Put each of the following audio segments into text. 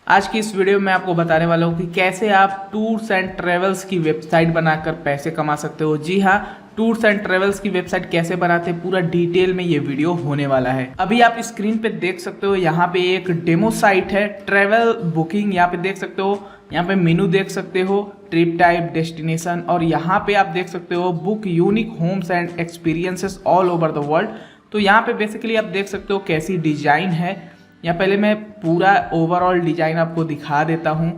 आज की इस वीडियो में आपको बताने वाला हूँ कि कैसे आप टूर्स एंड ट्रेवल्स की वेबसाइट बनाकर पैसे कमा सकते हो। जी हाँ, टूर्स एंड ट्रेवल्स की वेबसाइट कैसे बनाते हैं पूरा डिटेल में ये वीडियो होने वाला है। अभी आप स्क्रीन पे देख सकते हो, यहाँ पे एक डेमो साइट है ट्रेवल बुकिंग। यहाँ पे देख सकते हो, यहाँ पे मेनू देख सकते हो, ट्रिप टाइप, डेस्टिनेशन, और यहाँ पे आप देख सकते हो book unique homes and experiences all over the world. तो यहाँ पे बेसिकली आप देख सकते हो कैसी डिजाइन है। यहाँ पहले मैं पूरा ओवरऑल डिजाइन आपको दिखा देता हूँ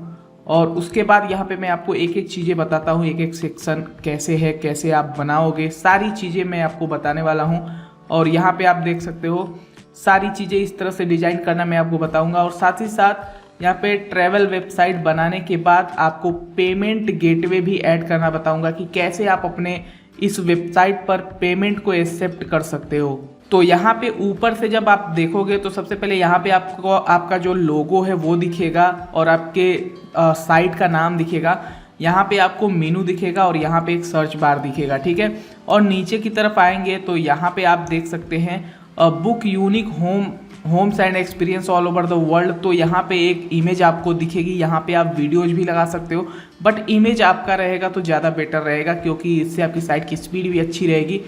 और उसके बाद यहाँ पे मैं आपको एक एक चीज़ें बताता हूँ, एक एक सेक्शन कैसे है, कैसे आप बनाओगे, सारी चीज़ें मैं आपको बताने वाला हूँ। और यहाँ पे आप देख सकते हो सारी चीज़ें इस तरह से डिजाइन करना मैं आपको बताऊँगा। और साथ ही साथ यहाँ पे ट्रैवल वेबसाइट बनाने के बाद आपको पेमेंट गेटवे भी ऐड करना बताऊँगा कि कैसे आप अपने इस वेबसाइट पर पेमेंट को एक्सेप्ट कर सकते हो। तो यहाँ पे ऊपर से जब आप देखोगे तो सबसे पहले यहाँ पे आपको आपका जो लोगो है वो दिखेगा और आपके साइट का नाम दिखेगा। यहाँ पे आपको मेनू दिखेगा और यहाँ पे एक सर्च बार दिखेगा, ठीक है। और नीचे की तरफ आएंगे तो यहाँ पे आप देख सकते हैं book unique homes and experience all over the world. तो यहाँ पे एक इमेज आपको दिखेगी, यहाँ पे आप वीडियोज भी लगा सकते हो, बट इमेज आपका रहेगा तो ज़्यादा बेटर रहेगा क्योंकि इससे आपकी साइट की स्पीड भी अच्छी रहेगी।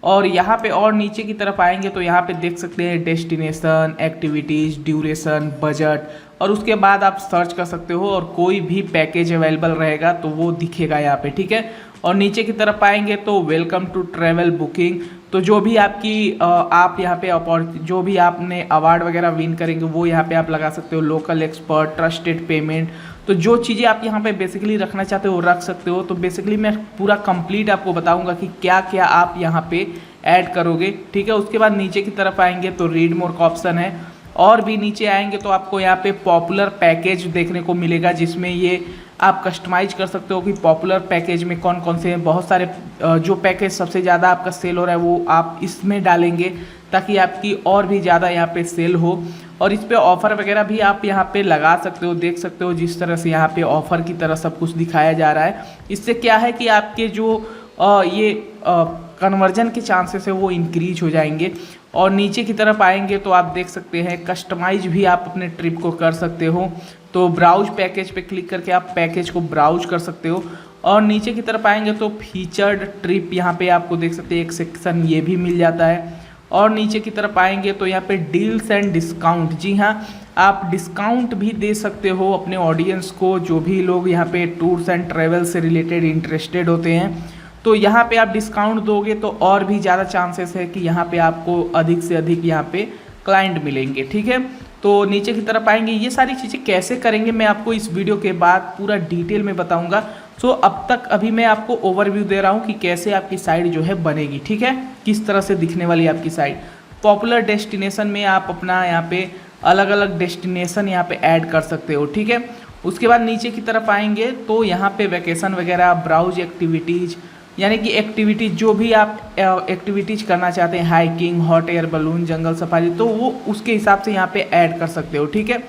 और यहाँ पे और नीचे की तरफ आएंगे तो यहाँ पे देख सकते हैं डेस्टिनेशन, एक्टिविटीज़, ड्यूरेशन, बजट, और उसके बाद आप सर्च कर सकते हो और कोई भी पैकेज अवेलेबल रहेगा तो वो दिखेगा यहाँ पे, ठीक है। और नीचे की तरफ आएंगे तो वेलकम टू ट्रैवल बुकिंग। तो जो भी आपकी आप यहाँ पे जो भी आपने अवार्ड वगैरह विन करेंगे वो यहाँ पे आप लगा सकते हो, लोकल एक्सपर्ट, ट्रस्टेड पेमेंट। तो जो चीज़ें आप यहाँ पे बेसिकली रखना चाहते हो रख सकते हो। तो बेसिकली मैं पूरा कंप्लीट आपको बताऊंगा कि क्या क्या आप यहाँ पे ऐड करोगे, ठीक है। उसके बाद नीचे की तरफ आएंगे तो रीड मोर का ऑप्शन है, और भी नीचे आएंगे तो आपको यहाँ पे पॉपुलर पैकेज देखने को मिलेगा जिसमें ये आप कस्टमाइज कर सकते हो कि पॉपुलर पैकेज में कौन कौन से हैं। बहुत सारे जो पैकेज सबसे ज़्यादा आपका सेल हो रहा है वो आप इसमें डालेंगे ताकि आपकी और भी ज़्यादा यहाँ पे सेल हो। और इस पे ऑफ़र वगैरह भी आप यहाँ पे लगा सकते हो, देख सकते हो जिस तरह से यहाँ पे ऑफ़र की तरह सब कुछ दिखाया जा रहा है। इससे क्या है कि आपके जो ये कन्वर्जन के चांसेस है वो इंक्रीज हो जाएंगे। और नीचे की तरफ आएंगे तो आप देख सकते हैं कस्टमाइज भी आप अपने ट्रिप को कर सकते हो। तो ब्राउज पैकेज पे क्लिक करके आप पैकेज को ब्राउज कर सकते हो। और नीचे की तरफ आएंगे तो फीचर्ड ट्रिप, यहाँ पे आपको देख सकते हैं एक सेक्शन ये भी मिल जाता है। और नीचे की तरफ आएंगे तो यहाँ पे डील्स एंड डिस्काउंट, जी हाँ, आप डिस्काउंट भी दे सकते हो अपने ऑडियंस को, जो भी लोग यहाँ पे टूर्स एंड ट्रैवल से रिलेटेड इंटरेस्टेड होते हैं। तो यहाँ पे आप डिस्काउंट दोगे तो और भी ज़्यादा चांसेस है कि यहाँ पे आपको अधिक से अधिक यहाँ पे क्लाइंट मिलेंगे, ठीक है। तो नीचे की तरफ आएंगे, ये सारी चीज़ें कैसे करेंगे मैं आपको इस वीडियो के बाद पूरा डिटेल में बताऊंगा। सो अब तक अभी मैं आपको ओवरव्यू दे रहा हूँ कि कैसे आपकी साइट जो है बनेगी, ठीक है, किस तरह से दिखने वाली है आपकी साइट। पॉपुलर डेस्टिनेशन में आप अपना यहाँ पे अलग अलग डेस्टिनेशन यहाँ पे ऐड कर सकते हो, ठीक है। उसके बाद नीचे की तरफ आएंगे तो यहाँ पे वैकेशन वगैरह, ब्राउज एक्टिविटीज़, यानी कि एक्टिविटीज़ जो भी आप एक्टिविटीज़ करना चाहते हैं, हाइकिंग, हॉट एयर बलून, जंगल सफारी, तो वो उसके हिसाब से यहाँ पे ऐड कर सकते हो, ठीक है।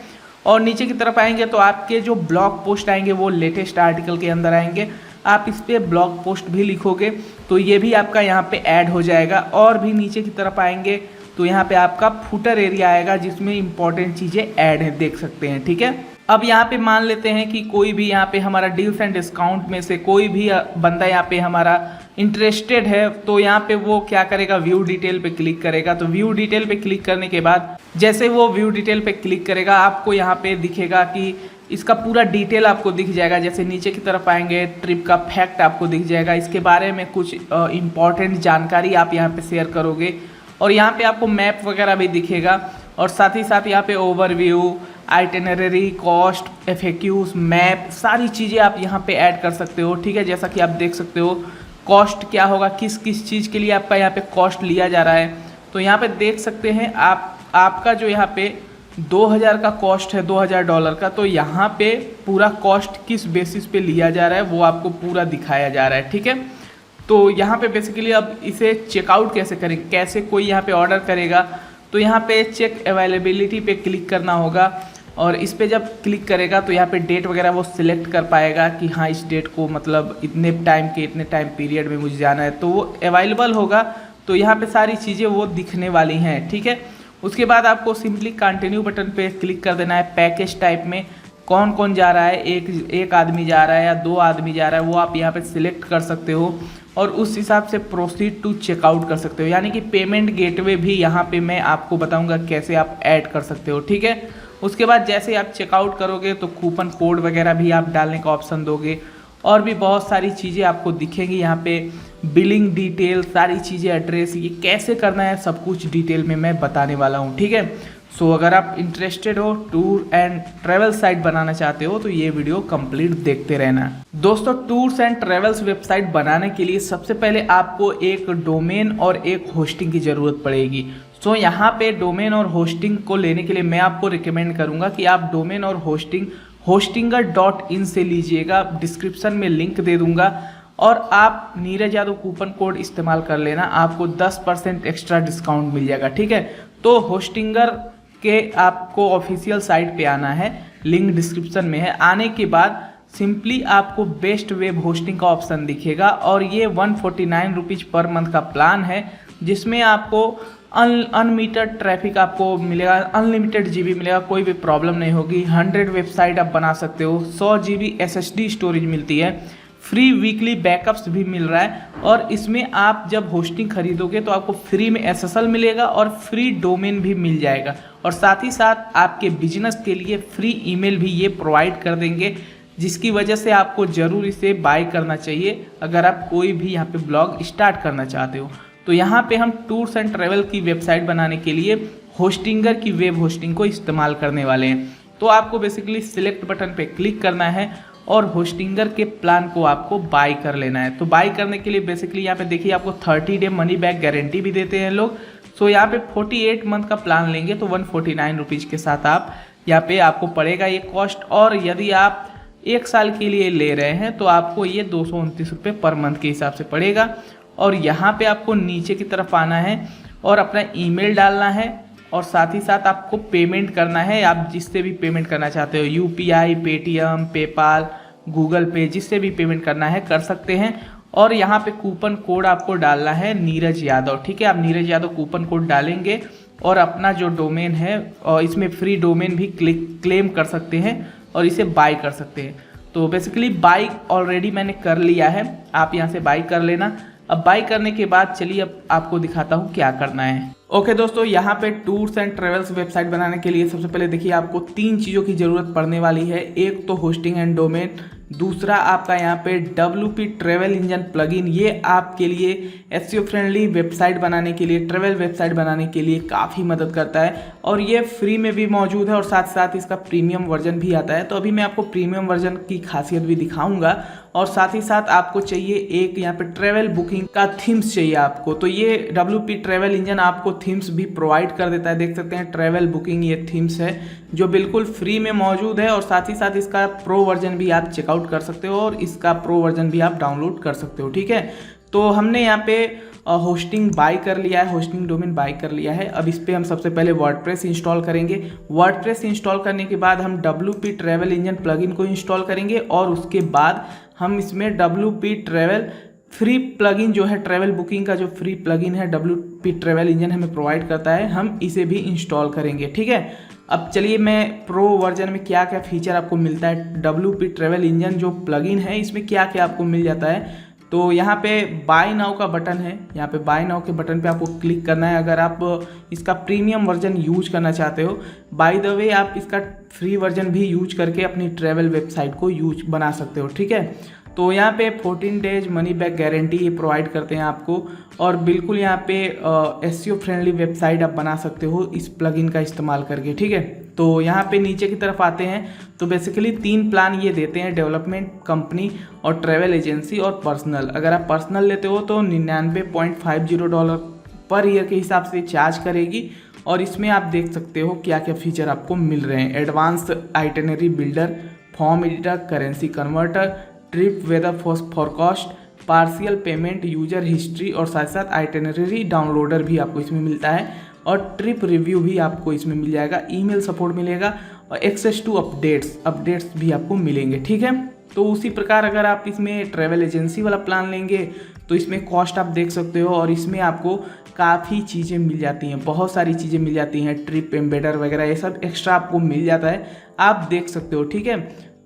और नीचे की तरफ आएंगे तो आपके जो ब्लॉग पोस्ट आएंगे वो लेटेस्ट आर्टिकल के अंदर आएंगे, आप इस पर ब्लॉग पोस्ट भी लिखोगे तो ये भी आपका यहाँ पे ऐड हो जाएगा। और भी नीचे की तरफ आएंगे तो यहाँ पे आपका फुटर एरिया आएगा जिसमें इंपॉर्टेंट चीज़ें ऐड हैं, देख सकते हैं, ठीक है। अब यहाँ पे मान लेते हैं कि कोई भी यहाँ पे हमारा डील्स एंड डिस्काउंट में से कोई भी बंदा यहाँ पे हमारा इंटरेस्टेड है, तो यहाँ पे वो क्या करेगा, व्यू डिटेल पे क्लिक करेगा। तो व्यू डिटेल पे क्लिक करने के बाद जैसे वो व्यू डिटेल पे क्लिक करेगा आपको यहाँ पे दिखेगा कि इसका पूरा डिटेल आपको दिख जाएगा। जैसे नीचे की तरफ आएंगे, ट्रिप का फैक्ट आपको दिख जाएगा, इसके बारे में कुछ इंपॉर्टेंट जानकारी आप यहाँ पे शेयर करोगे। और यहाँ पे आपको मैप वगैरह भी दिखेगा और साथ ही साथ यहाँ पे overview, itinerary, cost, FAQs, map, सारी चीज़ें आप यहाँ पे ऐड कर सकते हो, ठीक है। जैसा कि आप देख सकते हो कॉस्ट क्या होगा, किस किस चीज़ के लिए आपका यहाँ पे कॉस्ट लिया जा रहा है। तो यहाँ पे देख सकते हैं आपका जो यहाँ पे 2000 का कॉस्ट है, $2000 का, तो यहाँ पे पूरा कॉस्ट किस बेसिस पे लिया जा रहा है वो आपको पूरा दिखाया जा रहा है, ठीक है। तो यहाँ पे बेसिकली अब इसे चेकआउट कैसे करेंगे, कैसे कोई यहाँ पे ऑर्डर करेगा, तो यहाँ पे चेक अवेलेबिलिटी पे क्लिक करना होगा। और इस पे जब क्लिक करेगा तो यहाँ पे डेट वगैरह वो सिलेक्ट कर पाएगा कि हाँ इस डेट को मतलब इतने टाइम के इतने टाइम पीरियड में मुझे जाना है, तो वो अवेलेबल होगा। तो यहाँ पे सारी चीज़ें वो दिखने वाली हैं, ठीक है। उसके बाद आपको सिंपली कंटिन्यू बटन पे क्लिक कर देना है। पैकेज टाइप में कौन कौन जा रहा है, एक आदमी जा रहा है या 2 आदमी जा रहा है, वो आप यहाँ पे सिलेक्ट कर सकते हो और उस हिसाब से प्रोसीड टू चेकआउट कर सकते हो। यानी कि पेमेंट गेटवे भी यहाँ पे मैं आपको बताऊंगा कैसे आप ऐड कर सकते हो, ठीक है। उसके बाद जैसे आप चेकआउट करोगे तो कूपन कोड वगैरह भी आप डालने का ऑप्शन दोगे और भी बहुत सारी चीज़ें आपको दिखेंगी यहाँ पे, बिलिंग डिटेल, सारी चीज़ें, एड्रेस, ये कैसे करना है सब कुछ डिटेल में मैं बताने वाला हूँ, ठीक है। सो अगर आप इंटरेस्टेड हो, टूर एंड ट्रैवल साइट बनाना चाहते हो तो ये वीडियो कंप्लीट देखते रहना। दोस्तों, टूर्स एंड ट्रैवल्स वेबसाइट बनाने के लिए सबसे पहले आपको एक डोमेन और एक होस्टिंग की ज़रूरत पड़ेगी। सो यहाँ पे डोमेन और होस्टिंग को लेने के लिए मैं आपको रिकमेंड करूँगा कि आप डोमेन और होस्टिंग hostinger.in से लीजिएगा, डिस्क्रिप्शन में लिंक दे दूंगा और आप नीरज यादव कूपन कोड इस्तेमाल कर लेना, आपको 10% एक्स्ट्रा डिस्काउंट मिल जाएगा, ठीक है। तो होस्टिंगर के आपको ऑफिशियल साइट पे आना है, लिंक डिस्क्रिप्शन में है। आने के बाद सिंपली आपको बेस्ट वेब होस्टिंग का ऑप्शन दिखेगा और ये 149 रुपीज़ पर मंथ का प्लान है, जिसमें आपको अनलिमिटेड ट्रैफिक आपको मिलेगा, अनलिमिटेड जीबी मिलेगा, कोई भी प्रॉब्लम नहीं होगी। 100 वेबसाइट आप बना सकते हो, 100 GB SSD स्टोरेज मिलती है, फ्री वीकली बैकअप्स भी मिल रहा है और इसमें आप जब होस्टिंग खरीदोगे तो आपको फ्री में SSL मिलेगा और फ्री डोमेन भी मिल जाएगा और साथ ही साथ आपके बिजनेस के लिए फ्री ईमेल भी ये प्रोवाइड कर देंगे, जिसकी वजह से आपको ज़रूर इसे बाय करना चाहिए अगर आप कोई भी यहाँ पे ब्लॉग स्टार्ट करना चाहते हो। तो यहाँ पे हम टूर्स एंड ट्रैवल की वेबसाइट बनाने के लिए होस्टिंगर की वेब होस्टिंग को इस्तेमाल करने वाले हैं। तो आपको बेसिकली सिलेक्ट बटन पे क्लिक करना है और होस्टिंगर के प्लान को आपको बाय कर लेना है। तो बाय करने के लिए बेसिकली यहाँ पे देखिए आपको 30 डे मनी बैक गारंटी भी देते हैं लोग। सो यहाँ पे 48 मंथ का प्लान लेंगे तो 149 रुपीज़ के साथ आप यहाँ पे आपको पड़ेगा ये कॉस्ट, और यदि आप 1 साल के लिए ले रहे हैं तो आपको ये 229 रुपये पर मंथ के हिसाब से पड़ेगा। और यहाँ पे आपको नीचे की तरफ आना है और अपना ईमेल डालना है और साथ ही साथ आपको पेमेंट करना है। आप जिससे भी पेमेंट करना चाहते हो, UPI, पेटीएम, पेपाल, गूगल पे, जिससे भी पेमेंट करना है कर सकते हैं। और यहाँ पे कूपन कोड आपको डालना है नीरज यादव, ठीक है। आप नीरज यादव कूपन कोड डालेंगे और अपना जो डोमेन है और इसमें फ्री डोमेन भी क्लेम कर सकते हैं और इसे बाय कर सकते हैं। तो बेसिकली बाय ऑलरेडी मैंने कर लिया है, आप यहाँ से बाय कर लेना। अब बाय करने के बाद चलिए अब आपको दिखाता हूँ क्या करना है। ओके दोस्तों, यहाँ पे टूर्स एंड ट्रेवल्स वेबसाइट बनाने के लिए सबसे पहले देखिए आपको 3 चीज़ों की ज़रूरत पड़ने वाली है। एक तो होस्टिंग एंड डोमेन, दूसरा आपका यहाँ पे WP ट्रेवल इंजन प्लगइन, ये आपके लिए SEO फ्रेंडली वेबसाइट बनाने के लिए, ट्रेवल वेबसाइट बनाने के लिए काफ़ी मदद करता है और ये फ्री में भी मौजूद है और साथ साथ इसका प्रीमियम वर्जन भी आता है। तो अभी मैं आपको प्रीमियम वर्जन की खासियत भी दिखाऊंगा और साथ ही साथ आपको चाहिए एक यहाँ पे ट्रेवल बुकिंग का थीम्स चाहिए आपको। तो ये WP ट्रेवल इंजन आपको थीम्स भी प्रोवाइड कर देता है, देख सकते हैं ट्रेवल बुकिंग ये थीम्स है जो बिल्कुल फ्री में मौजूद है और साथ ही साथ इसका प्रो वर्जन भी आप चेकआउट कर सकते हो और इसका प्रो वर्जन भी आप डाउनलोड कर सकते हो, ठीक है। तो हमने यहाँ पे होस्टिंग बाय कर लिया है, होस्टिंग डोमेन बाय कर लिया है। अब इस पर हम सबसे पहले वर्डप्रेस इंस्टॉल करेंगे। वर्डप्रेस इंस्टॉल करने के बाद हम WP ट्रेवल इंजन प्लगइन को इंस्टॉल करेंगे और उसके बाद हम इसमें WP ट्रेवल फ्री प्लगइन जो है, ट्रैवल बुकिंग का जो फ्री प्लगइन है WP ट्रेवल इंजन हमें प्रोवाइड करता है, हम इसे भी इंस्टॉल करेंगे, ठीक है। अब चलिए मैं प्रो वर्जन में क्या क्या फीचर आपको मिलता है, WP ट्रेवल इंजन जो प्लगइन है इसमें क्या क्या आपको मिल जाता है। तो यहाँ पे बाय नाउ का बटन है, यहाँ पे बाय नाउ के बटन पे आपको क्लिक करना है अगर आप इसका प्रीमियम वर्जन यूज करना चाहते हो। बाय द वे आप इसका फ्री वर्जन भी यूज करके अपनी ट्रैवल वेबसाइट को यूज बना सकते हो, ठीक है। तो यहाँ पे 14 डेज मनी बैक गारंटी ये प्रोवाइड करते हैं आपको और बिल्कुल यहाँ पे SEO फ्रेंडली वेबसाइट आप बना सकते हो इस प्लगइन का इस्तेमाल करके, ठीक है। तो यहाँ पे नीचे की तरफ आते हैं तो बेसिकली 3 प्लान ये देते हैं, डेवलपमेंट, कंपनी और ट्रैवल एजेंसी और पर्सनल। अगर आप पर्सनल लेते हो तो $99.50 पर ईयर के हिसाब से चार्ज करेगी और इसमें आप देख सकते हो क्या क्या फीचर आपको मिल रहे हैं। Advance itinerary builder, form editor, currency converter, trip weather forecast, partial payment, user history और साथ साथ आइटिनरी डाउनलोडर भी आपको इसमें मिलता है और ट्रिप रिव्यू भी आपको इसमें मिल जाएगा, ईमेल सपोर्ट मिलेगा और एक्सेस टू अपडेट्स भी आपको मिलेंगे, ठीक है। तो उसी प्रकार अगर आप इसमें ट्रैवल एजेंसी वाला प्लान लेंगे तो इसमें कॉस्ट आप देख सकते हो और इसमें आपको काफ़ी चीज़ें मिल जाती हैं, बहुत सारी चीज़ें मिल जाती हैं, ट्रिप एम्बेडर वगैरह ये सब एक्स्ट्रा आपको मिल जाता है, आप देख सकते हो। ठीक है,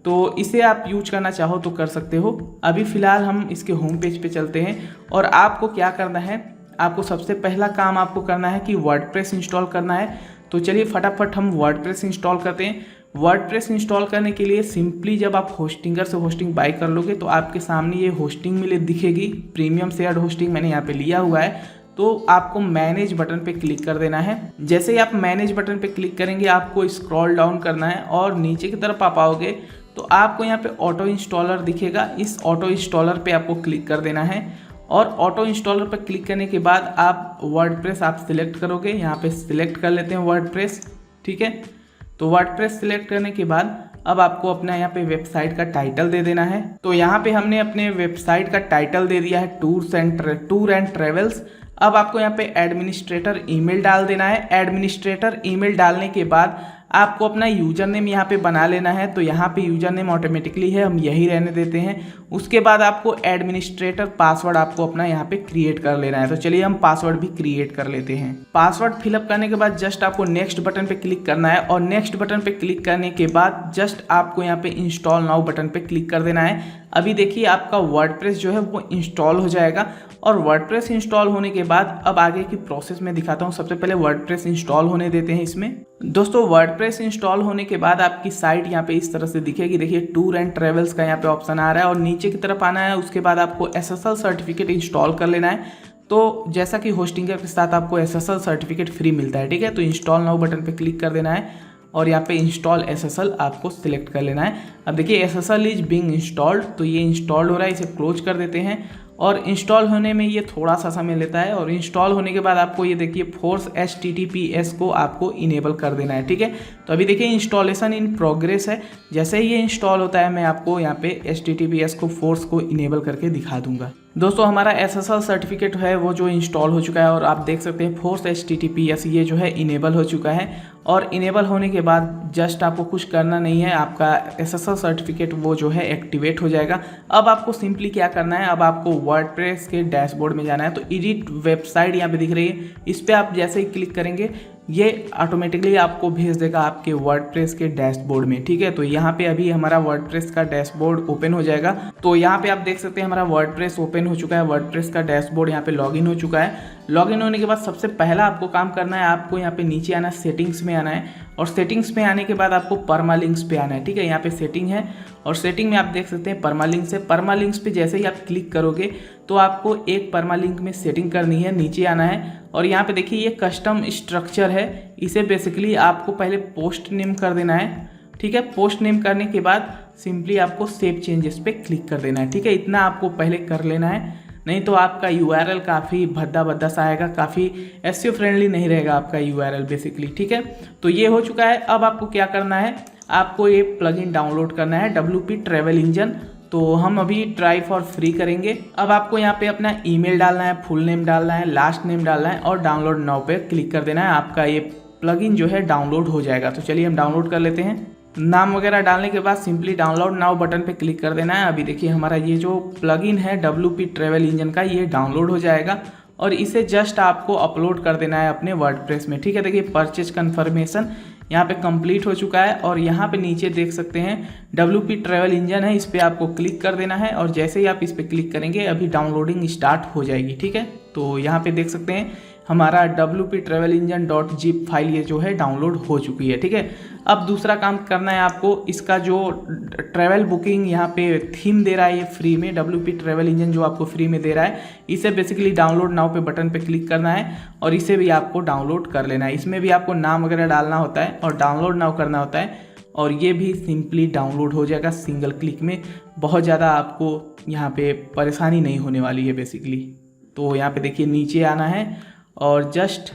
तो इसे आप यूज करना चाहो तो कर सकते हो। अभी फ़िलहाल हम इसके होम पेज पे चलते हैं और आपको क्या करना है, आपको सबसे पहला काम आपको करना है कि वर्डप्रेस इंस्टॉल करना है। तो चलिए फटाफट हम वर्डप्रेस इंस्टॉल करते हैं। वर्डप्रेस इंस्टॉल करने के लिए सिंपली जब आप होस्टिंगर से होस्टिंग बाय कर लोगे तो आपके सामने ये होस्टिंग मिले दिखेगी, प्रीमियम शेयर्ड होस्टिंग मैंने यहाँ पे लिया हुआ है। तो आपको मैनेज बटन पे क्लिक कर देना है। जैसे ही आप मैनेज बटन पे क्लिक करेंगे आपको स्क्रॉल डाउन करना है और नीचे की तरफ आप आओगे तो आपको यहाँ पे ऑटो इंस्टॉलर दिखेगा। इस ऑटो इंस्टॉलर पे आपको क्लिक कर देना है और ऑटो इंस्टॉलर पर क्लिक करने के बाद आप वर्डप्रेस आप सिलेक्ट करोगे। यहाँ पे सिलेक्ट कर लेते हैं वर्डप्रेस। ठीक है, तो वर्डप्रेस सिलेक्ट करने के बाद अब आपको अपना यहाँ पे वेबसाइट का टाइटल दे देना है। तो यहाँ पे हमने अपने वेबसाइट का टाइटल दे दिया है टूर एंड ट्रेवल्स। अब आपको यहाँ पे एडमिनिस्ट्रेटर ईमेल डाल देना है। एडमिनिस्ट्रेटर ईमेल डालने के बाद आपको अपना यूजर नेम यहाँ पे बना लेना है। तो यहाँ पे यूजर नेम ऑटोमेटिकली है, हम यही रहने देते हैं। उसके बाद आपको एडमिनिस्ट्रेटर पासवर्ड आपको अपना यहाँ पे क्रिएट कर लेना है। तो चलिए हम पासवर्ड भी क्रिएट कर लेते हैं। पासवर्ड फिलअप करने के बाद जस्ट आपको नेक्स्ट बटन पे क्लिक करना है और नेक्स्ट बटन पे क्लिक करने के बाद जस्ट आपको यहाँ पे इंस्टॉल नाउ बटन पे क्लिक कर देना है। अभी देखिए आपका वर्डप्रेस जो है वो इंस्टॉल हो जाएगा और वर्डप्रेस इंस्टॉल होने के बाद अब आगे की प्रोसेस में दिखाता हूँ। सबसे पहले वर्डप्रेस इंस्टॉल होने देते हैं इसमें। दोस्तों वर्डप्रेस इंस्टॉल होने के बाद आपकी साइट यहाँ पे इस तरह से दिखेगी। देखिए टूर एंड ट्रेवल्स का यहाँ पे ऑप्शन आ रहा है और नीचे की तरफ आना है। उसके बाद आपको SSL सर्टिफिकेट इंस्टॉल कर लेना है। तो जैसा कि होस्टिंगर के साथ आपको SSL सर्टिफिकेट फ्री मिलता है। ठीक है, तो इंस्टॉल नाउ बटन पे क्लिक कर देना है और यहाँ पे इंस्टॉल SSL आपको सिलेक्ट कर लेना है। अब देखिए SSL इज बीइंग इंस्टॉल्ड, तो ये इंस्टॉल्ड हो रहा है, इसे क्लोज कर देते हैं। और इंस्टॉल होने में ये थोड़ा सा समय लेता है और इंस्टॉल होने के बाद आपको ये देखिए फोर्स HTTPS को आपको इनेबल कर देना है। ठीक है, तो अभी देखिए इंस्टॉलेशन इन प्रोग्रेस है। जैसे ही ये इंस्टॉल होता है मैं आपको यहाँ पे HTTPS को फोर्स को इनेबल करके दिखा दूंगा। दोस्तों हमारा SSL सर्टिफिकेट है वो जो इंस्टॉल हो चुका है और आप देख सकते हैं फोर्स HTTPS ये जो है इनेबल हो चुका है। और इनेबल होने के बाद जस्ट आपको कुछ करना नहीं है, आपका SSL सर्टिफिकेट वो जो है एक्टिवेट हो जाएगा। अब आपको सिंपली क्या करना है, अब आपको वर्डप्रेस के डैशबोर्ड में जाना है। तो एडिट वेबसाइट यहाँ पे दिख रही है, इस पर आप जैसे ही क्लिक करेंगे ये ऑटोमेटिकली आपको भेज देगा आपके वर्डप्रेस के डैशबोर्ड में। ठीक है, तो यहाँ पे अभी हमारा वर्डप्रेस का डैशबोर्ड ओपन हो जाएगा। तो यहाँ पे आप देख सकते हैं हमारा वर्डप्रेस ओपन हो चुका है, वर्डप्रेस का डैशबोर्ड यहाँ पे लॉगिन हो चुका है। लॉगिन होने के बाद सबसे पहला आपको काम करना है, आपको यहाँ पे नीचे आना है, सेटिंग्स में आना है और सेटिंग्स में आने के बाद आपको परमालिंक्स पे आना है। ठीक है, यहाँ पे सेटिंग है और सेटिंग में आप देख सकते हैं परमालिंक्स है। परमालिंक्स पे जैसे ही आप क्लिक करोगे तो आपको एक परमालिंक में सेटिंग करनी है, नीचे आना है और यहाँ पे देखिए ये कस्टम स्ट्रक्चर है, इसे बेसिकली आपको पहले पोस्ट नेम कर देना है। ठीक है, पोस्ट नेम करने के बाद सिंपली आपको सेव चेंजेस पे क्लिक कर देना है। ठीक है, इतना आपको पहले कर लेना है, नहीं तो आपका URL काफ़ी भद्दा सा आएगा, काफ़ी SEO फ्रेंडली नहीं रहेगा आपका URL बेसिकली। ठीक है, तो ये हो चुका है। अब आपको क्या करना है, आपको ये प्लगइन डाउनलोड करना है WP ट्रैवल इंजन। तो हम अभी ट्राई फॉर फ्री करेंगे। अब आपको यहाँ पे अपना ईमेल डालना है, फुल नेम डालना है, लास्ट नेम डालना है और डाउनलोड नाउ पे क्लिक कर देना है। आपका ये प्लगइन जो है डाउनलोड हो जाएगा। तो चलिए हम डाउनलोड कर लेते हैं। नाम वगैरह डालने के बाद सिंपली डाउनलोड नाउ बटन पे क्लिक कर देना है। अभी देखिए हमारा ये जो प्लगइन है WP ट्रैवल इंजन का ये डाउनलोड हो जाएगा और इसे जस्ट आपको अपलोड कर देना है अपने वर्डप्रेस में। ठीक है, देखिए परचेज कन्फर्मेशन यहाँ पे कंप्लीट हो चुका है और यहाँ पे नीचे देख सकते हैं WP ट्रैवल इंजन है, इस पर आपको क्लिक कर देना है और जैसे ही आप इस पर क्लिक करेंगे अभी डाउनलोडिंग स्टार्ट हो जाएगी। ठीक है, तो यहाँ पे देख सकते हैं हमारा WP travel engine .zip file ये जो है डाउनलोड हो चुकी है। ठीक है, अब दूसरा काम करना है आपको, इसका जो ट्रैवल बुकिंग यहाँ पे थीम दे रहा है ये फ्री में, WP ट्रैवल इंजन जो आपको फ्री में दे रहा है, इसे बेसिकली डाउनलोड नाउ पे बटन पे क्लिक करना है और इसे भी आपको डाउनलोड कर लेना है। इसमें भी आपको नाम वगैरह डालना होता है और डाउनलोड नाउ करना होता है और ये भी सिंपली डाउनलोड हो जाएगा सिंगल क्लिक में। बहुत ज़्यादा आपको यहाँ पे परेशानी नहीं होने वाली है बेसिकली। तो यहाँ पे देखिए नीचे आना है और जस्ट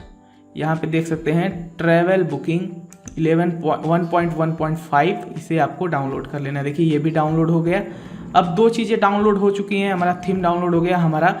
यहाँ पे देख सकते हैं ट्रैवल बुकिंग 1.1.5 इसे आपको डाउनलोड कर लेना है। देखिए ये भी डाउनलोड हो गया। अब दो चीज़ें डाउनलोड हो चुकी हैं, हमारा थीम डाउनलोड हो गया, हमारा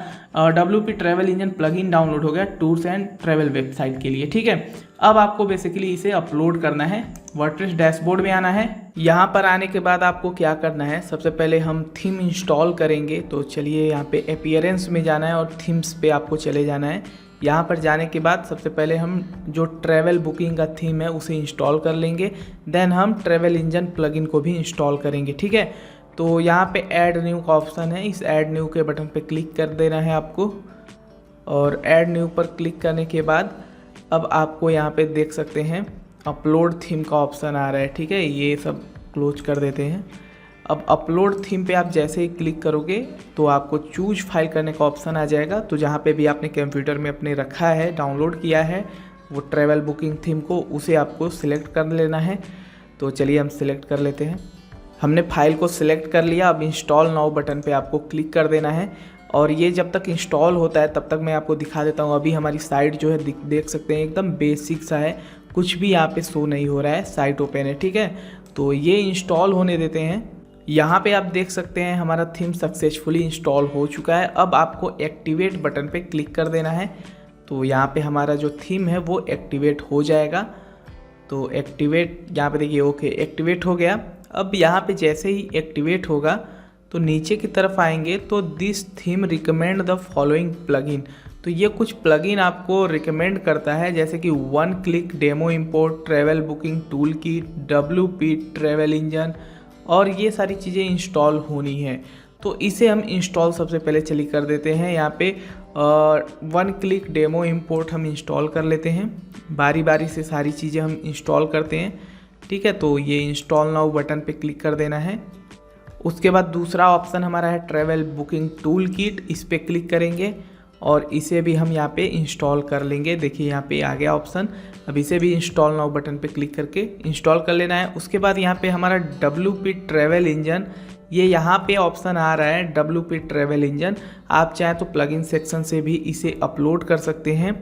WP travel engine plugin download हो गया टूर्स एंड ट्रैवल वेबसाइट के लिए। ठीक है, अब आपको बेसिकली इसे अपलोड करना है, वर्डप्रेस डैशबोर्ड में आना है। यहाँ पर आने के बाद आपको क्या करना है, सबसे पहले हम थीम इंस्टॉल करेंगे। तो चलिए यहाँ पे अपीयरेंस में जाना है और थीम्स पे आपको चले जाना है। यहाँ पर जाने के बाद सबसे पहले हम जो ट्रैवल बुकिंग का थीम है उसे इंस्टॉल कर लेंगे, देन हम ट्रैवल इंजन प्लगइन को भी इंस्टॉल करेंगे। ठीक है, तो यहाँ पे ऐड न्यू का ऑप्शन है, इस ऐड न्यू के बटन पे क्लिक कर देना है आपको। और ऐड न्यू पर क्लिक करने के बाद अब आपको यहाँ पे देख सकते हैं अपलोड थीम का ऑप्शन आ रहा है। ठीक है, ये सब क्लोज कर देते हैं। अब अपलोड थीम पे आप जैसे ही क्लिक करोगे तो आपको चूज फाइल करने का ऑप्शन आ जाएगा। तो जहाँ पे भी आपने कंप्यूटर में अपने रखा है, डाउनलोड किया है वो ट्रैवल बुकिंग थीम को, उसे आपको सिलेक्ट कर लेना है। तो चलिए हम सिलेक्ट कर लेते हैं। हमने फाइल को सिलेक्ट कर लिया। अब इंस्टॉल नाउ बटन पे आपको क्लिक कर देना है और ये जब तक इंस्टॉल होता है तब तक मैं आपको दिखा देता हूँ। अभी हमारी साइट जो है देख सकते हैं एकदम बेसिक सा है, कुछ भी यहाँ पे शो नहीं हो रहा है, साइट ओपन है। ठीक है, तो ये इंस्टॉल होने देते हैं। यहाँ पे आप देख सकते हैं हमारा थीम सक्सेसफुली इंस्टॉल हो चुका है। अब आपको एक्टिवेट बटन पे क्लिक कर देना है। तो यहाँ पे हमारा जो थीम है वो एक्टिवेट हो जाएगा। तो एक्टिवेट यहाँ पे देखिए, ओके एक्टिवेट हो गया। अब यहाँ पे जैसे ही एक्टिवेट होगा तो नीचे की तरफ आएंगे तो this theme recommend the following plugin. तो ये कुछ प्लगइन आपको रिकमेंड करता है, जैसे कि 1 click demo import, travel booking tool kit, WP travel engine, और ये सारी चीज़ें इंस्टॉल होनी है। तो इसे हम इंस्टॉल सबसे पहले चली कर देते हैं। यहाँ पे 1 क्लिक डेमो इंपोर्ट हम इंस्टॉल कर लेते हैं। बारी बारी से सारी चीज़ें हम इंस्टॉल करते हैं। ठीक है, तो ये इंस्टॉल नाउ बटन पे क्लिक कर देना है। उसके बाद दूसरा ऑप्शन हमारा है ट्रैवल बुकिंग टूल किट, इस पर क्लिक करेंगे और इसे भी हम यहाँ पे इंस्टॉल कर लेंगे। देखिए यहाँ पे आ गया ऑप्शन। अब इसे भी इंस्टॉल नाउ बटन पे क्लिक करके इंस्टॉल कर लेना है। उसके बाद यहाँ पे हमारा WP ट्रैवल इंजन, ये यहाँ पे ऑप्शन आ रहा है WP ट्रैवल इंजन। आप चाहें तो प्लगइन सेक्शन से भी इसे अपलोड कर सकते हैं।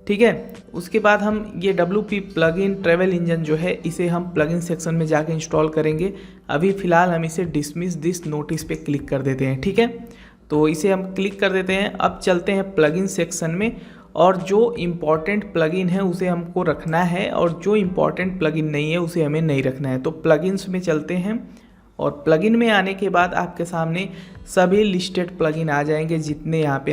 ठीक है, उसके बाद हम ये WP प्लगइन ट्रैवल इंजन जो है इसे हम प्लगइन सेक्शन में जाके इंस्टॉल करेंगे। अभी फ़िलहाल हम इसे डिसमिस दिस नोटिस पे क्लिक कर देते हैं। ठीक है, तो इसे हम क्लिक कर देते हैं। अब चलते हैं प्लगइन सेक्शन में और जो इम्पॉर्टेंट प्लगइन है उसे हमको रखना है और जो इम्पॉर्टेंट प्लगइन नहीं है उसे हमें नहीं रखना है। तो प्लगइन्स में चलते हैं और प्लगइन में आने के बाद आपके सामने सभी लिस्टेड प्लगइन आ जाएंगे जितने यहाँ पे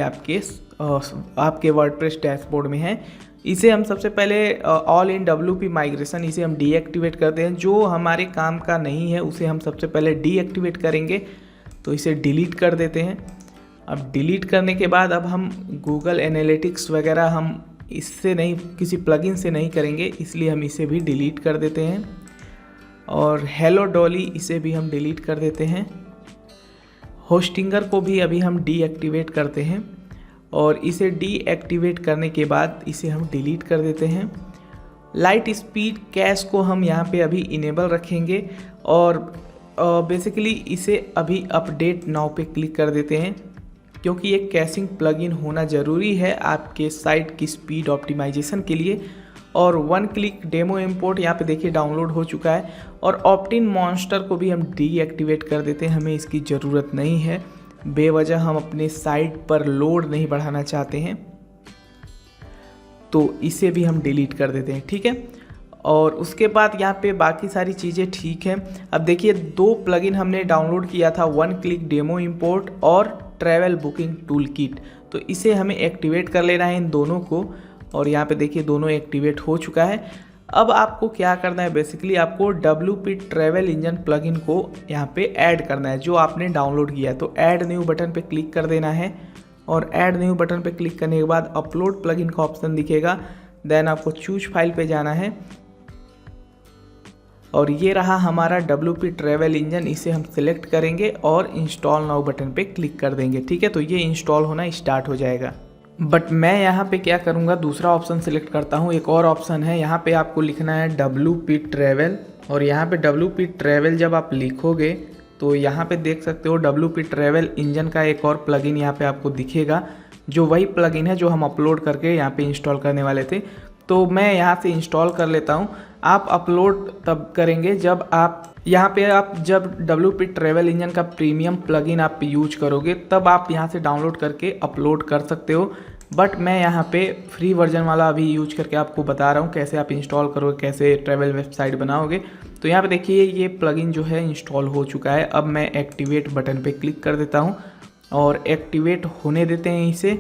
आपके वर्डप्रेस डैशबोर्ड में है। इसे हम सबसे पहले ऑल इन WP माइग्रेशन, इसे हम डीएक्टिवेट करते हैं। जो हमारे काम का नहीं है उसे हम सबसे पहले डीएक्टिवेट करेंगे। तो इसे डिलीट कर देते हैं। अब डिलीट करने के बाद अब हम गूगल एनालिटिक्स वगैरह हम इससे नहीं, किसी प्लगइन से नहीं करेंगे, इसलिए हम इसे भी डिलीट कर देते हैं। और हेलो डॉली, इसे भी हम डिलीट कर देते हैं। होस्टिंगर को भी अभी हम डीएक्टिवेट करते हैं और इसे डीएक्टिवेट करने के बाद इसे हम डिलीट कर देते हैं। लाइट स्पीड कैश को हम यहाँ पे अभी इनेबल रखेंगे और बेसिकली इसे अभी अपडेट नाउ पे क्लिक कर देते हैं, क्योंकि एक कैशिंग प्लगइन होना ज़रूरी है आपके साइट की स्पीड ऑप्टिमाइजेशन के लिए। और 1 क्लिक डेमो इंपोर्ट यहाँ पे देखिए डाउनलोड हो चुका है। और ऑप्टिन मॉन्स्टर को भी हम डीएक्टिवेट कर देते हैं, हमें इसकी ज़रूरत नहीं है, बेवजह हम अपने साइट पर लोड नहीं बढ़ाना चाहते हैं, तो इसे भी हम डिलीट कर देते हैं। ठीक है, और उसके बाद यहाँ पे बाकी सारी चीज़ें ठीक है। अब देखिए 2 प्लगइन हमने डाउनलोड किया था, 1 क्लिक डेमो इंपोर्ट और ट्रैवल बुकिंग टूल किट, तो इसे हमें एक्टिवेट कर लेना है इन दोनों को। और यहाँ पे देखिए दोनों एक्टिवेट हो चुका है। अब आपको क्या करना है, बेसिकली आपको WP ट्रैवल इंजन प्लगइन को यहाँ पे ऐड करना है जो आपने डाउनलोड किया है। तो ऐड न्यू बटन पे क्लिक कर देना है और ऐड न्यू बटन पे क्लिक करने के बाद अपलोड प्लगइन का ऑप्शन दिखेगा। देन आपको चूज फाइल पे जाना है और ये रहा हमारा WP ट्रैवल इंजन, इसे हम सिलेक्ट करेंगे और इंस्टॉल नाउ बटन पे क्लिक कर देंगे। ठीक है, तो ये इंस्टॉल होना स्टार्ट हो जाएगा। बट मैं यहाँ पे क्या करूँगा, दूसरा ऑप्शन सिलेक्ट करता हूँ। एक और ऑप्शन है, यहाँ पे आपको लिखना है WP ट्रैवल, और यहाँ पे WP ट्रैवल जब आप लिखोगे तो यहाँ पे देख सकते हो WP ट्रैवल इंजन का एक और प्लगइन यहाँ पे आपको दिखेगा, जो वही प्लगइन है जो हम अपलोड करके यहाँ पे इंस्टॉल करने वाले थे। तो मैं यहाँ से इंस्टॉल कर लेता हूँ। आप अपलोड तब करेंगे जब आप यहाँ पे जब WP ट्रैवल इंजन का प्रीमियम प्लगइन आप यूज करोगे, तब आप यहाँ से डाउनलोड करके अपलोड कर सकते हो। बट मैं यहाँ पे फ्री वर्जन वाला अभी यूज करके आपको बता रहा हूँ कैसे आप इंस्टॉल करोगे, कैसे ट्रैवल वेबसाइट बनाओगे। तो यहाँ पे देखिए ये प्लगइन जो है इंस्टॉल हो चुका है। अब मैं एक्टिवेट बटन पे क्लिक कर देता हूँ और एक्टिवेट होने देते हैं इसे।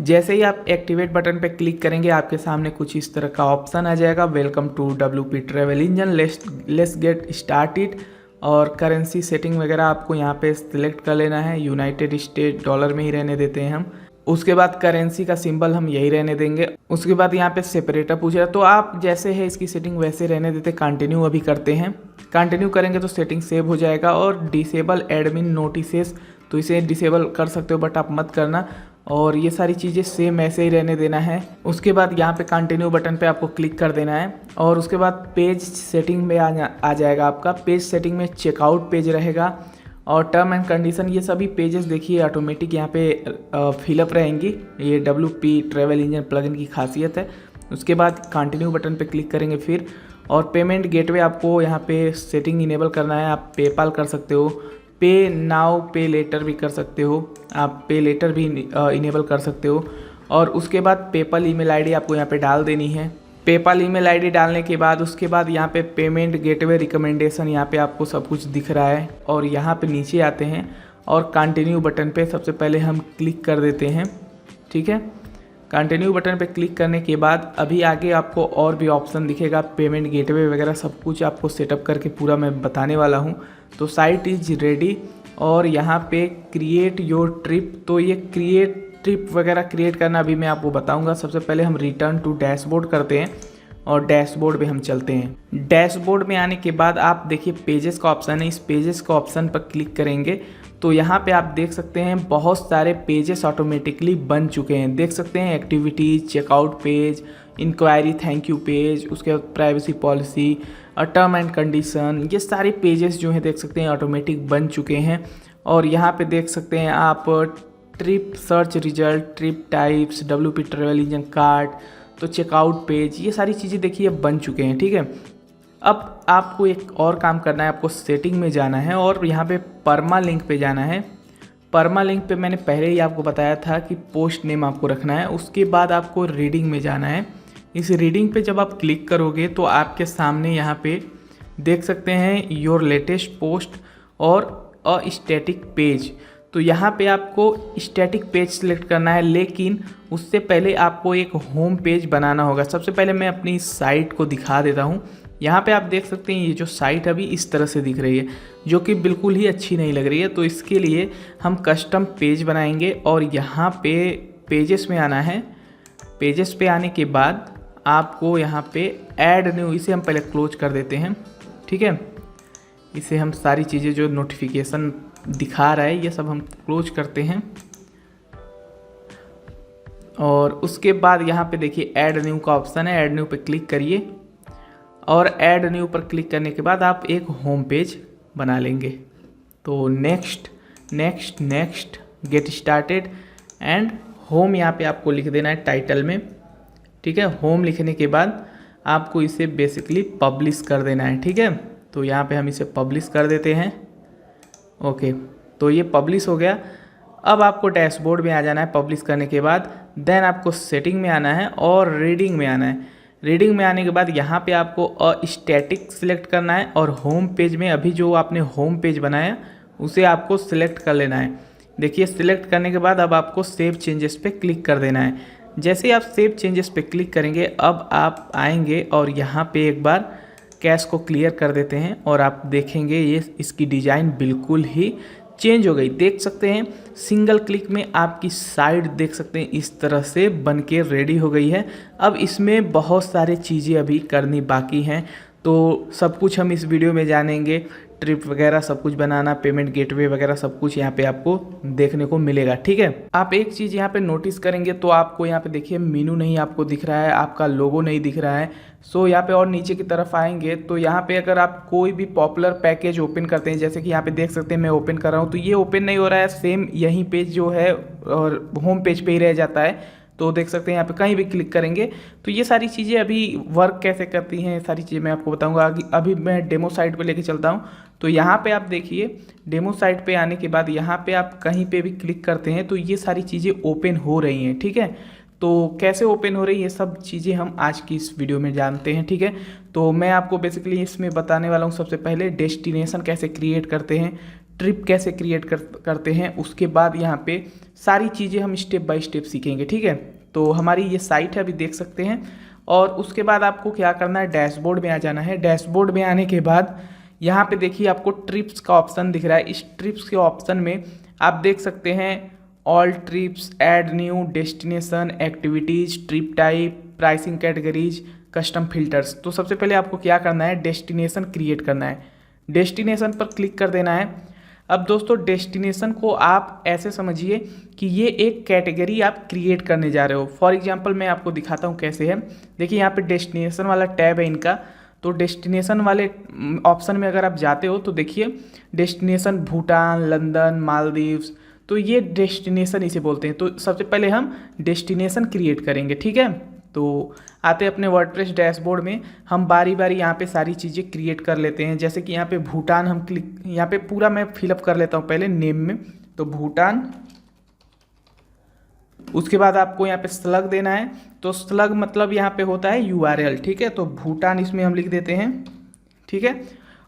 जैसे ही आप एक्टिवेट बटन पे क्लिक करेंगे आपके सामने कुछ इस तरह का ऑप्शन आ जाएगा, welcome to WP travel engine, let's get started. और करेंसी सेटिंग वगैरह आपको यहाँ पे सिलेक्ट कर लेना है, यूनाइटेड स्टेट डॉलर में ही रहने देते हैं हम। उसके बाद करेंसी का सिंबल हम यही रहने देंगे। उसके बाद यहाँ पे सेपरेटर पूछ रहा है, तो आप जैसे है इसकी सेटिंग वैसे रहने देते। कंटिन्यू अभी करते हैं, कंटिन्यू करेंगे तो सेटिंग सेव हो जाएगा। और डिसेबल एडमिन नोटिसेस, तो इसे डिसेबल कर सकते हो बट आप मत करना। और ये सारी चीज़ें सेम ऐसे ही रहने देना है। उसके बाद यहाँ पे कंटिन्यू बटन पे आपको क्लिक कर देना है। और उसके बाद पेज सेटिंग में आ जाएगा आपका। पेज सेटिंग में चेकआउट पेज रहेगा और टर्म एंड कंडीशन, ये सभी पेजेस देखिए ऑटोमेटिक यहाँ पे फिलअप रहेंगी। ये WP ट्रैवल इंजन प्लगइन की खासियत है। उसके बाद कंटिन्यू बटन पे क्लिक करेंगे फिर। और पेमेंट गेटवे आपको यहाँ पे सेटिंग इनेबल करना है। आप पेपाल कर सकते हो, पे नाउ पे लेटर भी कर सकते हो, आप पे लेटर भी इनेबल कर सकते हो। और उसके बाद पेपल ईमेल आईडी आपको यहाँ पे डाल देनी है। पेपाल ईमेल आईडी डालने के बाद उसके बाद यहाँ पे पेमेंट गेटवे रिकमेंडेशन, यहाँ पे आपको सब कुछ दिख रहा है। और यहाँ पे नीचे आते हैं और कंटिन्यू बटन पे सबसे पहले हम क्लिक कर देते हैं। ठीक है, कंटिन्यू बटन पे क्लिक करने के बाद अभी आगे आपको और भी ऑप्शन दिखेगा, पेमेंट गेटवे वगैरह सब कुछ आपको सेटअप करके पूरा मैं बताने वाला हूँ। तो साइट इज रेडी और यहाँ पे क्रिएट योर ट्रिप, तो ये क्रिएट ट्रिप वगैरह क्रिएट करना अभी मैं आपको बताऊंगा। सबसे पहले हम रिटर्न टू डैशबोर्ड करते हैं और डैशबोर्ड पे हम चलते हैं। डैशबोर्ड में आने के बाद आप देखिए पेजेस का ऑप्शन है, इस पेजेस का ऑप्शन पर क्लिक करेंगे तो यहाँ पे आप देख सकते हैं बहुत सारे पेजेस ऑटोमेटिकली बन चुके हैं। देख सकते हैं activities, checkout page, enquiry, thank you page, उसके बाद प्राइवेसी पॉलिसी और टर्म एंड कंडीशन, ये सारे पेजेस जो हैं देख सकते हैं ऑटोमेटिक बन चुके हैं। और यहाँ पे देख सकते हैं आप trip search result, trip types, WP travel engine card, तो चेकआउट पेज, ये सारी चीज़ें देखिए बन चुके हैं। ठीक है, अब आपको एक और काम करना है, आपको सेटिंग में जाना है और यहाँ पे परमा लिंक पे जाना है। परमा लिंक पे मैंने पहले ही आपको बताया था कि पोस्ट नेम आपको रखना है। उसके बाद आपको रीडिंग में जाना है। इस रीडिंग पे जब आप क्लिक करोगे तो आपके सामने यहाँ पे देख सकते हैं योर लेटेस्ट पोस्ट और अ स्टैटिक पेज। तो यहाँ पे आपको स्टैटिक पेज सिलेक्ट करना है, लेकिन उससे पहले आपको एक होम पेज बनाना होगा। सबसे पहले मैं अपनी साइट को दिखा देता हूँ। यहाँ पे आप देख सकते हैं ये जो साइट अभी इस तरह से दिख रही है, जो कि बिल्कुल ही अच्छी नहीं लग रही है। तो इसके लिए हम कस्टम पेज बनाएंगे और यहाँ पे पेजेस में आना है। पेजेस पे आने के बाद आपको यहाँ पे ऐड न्यू, इसे हम पहले क्लोज कर देते हैं। ठीक है, इसे हम सारी चीज़ें जो नोटिफिकेशन दिखा रहा है ये सब हम क्लोज करते हैं। और उसके बाद यहाँ पे देखिए ऐड न्यू का ऑप्शन है, ऐड न्यू पे क्लिक करिए। और ऐड न्यू पर क्लिक करने के बाद आप एक होम पेज बना लेंगे। तो next next next get started and home यहाँ पे आपको लिख देना है टाइटल में। ठीक है, होम लिखने के बाद आपको इसे बेसिकली पब्लिश कर देना है। ठीक है, तो यहाँ पे हम इसे पब्लिश कर देते हैं। ओके, तो ये पब्लिश हो गया। अब आपको डैशबोर्ड में आ जाना है पब्लिश करने के बाद। देन आपको सेटिंग में आना है और रीडिंग में आना है। रीडिंग में आने के बाद यहाँ पे आपको स्टैटिक सिलेक्ट करना है और होम पेज में अभी जो आपने होम पेज बनाया उसे आपको सिलेक्ट कर लेना है। देखिए सिलेक्ट करने के बाद अब आपको सेव चेंजेस पे क्लिक कर देना है। जैसे ही आप सेव चेंजेस पे क्लिक करेंगे अब आप आएंगे और यहाँ पे एक बार कैश को क्लियर कर देते हैं और आप देखेंगे ये इसकी डिज़ाइन बिल्कुल ही चेंज हो गई। देख सकते हैं सिंगल क्लिक में आपकी साइट देख सकते हैं इस तरह से बन के रेडी हो गई है। अब इसमें बहुत सारी चीज़ें अभी करनी बाकी हैं, तो सब कुछ हम इस वीडियो में जानेंगे। ट्रिप वगैरह सब कुछ बनाना, पेमेंट गेटवे वगैरह सब कुछ यहाँ पे आपको देखने को मिलेगा। ठीक है, आप एक चीज़ यहाँ पे नोटिस करेंगे तो आपको यहाँ पे देखिए मेनू नहीं आपको दिख रहा है, आपका लोगो नहीं दिख रहा है। सो यहाँ पे और नीचे की तरफ आएंगे तो यहाँ पे अगर आप कोई भी पॉपुलर पैकेज ओपन करते हैं, जैसे कि यहाँ पे देख सकते हैं मैं ओपन कर रहा हूँ तो ये ओपन नहीं हो रहा है, सेम यहीं पेज जो है और होम पेज पे ही रह जाता है। तो देख सकते हैं यहाँ पे कहीं भी क्लिक करेंगे तो ये सारी चीज़ें अभी वर्क कैसे करती हैं सारी चीज़ें मैं आपको बताऊंगा। अभी मैं डेमो साइट पे लेके चलता हूँ। तो यहाँ पे आप देखिए डेमो साइट पे आने के बाद यहाँ पे आप कहीं पे भी क्लिक करते हैं तो ये सारी चीज़ें ओपन हो रही हैं। ठीक है, तो कैसे ओपन हो रही है सब चीज़ें हम आज की इस वीडियो में जानते हैं। ठीक है, तो मैं आपको बेसिकली इसमें बताने वाला हूँ सबसे पहले डेस्टिनेशन कैसे क्रिएट करते हैं, ट्रिप कैसे क्रिएट करते हैं, उसके बाद यहाँ पे सारी चीज़ें हम स्टेप बाय स्टेप सीखेंगे। ठीक है, तो हमारी ये साइट है, अभी देख सकते हैं। और उसके बाद आपको क्या करना है, डैशबोर्ड में आ जाना है। डैशबोर्ड में आने के बाद यहाँ पे देखिए आपको ट्रिप्स का ऑप्शन दिख रहा है। इस ट्रिप्स के ऑप्शन में आप देख सकते हैं all trips, add new, destination, activities, trip type, pricing categories, custom filters. तो सबसे पहले आपको क्या करना है, डेस्टिनेशन क्रिएट करना है। डेस्टिनेशन पर क्लिक कर देना है। अब दोस्तों डेस्टिनेशन को आप ऐसे समझिए कि ये एक कैटेगरी आप क्रिएट करने जा रहे हो। फॉर एग्जांपल मैं आपको दिखाता हूँ कैसे है। देखिए यहाँ पे डेस्टिनेशन वाला टैब है इनका। तो डेस्टिनेशन वाले ऑप्शन में अगर आप जाते हो तो देखिए डेस्टिनेशन भूटान, लंदन, मालदीव्स, तो ये डेस्टिनेशन इसे बोलते हैं। तो सबसे पहले हम डेस्टिनेशन क्रिएट करेंगे। ठीक है, तो आते अपने वर्डप्रेस डैशबोर्ड में, हम बारी बारी यहाँ पे सारी चीज़ें क्रिएट कर लेते हैं। जैसे कि यहाँ पे भूटान हम क्लिक, यहाँ पे पूरा मैं फिलअप कर लेता हूँ पहले नेम में, तो भूटान। उसके बाद आपको यहाँ पे स्लग देना है। तो स्लग मतलब यहाँ पे होता है URL। ठीक है, तो भूटान इसमें हम लिख देते हैं। ठीक है,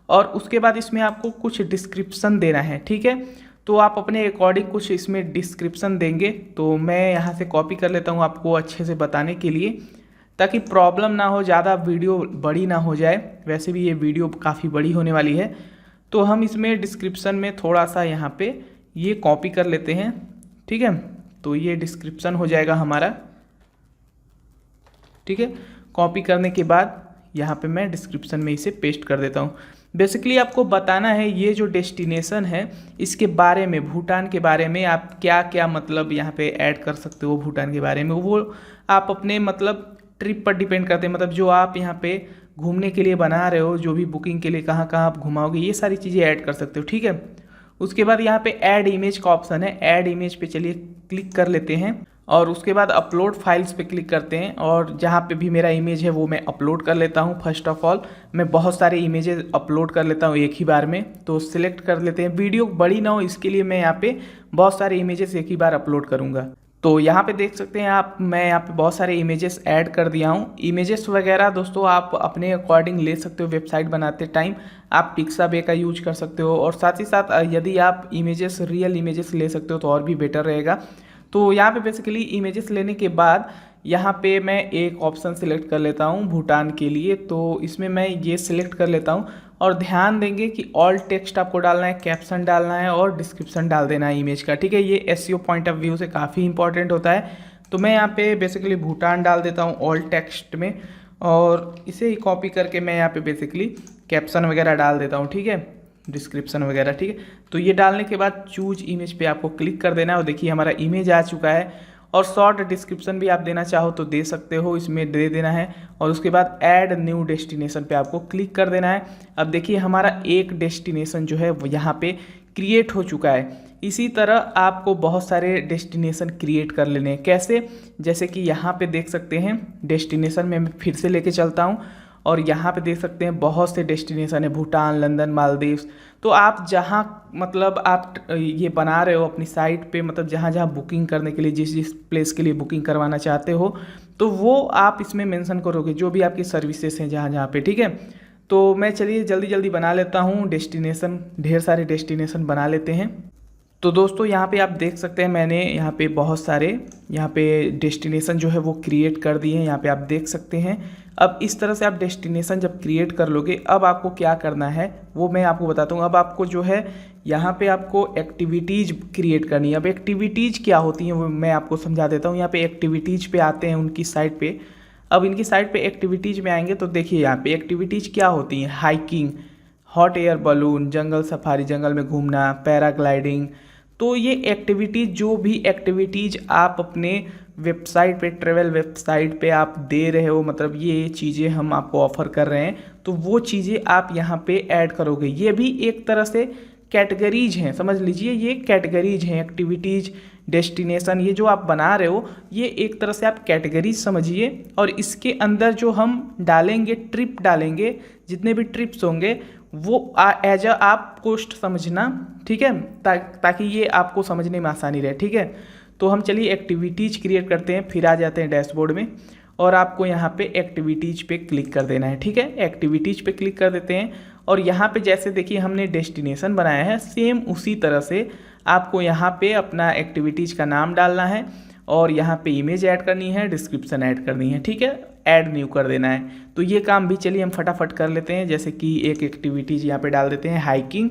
और उसके बाद इसमें आपको कुछ डिस्क्रिप्शन देना है। ठीक है, तो आप अपने अकॉर्डिंग कुछ इसमें डिस्क्रिप्शन देंगे। तो मैं यहाँ से कॉपी कर लेता हूँ आपको अच्छे से बताने के लिए, ताकि प्रॉब्लम ना हो, ज़्यादा वीडियो बड़ी ना हो जाए। वैसे भी ये वीडियो काफ़ी बड़ी होने वाली है, तो हम इसमें डिस्क्रिप्शन में थोड़ा सा यहाँ पे ये कॉपी कर लेते हैं। ठीक है, तो ये डिस्क्रिप्शन हो जाएगा हमारा। ठीक है, कॉपी करने के बाद यहाँ पे मैं डिस्क्रिप्शन में इसे पेस्ट कर देता हूँ। बेसिकली आपको बताना है ये जो डेस्टिनेशन है इसके बारे में, भूटान के बारे में आप क्या क्या मतलब यहाँ पे ऐड कर सकते हो भूटान के बारे में। वो आप अपने मतलब ट्रिप पर डिपेंड करते हैं, मतलब जो आप यहाँ पे घूमने के लिए बना रहे हो, जो भी बुकिंग के लिए कहाँ कहाँ आप घुमाओगे, ये सारी चीज़ें ऐड कर सकते हो। ठीक है, उसके बाद यहाँ पे ऐड इमेज का ऑप्शन है। ऐड इमेज पे चलिए क्लिक कर लेते हैं, और उसके बाद अपलोड फाइल्स पे क्लिक करते हैं, और जहाँ पे भी मेरा इमेज है वो मैं अपलोड कर लेता हूँ। फर्स्ट ऑफ ऑल मैं बहुत सारे इमेजेस अपलोड कर लेता हूँ एक ही बार में, तो सिलेक्ट कर लेते हैं। वीडियो बड़ी ना हो इसके लिए मैं यहाँ पे बहुत सारे इमेजेस एक ही बार अपलोड करूँगा। तो यहाँ पे देख सकते हैं आप, मैं यहाँ पे बहुत सारे इमेजेस ऐड कर दिया हूँ। इमेजेस वगैरह दोस्तों आप अपने अकॉर्डिंग ले सकते हो। वेबसाइट बनाते टाइम आप पिक्साबे का यूज कर सकते हो, और साथ ही साथ यदि आप इमेजेस रियल इमेजेस ले सकते हो तो और भी बेटर रहेगा। तो यहाँ पे बेसिकली इमेजेस लेने के बाद यहाँ पे मैं एक ऑप्शन सिलेक्ट कर लेता हूँ भूटान के लिए। तो इसमें मैं ये सिलेक्ट कर लेता हूँ, और ध्यान देंगे कि ऑल टेक्स्ट आपको डालना है, कैप्शन डालना है, और डिस्क्रिप्शन डाल देना है इमेज का। ठीक है, ये एसईओ पॉइंट ऑफ व्यू से काफ़ी इंपॉर्टेंट होता है। तो मैं यहाँ पे बेसिकली भूटान डाल देता हूँ ऑल टेक्स्ट में, और इसे ही कॉपी करके मैं यहाँ पे बेसिकली कैप्शन वगैरह डाल देता हूँ। ठीक है, डिस्क्रिप्शन वगैरह। ठीक है, तो ये डालने के बाद चूज इमेज पे आपको क्लिक कर देना है, और देखिए हमारा इमेज आ चुका है। और शॉर्ट डिस्क्रिप्शन भी आप देना चाहो तो दे सकते हो, इसमें दे देना है। और उसके बाद ऐड न्यू डेस्टिनेशन पे आपको क्लिक कर देना है। अब देखिए हमारा एक डेस्टिनेशन जो है वो यहाँ पे क्रिएट हो चुका है। इसी तरह आपको बहुत सारे डेस्टिनेशन क्रिएट कर लेने हैं। कैसे, जैसे कि यहाँ पे देख सकते हैं डेस्टिनेशन में मैं फिर से लेके चलता हूँ, और यहाँ पे देख सकते हैं बहुत से डेस्टिनेशन है, भूटान, लंदन, मालदीव्स। तो आप जहाँ मतलब आप ये बना रहे हो अपनी साइट पे, मतलब जहाँ जहाँ बुकिंग करने के लिए, जिस जिस प्लेस के लिए बुकिंग करवाना चाहते हो, तो वो आप इसमें मेंशन करोगे, जो भी आपकी सर्विसेज हैं जहाँ जहाँ पे। ठीक है, तो मैं चलिए जल्दी जल्दी बना लेता हूँ डेस्टिनेशन, ढेर सारे डेस्टिनेशन बना लेते हैं। तो दोस्तों यहाँ पे आप देख सकते हैं मैंने यहाँ पे बहुत सारे यहाँ पे डेस्टिनेशन जो है वो क्रिएट कर दिए हैं, यहाँ पे आप देख सकते हैं। अब इस तरह से आप डेस्टिनेशन जब क्रिएट कर लोगे, अब आपको क्या करना है वो मैं आपको बताता हूँ। अब आपको जो है यहाँ पे आपको एक्टिविटीज़ क्रिएट करनी है। अब एक्टिविटीज़ क्या होती हैं वो मैं आपको समझा देता हूँ। यहाँ पे एक्टिविटीज़ पे आते हैं उनकी साइट पे। अब इनकी साइट पे एक्टिविटीज़ में आएंगे तो देखिए यहाँ पे एक्टिविटीज़ क्या होती हैं, हाइकिंग, हॉट एयर बलून, जंगल सफारी, जंगल में घूमना, पैराग्लाइडिंग। तो ये एक्टिविटीज़, जो भी एक्टिविटीज़ आप अपने वेबसाइट पे, ट्रैवल वेबसाइट पे आप दे रहे हो, मतलब ये चीज़ें हम आपको ऑफ़र कर रहे हैं, तो वो चीज़ें आप यहाँ पे ऐड करोगे। ये भी एक तरह से कैटेगरीज हैं, समझ लीजिए ये कैटेगरीज हैं। एक्टिविटीज़, डेस्टिनेशन, ये जो आप बना रहे हो ये एक तरह से आप कैटेगरीज समझिए। और इसके अंदर जो हम डालेंगे, ट्रिप डालेंगे, जितने भी ट्रिप्स होंगे वो एज अ आप कॉस्ट समझना। ठीक है, ताकि ये आपको समझने में आसानी रहे। ठीक है, तो हम चलिए एक्टिविटीज़ क्रिएट करते हैं, फिर आ जाते हैं डैशबोर्ड में, और आपको यहाँ पे एक्टिविटीज़ पे क्लिक कर देना है। ठीक है, एक्टिविटीज़ पे क्लिक कर देते हैं, और यहाँ पे जैसे देखिए हमने डेस्टिनेशन बनाया है, सेम उसी तरह से आपको यहाँ पे अपना एक्टिविटीज़ का नाम डालना है और यहाँ पे इमेज ऐड करनी है, डिस्क्रिप्शन ऐड करनी है, ठीक है, ऐड न्यू कर देना है। तो ये काम भी चलिए हम फटाफट कर लेते हैं। जैसे कि एक एक्टिविटीज़ यहाँ पे डाल देते हैं हाइकिंग।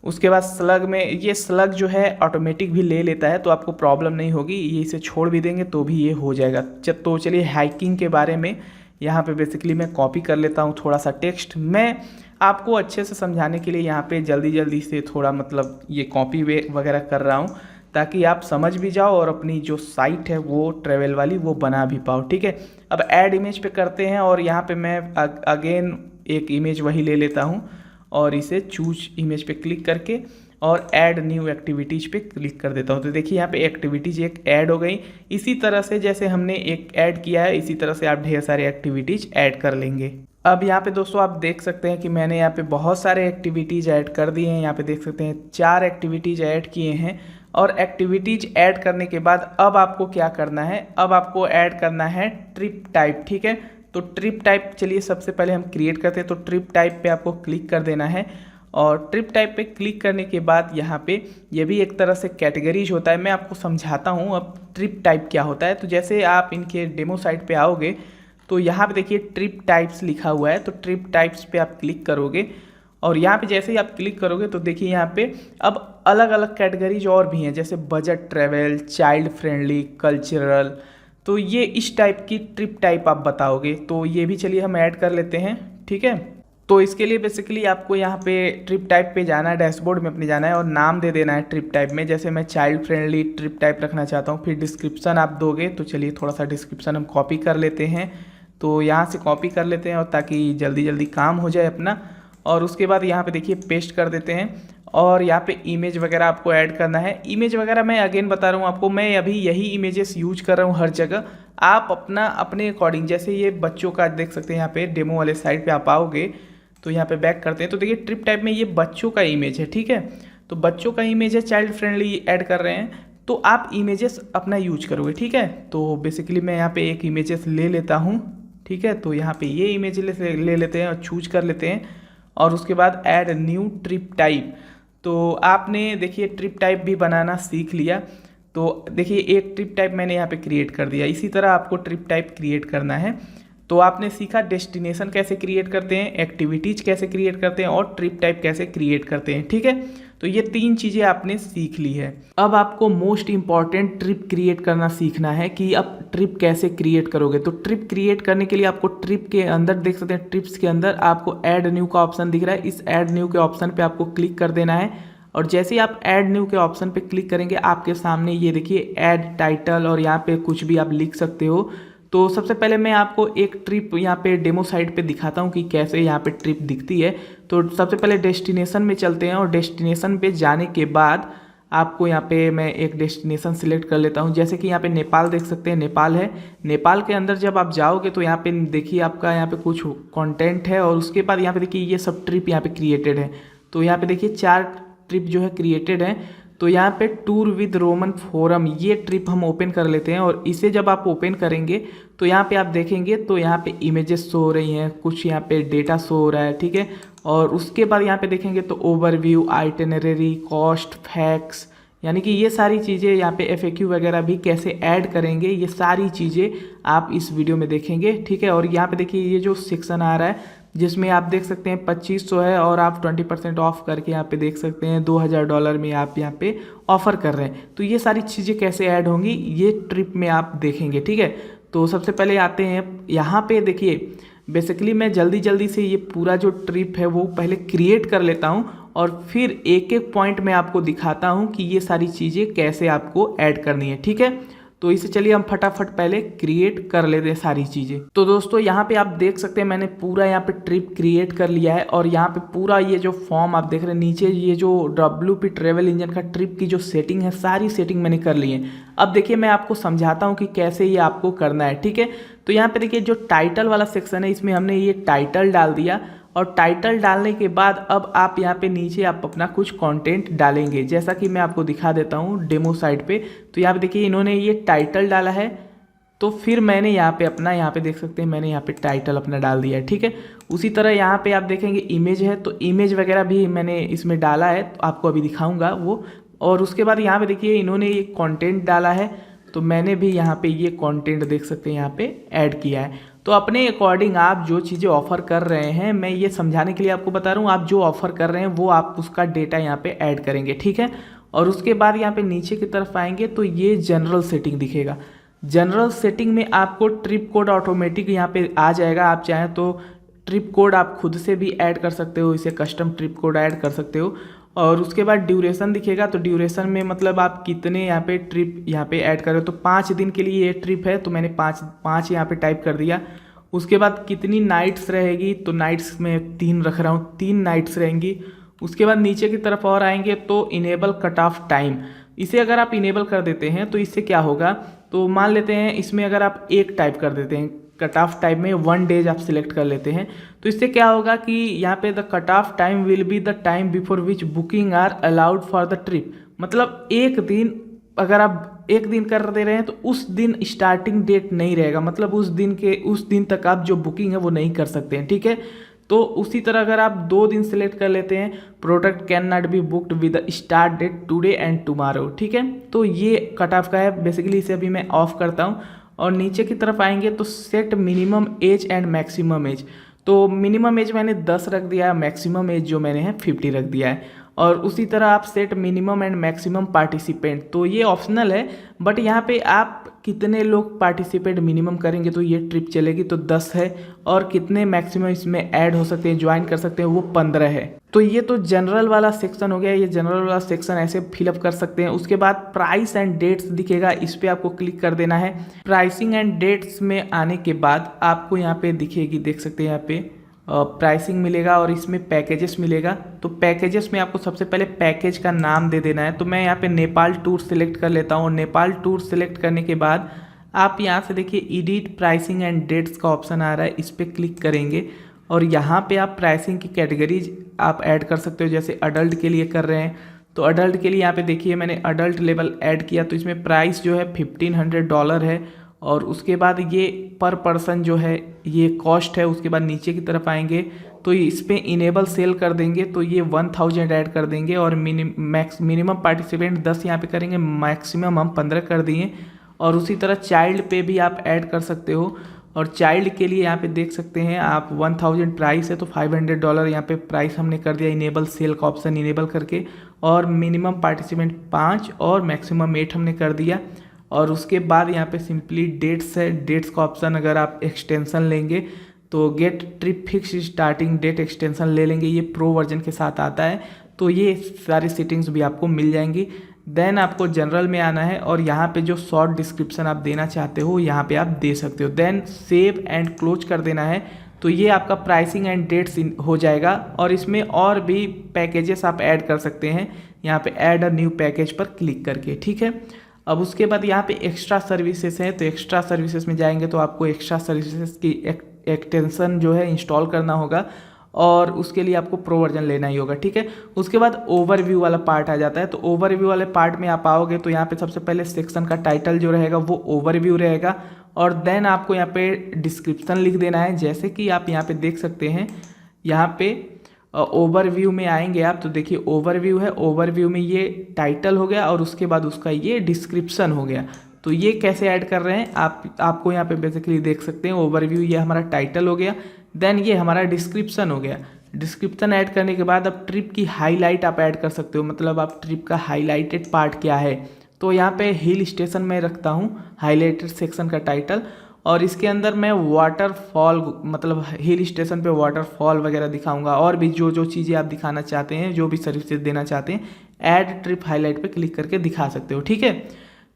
उसके बाद स्लग में, ये स्लग जो है ऑटोमेटिक भी ले लेता है तो आपको प्रॉब्लम नहीं होगी, ये इसे छोड़ भी देंगे तो भी ये हो जाएगा। तो चलिए हाइकिंग के बारे में यहाँ पे बेसिकली मैं कॉपी कर लेता हूँ थोड़ा सा टेक्स्ट। मैं आपको अच्छे से समझाने के लिए यहाँ पे जल्दी जल्दी से थोड़ा मतलब ये कॉपी वगैरह कर रहा हूँ ताकि आप समझ भी जाओ और अपनी जो साइट है वो ट्रेवल वाली वो बना भी पाओ, ठीक है। अब ऐड इमेज पे करते हैं और यहाँ पे मैं अगेन एक इमेज वही ले लेता हूँ और इसे चूज इमेज पे क्लिक करके और ऐड न्यू एक्टिविटीज़ पे क्लिक कर देता हूँ। तो देखिए यहाँ पे एक्टिविटीज़ एक ऐड हो गई। इसी तरह से जैसे हमने एक ऐड किया है इसी तरह से आप ढेर सारे एक्टिविटीज़ ऐड कर लेंगे। अब यहाँ पे दोस्तों आप देख सकते हैं कि मैंने यहाँ पे बहुत सारे एक्टिविटीज़ ऐड कर दिए हैं। यहाँ पे देख सकते हैं 4 एक्टिविटीज़ ऐड किए हैं और एक्टिविटीज़ ऐड करने के बाद अब आपको क्या करना है, अब आपको ऐड करना है ट्रिप टाइप, ठीक है। तो ट्रिप टाइप चलिए सबसे पहले हम क्रिएट करते हैं। तो ट्रिप टाइप पे आपको क्लिक कर देना है और ट्रिप टाइप पे क्लिक करने के बाद यहाँ पे ये भी एक तरह से कैटेगरीज होता है। मैं आपको समझाता हूँ अब ट्रिप टाइप क्या होता है। तो जैसे आप इनके डेमो साइट पे आओगे तो यहाँ पे देखिए ट्रिप टाइप्स लिखा हुआ है, तो ट्रिप टाइप्स पे आप क्लिक करोगे और यहाँ पे जैसे ही आप क्लिक करोगे तो देखिए यहाँ पे अब अलग अलग कैटेगरीज और भी हैं, जैसे budget travel, child friendly, cultural. तो ये इस टाइप की ट्रिप टाइप आप बताओगे, तो ये भी चलिए हम ऐड कर लेते हैं, ठीक है। तो इसके लिए बेसिकली आपको यहाँ पे ट्रिप टाइप पे जाना है, डैशबोर्ड में अपने जाना है और नाम दे देना है ट्रिप टाइप में। जैसे मैं चाइल्ड फ्रेंडली ट्रिप टाइप रखना चाहता हूँ, फिर डिस्क्रिप्शन आप दोगे। तो चलिए थोड़ा सा डिस्क्रिप्शन हम कॉपी कर लेते हैं, तो यहाँ से कॉपी कर लेते हैं और ताकि जल्दी जल्दी काम हो जाए अपना। और उसके बाद यहाँ पे देखिए पेस्ट कर देते हैं और यहाँ पे इमेज वगैरह आपको ऐड करना है। इमेज वगैरह मैं अगेन बता रहा हूँ आपको, मैं अभी यही इमेजेस यूज कर रहा हूँ हर जगह। आप अपना अपने अकॉर्डिंग, जैसे ये बच्चों का देख सकते हैं यहाँ पे डेमो वाले साइड पे आप आओगे तो यहाँ पे बैक करते हैं तो देखिए ट्रिप टाइप में ये बच्चों का इमेज है, ठीक है। तो बच्चों का इमेज है, चाइल्ड फ्रेंडली ऐड कर रहे हैं तो आप इमेजेस अपना यूज करोगे, ठीक है। तो बेसिकली मैं यहाँ पे एक इमेजेस ले लेता हूँ, ठीक है। तो यहाँ पे ये इमेज ले लेते हैं और चूज कर लेते हैं और उसके बाद ऐड न्यू ट्रिप टाइप। तो आपने देखिए ट्रिप टाइप भी बनाना सीख लिया। तो देखिए एक ट्रिप टाइप मैंने यहाँ पे क्रिएट कर दिया, इसी तरह आपको ट्रिप टाइप क्रिएट करना है। तो आपने सीखा डेस्टिनेशन कैसे क्रिएट करते हैं, एक्टिविटीज़ कैसे क्रिएट करते हैं और ट्रिप टाइप कैसे क्रिएट करते हैं, ठीक है। तो ये 3 चीज़ें आपने सीख ली है। अब आपको मोस्ट इंपॉर्टेंट ट्रिप क्रिएट करना सीखना है कि अब ट्रिप कैसे क्रिएट करोगे। तो ट्रिप क्रिएट करने के लिए आपको ट्रिप के अंदर देख सकते हैं, ट्रिप्स के अंदर आपको ऐड न्यू का ऑप्शन दिख रहा है, इस ऐड न्यू के ऑप्शन पे आपको क्लिक कर देना है। और जैसे ही आप ऐड न्यू के ऑप्शन पे क्लिक करेंगे आपके सामने ये देखिए ऐड टाइटल और यहाँ पे कुछ भी आप लिख सकते हो। तो सबसे पहले मैं आपको एक ट्रिप यहाँ पे डेमो साइट पे दिखाता हूँ कि कैसे यहाँ पे ट्रिप दिखती है। तो सबसे पहले डेस्टिनेशन में चलते हैं और डेस्टिनेशन पे जाने के बाद आपको यहाँ पे मैं एक डेस्टिनेशन सिलेक्ट कर लेता हूँ। जैसे कि यहाँ पे नेपाल देख सकते हैं, नेपाल है। नेपाल के अंदर जब आप जाओगे तो यहाँ पे देखिए आपका यहाँ पे कुछ कंटेंट है और उसके बाद यहाँ पे देखिए ये सब ट्रिप यहाँ पे क्रिएटेड है। तो यहाँ पे देखिए 4 ट्रिप जो है क्रिएटेड है। तो यहाँ पे टूर विद रोमन फोरम ये ट्रिप हम ओपन कर लेते हैं और इसे जब आप ओपन करेंगे तो यहाँ पे आप देखेंगे तो यहाँ पे इमेजेस शो हो रही हैं, कुछ यहाँ पे डेटा शो हो रहा है, ठीक है। और उसके बाद यहाँ पे देखेंगे तो ओवरव्यू, आइटिनरी, कॉस्ट, फैक्ट्स, यानी कि ये सारी चीज़ें यहाँ पे FAQ वगैरह भी कैसे ऐड करेंगे ये सारी चीज़ें आप इस वीडियो में देखेंगे, ठीक है। और यहाँ पे देखिए ये जो सेक्शन आ रहा है जिसमें आप देख सकते हैं 2500 है और आप 20% ऑफ करके यहाँ पे देख सकते हैं $2000 में आप यहाँ पे ऑफर कर रहे हैं। तो ये सारी चीज़ें कैसे ऐड होंगी ये ट्रिप में आप देखेंगे, ठीक है। तो सबसे पहले आते हैं यहाँ पे देखिए बेसिकली मैं जल्दी से ये पूरा जो ट्रिप है वो पहले क्रिएट कर लेता हूँ और फिर एक एक पॉइंट में आपको दिखाता हूँ कि ये सारी चीज़ें कैसे आपको ऐड करनी है, ठीक है। तो इसे चलिए हम फटाफट पहले क्रिएट कर लेते हैं सारी चीज़ें। तो दोस्तों यहाँ पे आप देख सकते हैं मैंने पूरा यहाँ पे ट्रिप क्रिएट कर लिया है और यहाँ पे पूरा ये जो फॉर्म आप देख रहे हैं नीचे ये जो WP ट्रेवल इंजन का ट्रिप की जो सेटिंग है सारी सेटिंग मैंने कर ली है। अब देखिए मैं आपको समझाता हूँ कि कैसे ये आपको करना है, ठीक है। तो यहाँ पे देखिए जो टाइटल वाला सेक्शन है इसमें हमने ये टाइटल डाल दिया और टाइटल डालने के बाद अब आप यहाँ पे नीचे आप अपना कुछ कंटेंट डालेंगे, जैसा कि मैं आपको दिखा देता हूँ डेमो साइट पे। तो यहाँ पे देखिए इन्होंने ये टाइटल डाला है तो फिर मैंने यहाँ पे अपना, यहाँ पे देख सकते हैं मैंने यहाँ पे टाइटल अपना डाल दिया है, ठीक है। उसी तरह यहाँ पे आप देखेंगे इमेज है, तो इमेज वगैरह भी मैंने इसमें डाला है, तो आपको अभी दिखाऊंगा वो। और उसके बाद यहाँ पे देखिए इन्होंने ये कंटेंट डाला है, तो मैंने भी यहाँ पे ये कंटेंट देख सकते हैं यहाँ पे ऐड किया है। तो अपने अकॉर्डिंग आप जो चीज़ें ऑफर कर रहे हैं, मैं ये समझाने के लिए आपको बता रहा हूँ, आप जो ऑफर कर रहे हैं वो आप उसका डेटा यहाँ पे ऐड करेंगे, ठीक है। और उसके बाद यहाँ पे नीचे की तरफ आएंगे तो ये जनरल सेटिंग दिखेगा। जनरल सेटिंग में आपको ट्रिप कोड ऑटोमेटिक यहाँ पे आ जाएगा। आप चाहें तो ट्रिप कोड आप खुद से भी ऐड कर सकते हो, इसे कस्टम ट्रिप कोड ऐड कर सकते हो। और उसके बाद ड्यूरेशन दिखेगा, तो ड्यूरेशन में मतलब आप कितने यहाँ पे ट्रिप यहाँ पे ऐड कर रहे हो। तो 5 दिन के लिए ये ट्रिप है, तो मैंने 5 यहाँ पे टाइप कर दिया। उसके बाद कितनी नाइट्स रहेगी, तो नाइट्स में 3 रख रहा हूँ, 3 नाइट्स रहेंगी। उसके बाद नीचे की तरफ और आएंगे तो इनेबल कट ऑफ टाइम, इसे अगर आप इनेबल कर देते हैं तो इससे क्या होगा, तो मान लेते हैं इसमें अगर आप एक टाइप कर देते हैं, कट ऑफ टाइम में 1 डेज आप सिलेक्ट कर लेते हैं, तो इससे क्या होगा कि यहाँ पे the cut off time will be the time before which booking are allowed for the trip. मतलब एक दिन, अगर आप एक दिन कर दे रहे हैं तो उस दिन स्टार्टिंग डेट नहीं रहेगा, मतलब उस दिन तक आप जो बुकिंग है वो नहीं कर सकते हैं, ठीक है। तो उसी तरह अगर आप 2 दिन सेलेक्ट कर लेते हैं, product can not be booked with start date today and tomorrow, ठीक है। तो ये कट ऑफ का है बेसिकली, इसे अभी मैं ऑफ करता हूँ। और नीचे की तरफ आएंगे तो set minimum age and maximum age, तो मिनिमम एज मैंने 10 रख दिया है, मैक्सिमम एज जो मैंने है 50 रख दिया है। और उसी तरह आप set minimum and maximum participant, तो ये ऑप्शनल है, बट यहाँ पे आप कितने लोग पार्टिसिपेट मिनिमम करेंगे तो ये ट्रिप चलेगी, तो 10 है। और कितने मैक्सिमम इसमें ऐड हो सकते हैं, ज्वाइन कर सकते हैं, वो 15 है। तो ये तो जनरल वाला सेक्शन हो गया, ये जनरल वाला सेक्शन ऐसे फिलअप कर सकते हैं। उसके बाद प्राइस एंड डेट्स दिखेगा, इस पर आपको क्लिक कर देना है। प्राइसिंग एंड डेट्स में आने के बाद आपको यहाँ पे दिखेगी, देख सकते हैं यहाँ पे प्राइसिंग मिलेगा और इसमें पैकेजेस मिलेगा। तो पैकेजेस में आपको सबसे पहले पैकेज का नाम दे देना है, तो मैं यहाँ पे नेपाल टूर सेलेक्ट कर लेता हूँ। नेपाल टूर सेलेक्ट करने के बाद आप यहाँ से देखिए एडिट प्राइसिंग एंड डेट्स का ऑप्शन आ रहा है, इस पर क्लिक करेंगे और यहाँ पे आप प्राइसिंग की कैटेगरीज आप ऐड कर सकते हो। जैसे अडल्ट के लिए कर रहे हैं तो अडल्ट के लिए यहाँ पे देखिए मैंने अडल्ट लेवल ऐड किया, तो इसमें प्राइस जो है $1500 है। और उसके बाद ये पर पर्सन जो है ये कॉस्ट है। उसके बाद नीचे की तरफ आएंगे तो इस पर इनेबल सेल कर देंगे, तो ये 1000 ऐड कर देंगे। और मिनिमम पार्टिसिपेंट 10 यहाँ पे करेंगे, मैक्सिमम हम 15 कर दिए। और उसी तरह चाइल्ड पे भी आप ऐड कर सकते हो। और चाइल्ड के लिए यहाँ पे देख सकते हैं आप 1000 प्राइस है, तो $500 यहाँ पे प्राइस हमने कर दिया इनेबल सेल का ऑप्शन इनेबल करके। और मिनिमम पार्टिसिपेंट 5 और मैक्सिमम 8 हमने कर दिया। और उसके बाद यहाँ पे सिंपली डेट्स है, डेट्स का ऑप्शन अगर आप एक्सटेंशन लेंगे तो get trip fix starting date extension ले लेंगे, ये प्रो वर्जन के साथ आता है। तो ये सारी सेटिंग्स भी आपको मिल जाएंगी। देन आपको जनरल में आना है और यहाँ पे जो शॉर्ट डिस्क्रिप्शन आप देना चाहते हो यहाँ पे आप दे सकते हो। देन सेव एंड क्लोज कर देना है, तो ये आपका प्राइसिंग एंड डेट्स हो जाएगा। और इसमें और भी पैकेजेस आप ऐड कर सकते हैं, यहाँ पे ऐड अ न्यू पैकेज पर क्लिक करके, ठीक है। अब उसके बाद यहाँ पे एक्स्ट्रा सर्विसेज है, तो एक्स्ट्रा सर्विसेज में जाएंगे तो आपको एक्स्ट्रा सर्विसेज की एक्सटेंशन जो है इंस्टॉल करना होगा और उसके लिए आपको प्रो वर्जन लेना ही होगा, ठीक है। उसके बाद ओवरव्यू वाला पार्ट आ जाता है, तो ओवरव्यू वाले पार्ट में आप आओगे तो यहाँ पे सबसे पहले सेक्शन का टाइटल जो रहेगा वो ओवरव्यू रहेगा। और देन आपको यहाँ पे डिस्क्रिप्शन लिख देना है, जैसे कि आप यहाँ पे देख सकते हैं। यहाँ पे ओवरव्यू में आएंगे आप तो देखिए ओवरव्यू है, ओवरव्यू में ये टाइटल हो गया और उसके बाद उसका ये डिस्क्रिप्शन हो गया। तो ये कैसे ऐड कर रहे हैं आपको यहाँ पे बेसिकली देख सकते हैं। ओवरव्यू ये हमारा टाइटल हो गया, देन ये हमारा डिस्क्रिप्शन हो गया। डिस्क्रिप्शन ऐड करने के बाद अब ट्रिप की हाईलाइट आप ऐड कर सकते हो, मतलब आप ट्रिप का हाईलाइटेड पार्ट क्या है। तो यहाँ पे हिल स्टेशन में रखता हूँ हाईलाइटेड सेक्शन का टाइटल, और इसके अंदर मैं वाटरफॉल मतलब हिल स्टेशन पे वाटरफॉल वगैरह दिखाऊंगा। और भी जो जो चीज़ें आप दिखाना चाहते हैं, जो भी सर्विसेज देना चाहते हैं, ऐड ट्रिप हाईलाइट पे क्लिक करके दिखा सकते हो, ठीक है।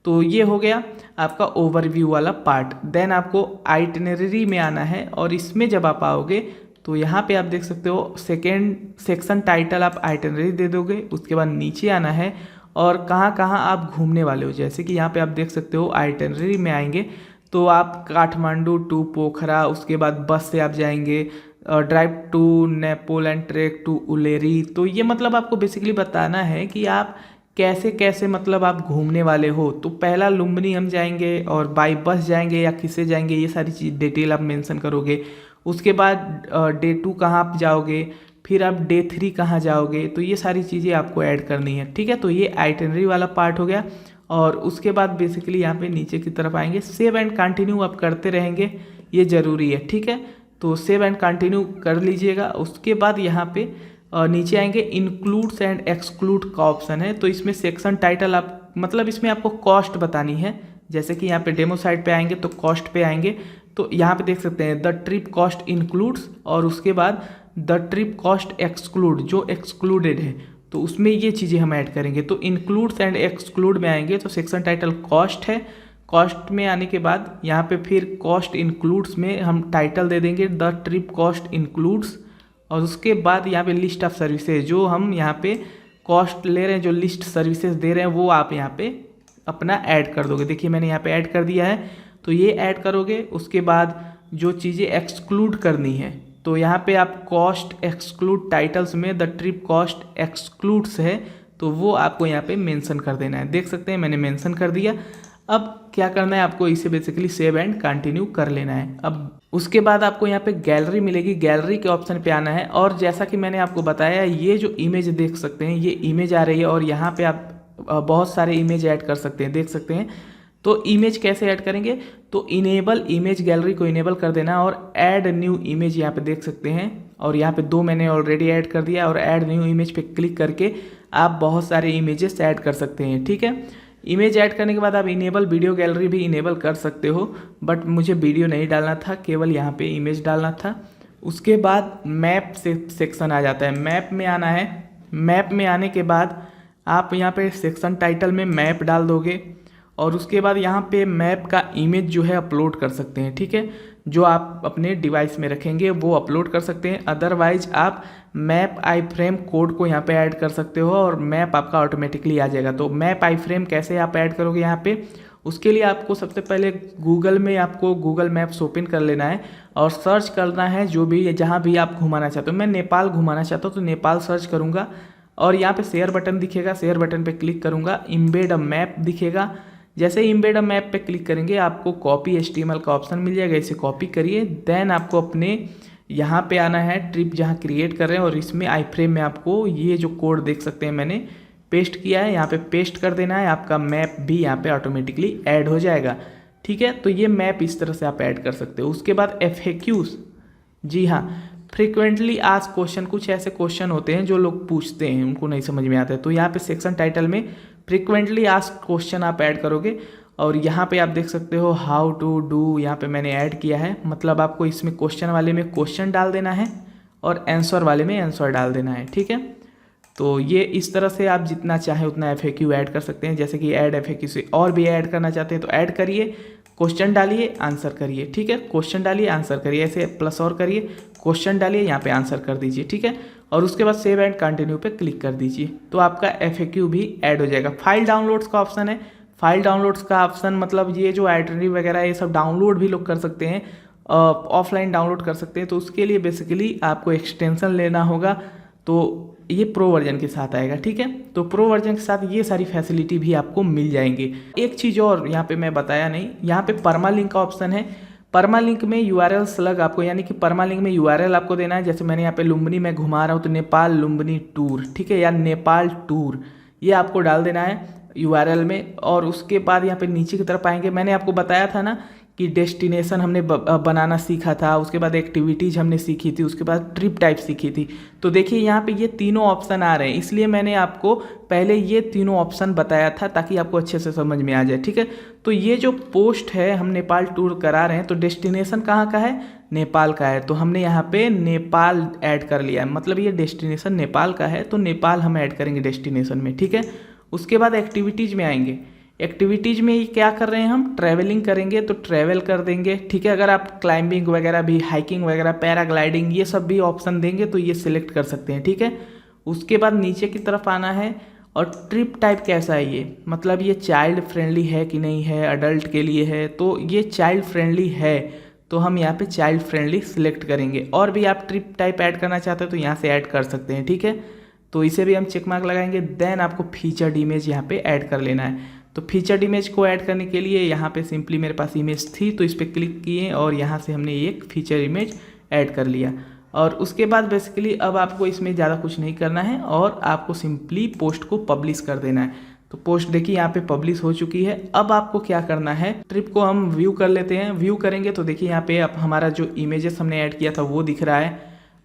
तो ये हो गया आपका ओवरव्यू वाला पार्ट। देन आपको आइटिनरी में आना है और इसमें जब आप आओगे तो यहाँ पे आप देख सकते हो सेकेंड सेक्शन टाइटल आप आइटिनरी दे दोगे। उसके बाद नीचे आना है और कहाँ कहाँ आप घूमने वाले हो, जैसे कि यहाँ पे आप देख सकते हो आइटिनरी में आएंगे तो आप काठमांडू टू पोखरा, उसके बाद बस से आप जाएंगे drive to Nayapul and trek to Ulleri. तो ये मतलब आपको बेसिकली बताना है कि आप कैसे कैसे मतलब आप घूमने वाले हो। तो पहला लुम्बिनी हम जाएंगे और बाई बस जाएंगे या किससे जाएंगे, ये सारी चीज़ डिटेल आप मेंशन करोगे। उसके बाद डे 2 कहाँ आप जाओगे, फिर आप डे 3 कहाँ जाओगे, तो ये सारी चीज़ें आपको ऐड करनी है, ठीक है। तो ये आइटिनरी वाला पार्ट हो गया। और उसके बाद बेसिकली यहाँ पे नीचे की तरफ आएंगे, सेव एंड कंटिन्यू आप करते रहेंगे, ये ज़रूरी है, ठीक है। तो सेव एंड कंटिन्यू कर लीजिएगा। उसके बाद यहाँ पे नीचे आएंगे, इंक्लूड्स एंड एक्सक्लूड का ऑप्शन है। तो इसमें सेक्शन टाइटल आप मतलब इसमें आपको कॉस्ट बतानी है। जैसे कि यहाँ पे डेमो साइट पे आएंगे तो कॉस्ट पे आएंगे, तो यहाँ पे देख सकते हैं द ट्रिप कॉस्ट इंक्लूड्स, और उसके बाद द ट्रिप कॉस्ट एक्सक्लूड, जो एक्सक्लूडेड है तो उसमें ये चीज़ें हम ऐड करेंगे। तो इंक्लूड्स एंड एक्सक्लूड में आएंगे तो सेक्शन टाइटल कॉस्ट है। कॉस्ट में आने के बाद यहाँ पे फिर कॉस्ट इंक्लूड्स में हम टाइटल दे देंगे द ट्रिप कॉस्ट इंक्लूड्स, और उसके बाद यहाँ पे लिस्ट ऑफ सर्विसेज, जो हम यहाँ पे कॉस्ट ले रहे हैं, जो लिस्ट सर्विसेज दे रहे हैं वो आप यहाँ पे अपना ऐड कर दोगे। देखिए मैंने यहाँ पे ऐड कर दिया है, तो ये ऐड करोगे। उसके बाद जो चीज़ें एक्सक्लूड करनी है, तो यहाँ पे आप कॉस्ट एक्सक्लूड टाइटल्स में द ट्रिप कॉस्ट एक्सक्लूड्स है, तो वो आपको यहाँ पे मेंशन कर देना है। देख सकते हैं मैंने मेंशन कर दिया। अब क्या करना है आपको, इसे बेसिकली सेव एंड कंटिन्यू कर लेना है। अब उसके बाद आपको यहाँ पे गैलरी मिलेगी, गैलरी के ऑप्शन पे आना है। और जैसा कि मैंने आपको बताया, ये जो इमेज देख सकते हैं, ये इमेज आ रही है और यहाँ पे आप बहुत सारे इमेज ऐड कर सकते हैं, देख सकते हैं। तो इमेज कैसे ऐड करेंगे, तो इनेबल इमेज गैलरी को इनेबल कर देना और ऐड न्यू इमेज यहाँ पे देख सकते हैं। और यहाँ पे 2 मैंने ऑलरेडी ऐड कर दिया, और ऐड न्यू इमेज पे क्लिक करके आप बहुत सारे इमेजेस ऐड कर सकते हैं, ठीक है। इमेज ऐड करने के बाद आप इनेबल वीडियो गैलरी भी इनेबल कर सकते हो, बट मुझे वीडियो नहीं डालना था, केवल यहाँ पे इमेज डालना था। उसके बाद मैप से सेक्शन आ जाता है, मैप में आना है। मैप में आने के बाद आप यहाँ पे सेक्शन टाइटल में मैप डाल दोगे, और उसके बाद यहाँ पे मैप का इमेज जो है अपलोड कर सकते हैं, ठीक है। जो आप अपने डिवाइस में रखेंगे वो अपलोड कर सकते हैं। अदरवाइज आप मैप आई फ्रेम कोड को यहाँ पे ऐड कर सकते हो और मैप आपका ऑटोमेटिकली आ जाएगा। तो मैप आई फ्रेम कैसे आप ऐड करोगे यहाँ पे, उसके लिए आपको सबसे पहले गूगल में आपको गूगल मैप्स ओपन कर लेना है और सर्च करना है जो भी जहाँ भी आप घुमाना चाहते हो। मैं नेपाल घुमाना चाहता हूँ तो नेपाल सर्च करूँगा, और यहाँ पे शेयर बटन दिखेगा, शेयर बटन पे क्लिक करूँगा, इम्बेड अ मैप दिखेगा। जैसे इम्बेड अ मैप पे क्लिक करेंगे आपको कॉपी HTML का ऑप्शन मिल जाएगा, इसे कॉपी करिए। देन आपको अपने यहाँ पे आना है, ट्रिप जहाँ क्रिएट कर रहे हैं, और इसमें आई फ्रेम में आपको ये जो कोड देख सकते हैं मैंने पेस्ट किया है, यहाँ पे पेस्ट कर देना है। आपका मैप भी यहाँ पे ऑटोमेटिकली ऐड हो जाएगा, ठीक है। तो ये मैप इस तरह से आप ऐड कर सकते हो। उसके बाद FAQs, जी हाँ, फ्रिक्वेंटली आस्क्ड क्वेश्चन, कुछ ऐसे क्वेश्चन होते हैं जो लोग पूछते हैं, उनको नहीं समझ में आता है, तो यहाँ पे सेक्शन टाइटल में फ्रिक्वेंटली आस्क्ड क्वेश्चन आप ऐड करोगे। और यहाँ पे आप देख सकते हो हाउ टू डू, यहाँ पे मैंने ऐड किया है। मतलब आपको इसमें क्वेश्चन वाले में क्वेश्चन डाल देना है और आंसर वाले में आंसर डाल देना है, ठीक है। तो ये इस तरह से आप जितना चाहें उतना FAQ ऐड कर सकते हैं। जैसे कि ऐड FAQ से और भी ऐड करना चाहते हैं तो ऐड करिए, क्वेश्चन डालिए, आंसर करिए, ठीक है। क्वेश्चन डालिए, आंसर करिए, ऐसे प्लस और करिए, क्वेश्चन डालिए, यहाँ पे आंसर कर दीजिए, ठीक है। और उसके बाद सेव एंड कंटिन्यू पे क्लिक कर दीजिए, तो आपका FAQ भी ऐड हो जाएगा। फाइल डाउनलोड्स का ऑप्शन है, फाइल डाउनलोड्स का ऑप्शन मतलब ये जो आइटनरी वगैरह ये सब डाउनलोड भी लोग कर सकते हैं, ऑफलाइन डाउनलोड कर सकते हैं। तो उसके लिए बेसिकली आपको एक्सटेंशन लेना होगा, तो ये प्रो वर्जन के साथ आएगा, ठीक है। तो प्रो वर्जन के साथ ये सारी फैसिलिटी भी आपको मिल जाएंगी। एक चीज़ और यहाँ पे मैं बताया नहीं, यहाँ पे परमालिंक का ऑप्शन है। परमालिंक में URL स्लग आपको, यानी कि परमालिंक में URL आपको देना है। जैसे मैंने यहाँ पे लुम्बिनी में घुमा रहा हूँ तो नेपाल लुम्बिनी टूर, ठीक है, या नेपाल टूर, ये आपको डाल देना है URL में। और उसके बाद यहाँ पे नीचे की तरफ आएंगे, मैंने आपको बताया था ना कि डेस्टिनेशन हमने बनाना सीखा था, उसके बाद एक्टिविटीज़ हमने सीखी थी, उसके बाद ट्रिप टाइप सीखी थी। तो देखिए यहाँ पे ये तीनों ऑप्शन आ रहे हैं, इसलिए मैंने आपको पहले ये तीनों ऑप्शन बताया था ताकि आपको अच्छे से समझ में आ जाए, ठीक है। तो ये जो पोस्ट है, हम नेपाल टूर करा रहे हैं, तो डेस्टिनेशन कहाँ का है, नेपाल का है, तो हमने यहाँ पे नेपाल ऐड कर लिया है। मतलब ये डेस्टिनेशन नेपाल का है तो नेपाल हम ऐड करेंगे डेस्टिनेशन में, ठीक है। उसके बाद एक्टिविटीज़ में आएंगे, एक्टिविटीज़ में ये क्या कर रहे हैं, हम ट्रैवलिंग करेंगे तो ट्रैवल कर देंगे, ठीक है। अगर आप क्लाइंबिंग वगैरह भी, हाइकिंग वगैरह, पैराग्लाइडिंग, ये सब भी ऑप्शन देंगे तो ये सिलेक्ट कर सकते हैं, ठीक है। उसके बाद नीचे की तरफ आना है, और ट्रिप टाइप कैसा है ये, मतलब ये चाइल्ड फ्रेंडली है कि नहीं है, अडल्ट के लिए है, तो ये चाइल्ड फ्रेंडली है तो हम यहाँ पे चाइल्ड फ्रेंडली सिलेक्ट करेंगे। और भी आप ट्रिप टाइप ऐड करना चाहते हो तो यहाँ से ऐड कर सकते हैं, ठीक है। तो इसे भी हम चेक मार्क लगाएंगे। देन आपको फीचर्ड इमेज यहाँ पे ऐड कर लेना है। तो फीचर्ड इमेज को ऐड करने के लिए यहाँ पे सिंपली मेरे पास इमेज थी तो इस पर क्लिक किए और यहाँ से हमने एक फीचर इमेज ऐड कर लिया। और उसके बाद बेसिकली अब आपको इसमें ज़्यादा कुछ नहीं करना है और आपको सिंपली पोस्ट को पब्लिश कर देना है। तो पोस्ट देखिए यहाँ पे पब्लिश हो चुकी है। अब आपको क्या करना है, ट्रिप को हम व्यू कर लेते हैं। व्यू करेंगे तो देखिए यहाँ पे अब हमारा जो इमेजेस हमने ऐड किया था वो दिख रहा है।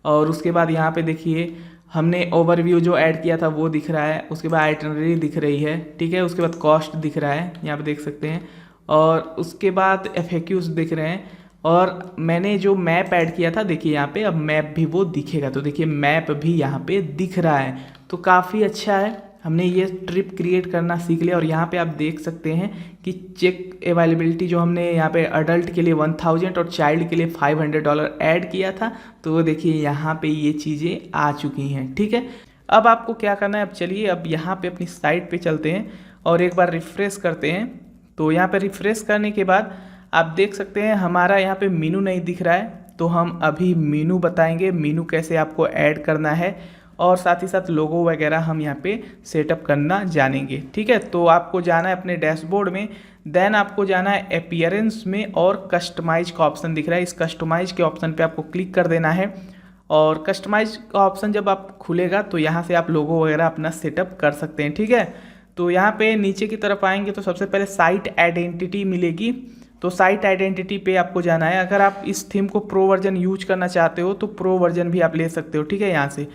और उसके बाद यहाँ पे देखिए हमने ओवरव्यू जो ऐड किया था वो दिख रहा है। उसके बाद आइटनरी दिख रही है, ठीक है। उसके बाद कॉस्ट दिख रहा है, यहाँ पे देख सकते हैं। और उसके बाद FAQs दिख रहे हैं। और मैंने जो मैप ऐड किया था देखिए यहाँ पे अब मैप भी वो दिखेगा। तो देखिए मैप भी यहाँ पे दिख रहा है। तो काफ़ी अच्छा है, हमने ये ट्रिप क्रिएट करना सीख लिया। और यहाँ पे आप देख सकते हैं कि चेक अवेलेबिलिटी जो हमने यहाँ पे अडल्ट के लिए 1000 और चाइल्ड के लिए $500 ऐड किया था, तो वो देखिए यहाँ पे ये चीज़ें आ चुकी हैं, ठीक है। अब आपको क्या करना है, अब चलिए अब यहाँ पे अपनी साइट पे चलते हैं और एक बार रिफ्रेश करते हैं। तो यहाँ पे रिफ्रेश करने के बाद आप देख सकते हैं हमारा यहाँ पे मीनू नहीं दिख रहा है। तो हम अभी मीनू बताएंगे, मीनू कैसे आपको ऐड करना है और साथ ही साथ लोगो वगैरह हम यहाँ पे सेटअप करना जानेंगे, ठीक है। तो आपको जाना है अपने डैशबोर्ड में, देन आपको जाना है अपीयरेंस में और कस्टमाइज का ऑप्शन दिख रहा है। इस कस्टमाइज के ऑप्शन पे आपको क्लिक कर देना है। और कस्टमाइज का ऑप्शन जब आप खुलेगा तो यहाँ से आप लोगो वगैरह अपना सेटअप कर सकते हैं, ठीक है। तो यहाँ पे नीचे की तरफ आएंगे तो सबसे पहले साइट आइडेंटिटी मिलेगी। तो साइट आइडेंटिटी पे आपको जाना है। अगर आप इस थीम को प्रो वर्जन यूज करना चाहते हो तो प्रो वर्जन भी आप ले सकते हो, ठीक है। यहाँ से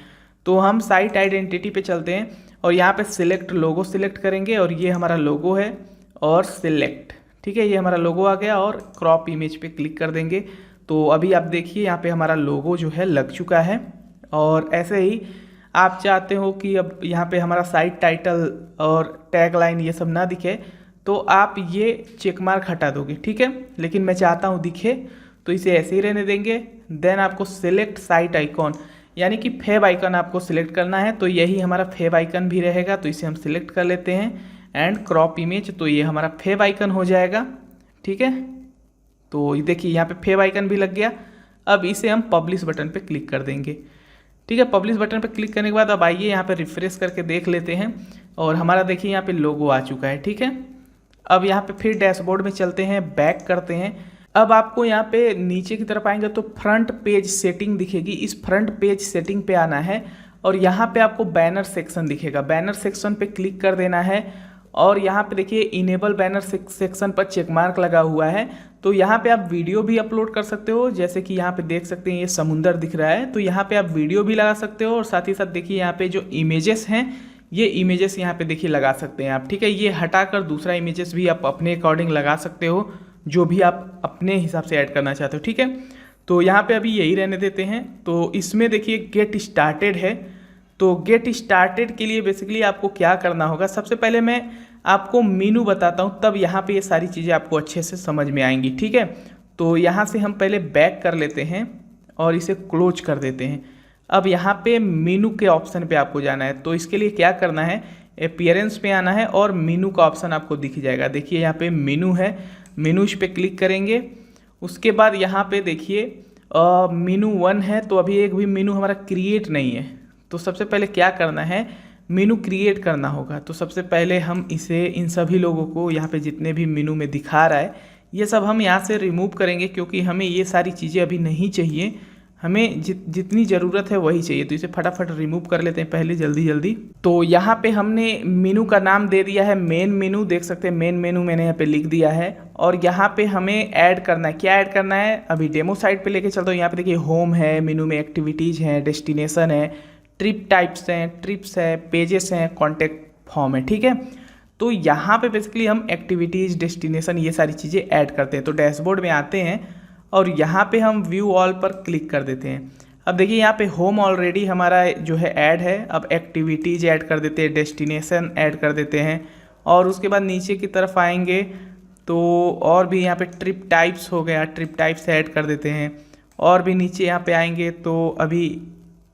तो हम साइट आइडेंटिटी पे चलते हैं और यहाँ पे सिलेक्ट लोगो सिलेक्ट करेंगे और ये हमारा लोगो है और सिलेक्ट, ठीक है। ये हमारा लोगो आ गया और क्रॉप इमेज पे क्लिक कर देंगे। तो अभी आप देखिए यहाँ पे हमारा लोगो जो है लग चुका है। और ऐसे ही आप चाहते हो कि अब यहाँ पे हमारा साइट टाइटल और टैग लाइन ये सब ना दिखे तो आप ये चेक मार्क हटा दोगे, ठीक है। लेकिन मैं चाहता हूँ दिखे तो इसे ऐसे ही रहने देंगे। देन आपको सिलेक्ट साइट आइकॉन यानी कि फेव आइकन आपको सिलेक्ट करना है। तो यही हमारा फेव आइकन भी रहेगा, तो इसे हम सिलेक्ट कर लेते हैं एंड क्रॉप इमेज। तो ये हमारा फेव आइकन हो जाएगा, ठीक है। तो देखिए यहाँ पे फेव आइकन भी लग गया। अब इसे हम पब्लिश बटन पे क्लिक कर देंगे, ठीक है। पब्लिश बटन पे क्लिक करने के बाद अब आइए यहाँ पे रिफ्रेश करके देख लेते हैं और हमारा देखिए यहाँ पे लोगो आ चुका है, ठीक है। अब यहाँ पे फिर डैशबोर्ड में चलते हैं, बैक करते हैं। अब आपको यहाँ पे नीचे की तरफ आएंगे तो फ्रंट पेज सेटिंग दिखेगी। इस फ्रंट पेज सेटिंग पे आना है और यहाँ पे आपको बैनर सेक्शन दिखेगा। बैनर सेक्शन पे क्लिक कर देना है और यहाँ पे देखिए इनेबल बैनर सेक्शन पर चेक मार्क लगा हुआ है। तो यहाँ पे आप वीडियो भी अपलोड कर सकते हो, जैसे कि यहाँ पे देख सकते हैं ये समुंदर दिख रहा है। तो यहाँ पे आप वीडियो भी लगा सकते हो और साथ ही साथ देखिए यहाँ पे जो इमेजेस हैं ये इमेजेस यहाँ पे देखिए लगा सकते हैं आप, ठीक है। ये हटाकर दूसरा इमेजेस भी आप अपने अकॉर्डिंग लगा सकते हो, जो भी आप अपने हिसाब से ऐड करना चाहते हो, ठीक है। तो यहाँ पे अभी यही रहने देते हैं। तो इसमें देखिए गेट स्टार्टेड है। तो गेट स्टार्टेड के लिए बेसिकली आपको क्या करना होगा, सबसे पहले मैं आपको मीनू बताता हूँ, तब यहाँ पे ये सारी चीज़ें आपको अच्छे से समझ में आएंगी, ठीक है। तो यहाँ से हम पहले बैक कर लेते हैं और इसे क्लोज कर देते हैं। अब यहाँ पे मीनू के ऑप्शन पे आपको जाना है। तो इसके लिए क्या करना है, अपीयरेंस पे आना है और मीनू का ऑप्शन आपको दिख जाएगा। देखिए यहाँ पे मीनू है, मीनू इस पे क्लिक करेंगे। उसके बाद यहाँ पे देखिए मीनू 1 है, तो अभी एक भी मीनू हमारा क्रिएट नहीं है। तो सबसे पहले क्या करना है, मीनू क्रिएट करना होगा। तो सबसे पहले हम इसे इन सभी लोगों को यहाँ पे जितने भी मीनू में दिखा रहा है ये सब हम यहाँ से रिमूव करेंगे, क्योंकि हमें ये सारी चीज़ें अभी नहीं चाहिए। हमें जितनी ज़रूरत है वही चाहिए। तो इसे फटाफट रिमूव कर लेते हैं पहले जल्दी। तो यहाँ पे हमने मेनू का नाम दे दिया है मेन मेनू, देख सकते हैं मेन मेनू मैंने यहाँ पे लिख दिया है। और यहाँ पे हमें ऐड करना है, क्या ऐड करना है, अभी डेमो साइट पे लेके चलता हूँ। यहाँ पे देखिए होम है, मेनू में एक्टिविटीज़ हैं, डेस्टिनेशन है, ट्रिप टाइप्स हैं, ट्रिप्स है, पेजेस हैं, कॉन्टेक्ट फॉर्म है, ठीक है। तो यहाँ पे बेसिकली हम एक्टिविटीज़, डेस्टिनेशन ये सारी चीज़ें ऐड करते हैं। तो डैशबोर्ड में आते हैं और यहाँ पे हम व्यू ऑल पर क्लिक कर देते हैं। अब देखिए यहाँ पे होम ऑलरेडी हमारा जो है ऐड है। अब एक्टिविटीज़ ऐड कर देते हैं, डेस्टिनेशन ऐड कर देते हैं और उसके बाद नीचे की तरफ आएंगे तो और भी यहाँ पे ट्रिप टाइप्स हो गया, ट्रिप टाइप्स ऐड कर देते हैं। और भी नीचे यहाँ पे आएंगे तो अभी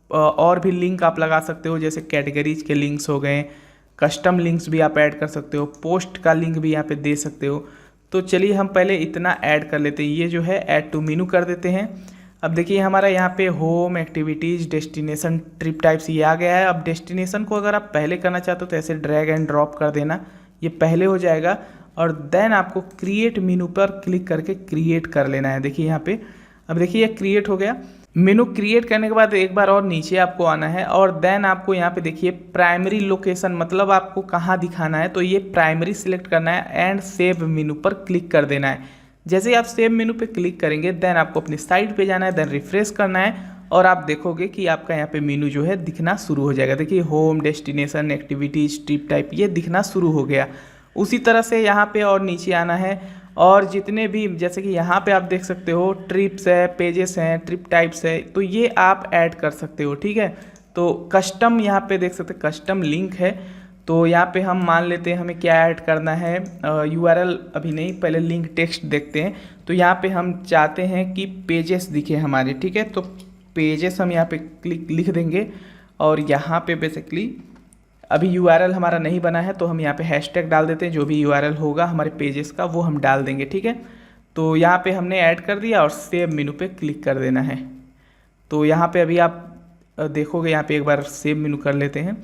और भी लिंक आप लगा सकते हो, जैसे कैटेगरीज के लिंक्स हो गए, कस्टम लिंक्स भी आप ऐड कर सकते हो, पोस्ट का लिंक भी यहाँ पे दे सकते हो। तो चलिए हम पहले इतना ऐड कर लेते हैं। ये जो है ऐड टू मेनू कर देते हैं। अब देखिए हमारा यहाँ पे home, activities, destination, trip types ये आ गया है। अब डेस्टिनेशन को अगर आप पहले करना चाहते हो तो ऐसे ड्रैग एंड ड्रॉप कर देना, ये पहले हो जाएगा। और देन आपको क्रिएट मेनू पर क्लिक करके क्रिएट कर लेना है। देखिए यहाँ पे, अब देखिए ये क्रिएट हो गया। मेनू क्रिएट करने के बाद एक बार और नीचे आपको आना है और देन आपको यहाँ पे देखिए प्राइमरी लोकेशन, मतलब आपको कहाँ दिखाना है, तो ये प्राइमरी सिलेक्ट करना है एंड सेव मेनू पर क्लिक कर देना है। जैसे ही आप सेव मेनू पे क्लिक करेंगे देन आपको अपनी साइट पे जाना है, देन रिफ्रेश करना है और आप देखोगे कि आपका यहाँ पे मेनू जो है दिखना शुरू हो जाएगा। देखिए home, destination, activities, trip type ये दिखना शुरू हो गया। उसी तरह से यहाँ पे और नीचे आना है और जितने भी, जैसे कि यहाँ पे आप देख सकते हो ट्रिप्स है, पेजेस हैं, ट्रिप टाइप्स है, तो ये आप ऐड कर सकते हो। ठीक है, तो कस्टम यहाँ पे देख सकते हैं, कस्टम लिंक है। तो यहाँ पे हम मान लेते हैं हमें क्या ऐड करना है, URL अभी नहीं, पहले लिंक टेक्स्ट देखते हैं। तो यहाँ पे हम चाहते हैं कि पेजेस दिखे हमारे। ठीक है, तो पेजेस हम यहाँ पे लिख देंगे और यहाँ पे बेसिकली अभी URL हमारा नहीं बना है तो हम यहाँ पे हैशटैग डाल देते हैं, जो भी URL होगा हमारे पेजेस का वो हम डाल देंगे। ठीक है, तो यहाँ पे हमने ऐड कर दिया और सेव मेनू पे क्लिक कर देना है। तो यहाँ पे अभी आप देखोगे, यहाँ पे एक बार सेव मेनू कर लेते हैं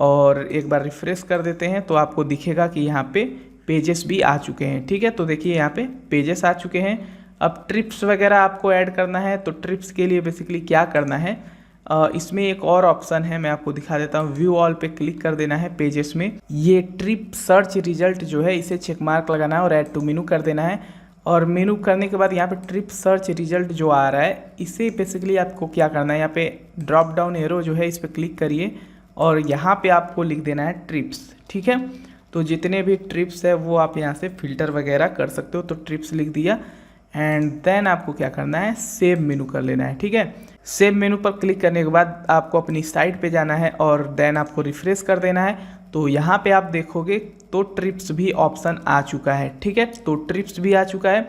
और एक बार रिफ्रेश कर देते हैं तो आपको दिखेगा कि यहाँ पे पेजेस भी आ चुके हैं। ठीक है, तो देखिए यहाँ पे पेजेस आ चुके हैं। अब ट्रिप्स वगैरह आपको ऐड करना है, तो ट्रिप्स के लिए बेसिकली क्या करना है, इसमें एक और ऑप्शन है, मैं आपको दिखा देता हूँ। व्यू ऑल पे क्लिक कर देना है पेजेस में। ये ट्रिप सर्च रिजल्ट जो है इसे चेक मार्क लगाना है और ऐड टू मेनू कर देना है। और मेनू करने के बाद यहाँ पे ट्रिप सर्च रिजल्ट जो आ रहा है इसे बेसिकली आपको क्या करना है, यहाँ पे ड्रॉप डाउन एरो जो है इस पर क्लिक करिए और यहाँ पे आपको लिख देना है ट्रिप्स। ठीक है, तो जितने भी ट्रिप्स है वो आप यहाँ से फिल्टर वगैरह कर सकते हो। तो ट्रिप्स लिख दिया एंड देन आपको क्या करना है, सेव मेनू कर लेना है। ठीक है, सेव मेनू पर क्लिक करने के बाद आपको अपनी साइट पे जाना है और देन आपको रिफ्रेश कर देना है। तो यहाँ पे आप देखोगे तो ट्रिप्स भी ऑप्शन आ चुका है। ठीक है, तो ट्रिप्स भी आ चुका है।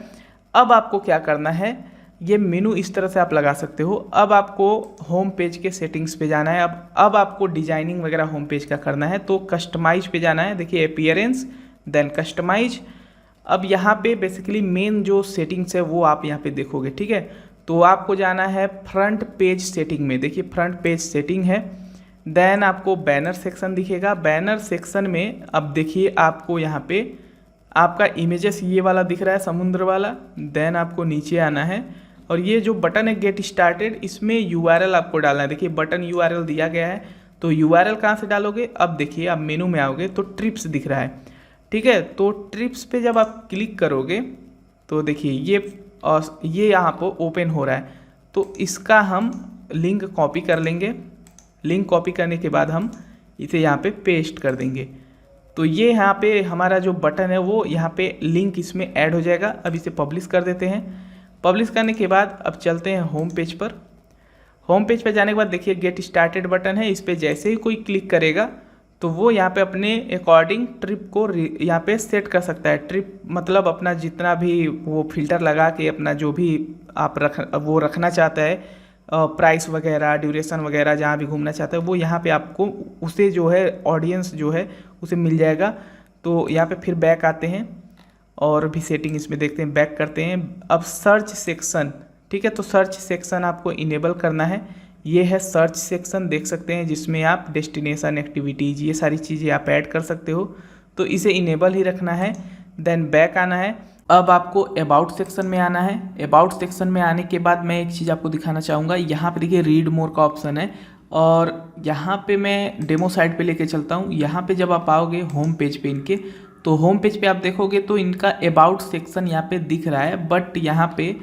अब आपको क्या करना है, ये मेनू इस तरह से आप लगा सकते हो। अब आपको होम पेज के सेटिंग्स पे जाना है। अब आपको डिजाइनिंग वगैरह होम पेज का करना है, तो कस्टमाइज पे जाना है। देखिए अपीयरेंस, देन कस्टमाइज। अब यहाँ पे बेसिकली मेन जो सेटिंग्स है वो आप यहाँ पे देखोगे। ठीक है, तो आपको जाना है फ्रंट पेज सेटिंग में। देखिए फ्रंट पेज सेटिंग है, देन आपको बैनर सेक्शन दिखेगा। बैनर सेक्शन में अब देखिए आपको यहाँ पे आपका इमेजेस ये वाला दिख रहा है, समुद्र वाला। देन आपको नीचे आना है और ये जो बटन है गेट स्टार्टेड, इसमें URL आपको डालना है। देखिए बटन URL दिया गया है, तो URL कहाँ से डालोगे, अब देखिए आप मेनू में आओगे तो ट्रिप्स दिख रहा है। ठीक है, तो ट्रिप्स पे जब आप क्लिक करोगे तो देखिए ये यहाँ पर ओपन हो रहा है। तो इसका हम लिंक कॉपी कर लेंगे। लिंक कॉपी करने के बाद हम इसे यहाँ पे पेस्ट कर देंगे। तो ये यहाँ पे हमारा जो बटन है वो यहाँ पे लिंक इसमें ऐड हो जाएगा। अब इसे पब्लिश कर देते हैं। पब्लिश करने के बाद अब चलते हैं होम पेज पर। होम पेज पर जाने के बाद देखिए गेट स्टार्टेड बटन है, इस पर जैसे ही कोई क्लिक करेगा तो वो यहाँ पे अपने अकॉर्डिंग ट्रिप को यहाँ पे सेट कर सकता है। ट्रिप मतलब अपना जितना भी वो फिल्टर लगा के अपना जो भी आप वो रखना चाहता है, प्राइस वगैरह, ड्यूरेशन वगैरह, जहाँ भी घूमना चाहता है वो यहाँ पे आपको उसे जो है ऑडियंस जो है उसे मिल जाएगा। तो यहाँ पे फिर बैक आते हैं और भी सेटिंग इसमें देखते हैं, बैक करते हैं। अब सर्च सेक्शन, ठीक है, तो सर्च सेक्शन आपको इनेबल करना है। ये है सर्च सेक्शन, देख सकते हैं, जिसमें आप डेस्टिनेशन, एक्टिविटीज़, ये सारी चीज़ें आप ऐड कर सकते हो। तो इसे इनेबल ही रखना है। देन बैक आना है। अब आपको अबाउट सेक्शन में आना है। अबाउट सेक्शन में आने के बाद मैं एक चीज़ आपको दिखाना चाहूँगा। यहाँ पे देखिए रीड मोर का ऑप्शन है और यहाँ पे मैं डेमो साइट पे लेके चलता हूँ। यहाँ पे जब आप आओगे होम पेज पे इनके, तो होम पेज पे आप देखोगे तो इनका अबाउट सेक्शन यहाँ पे दिख रहा है, बट यहाँ पे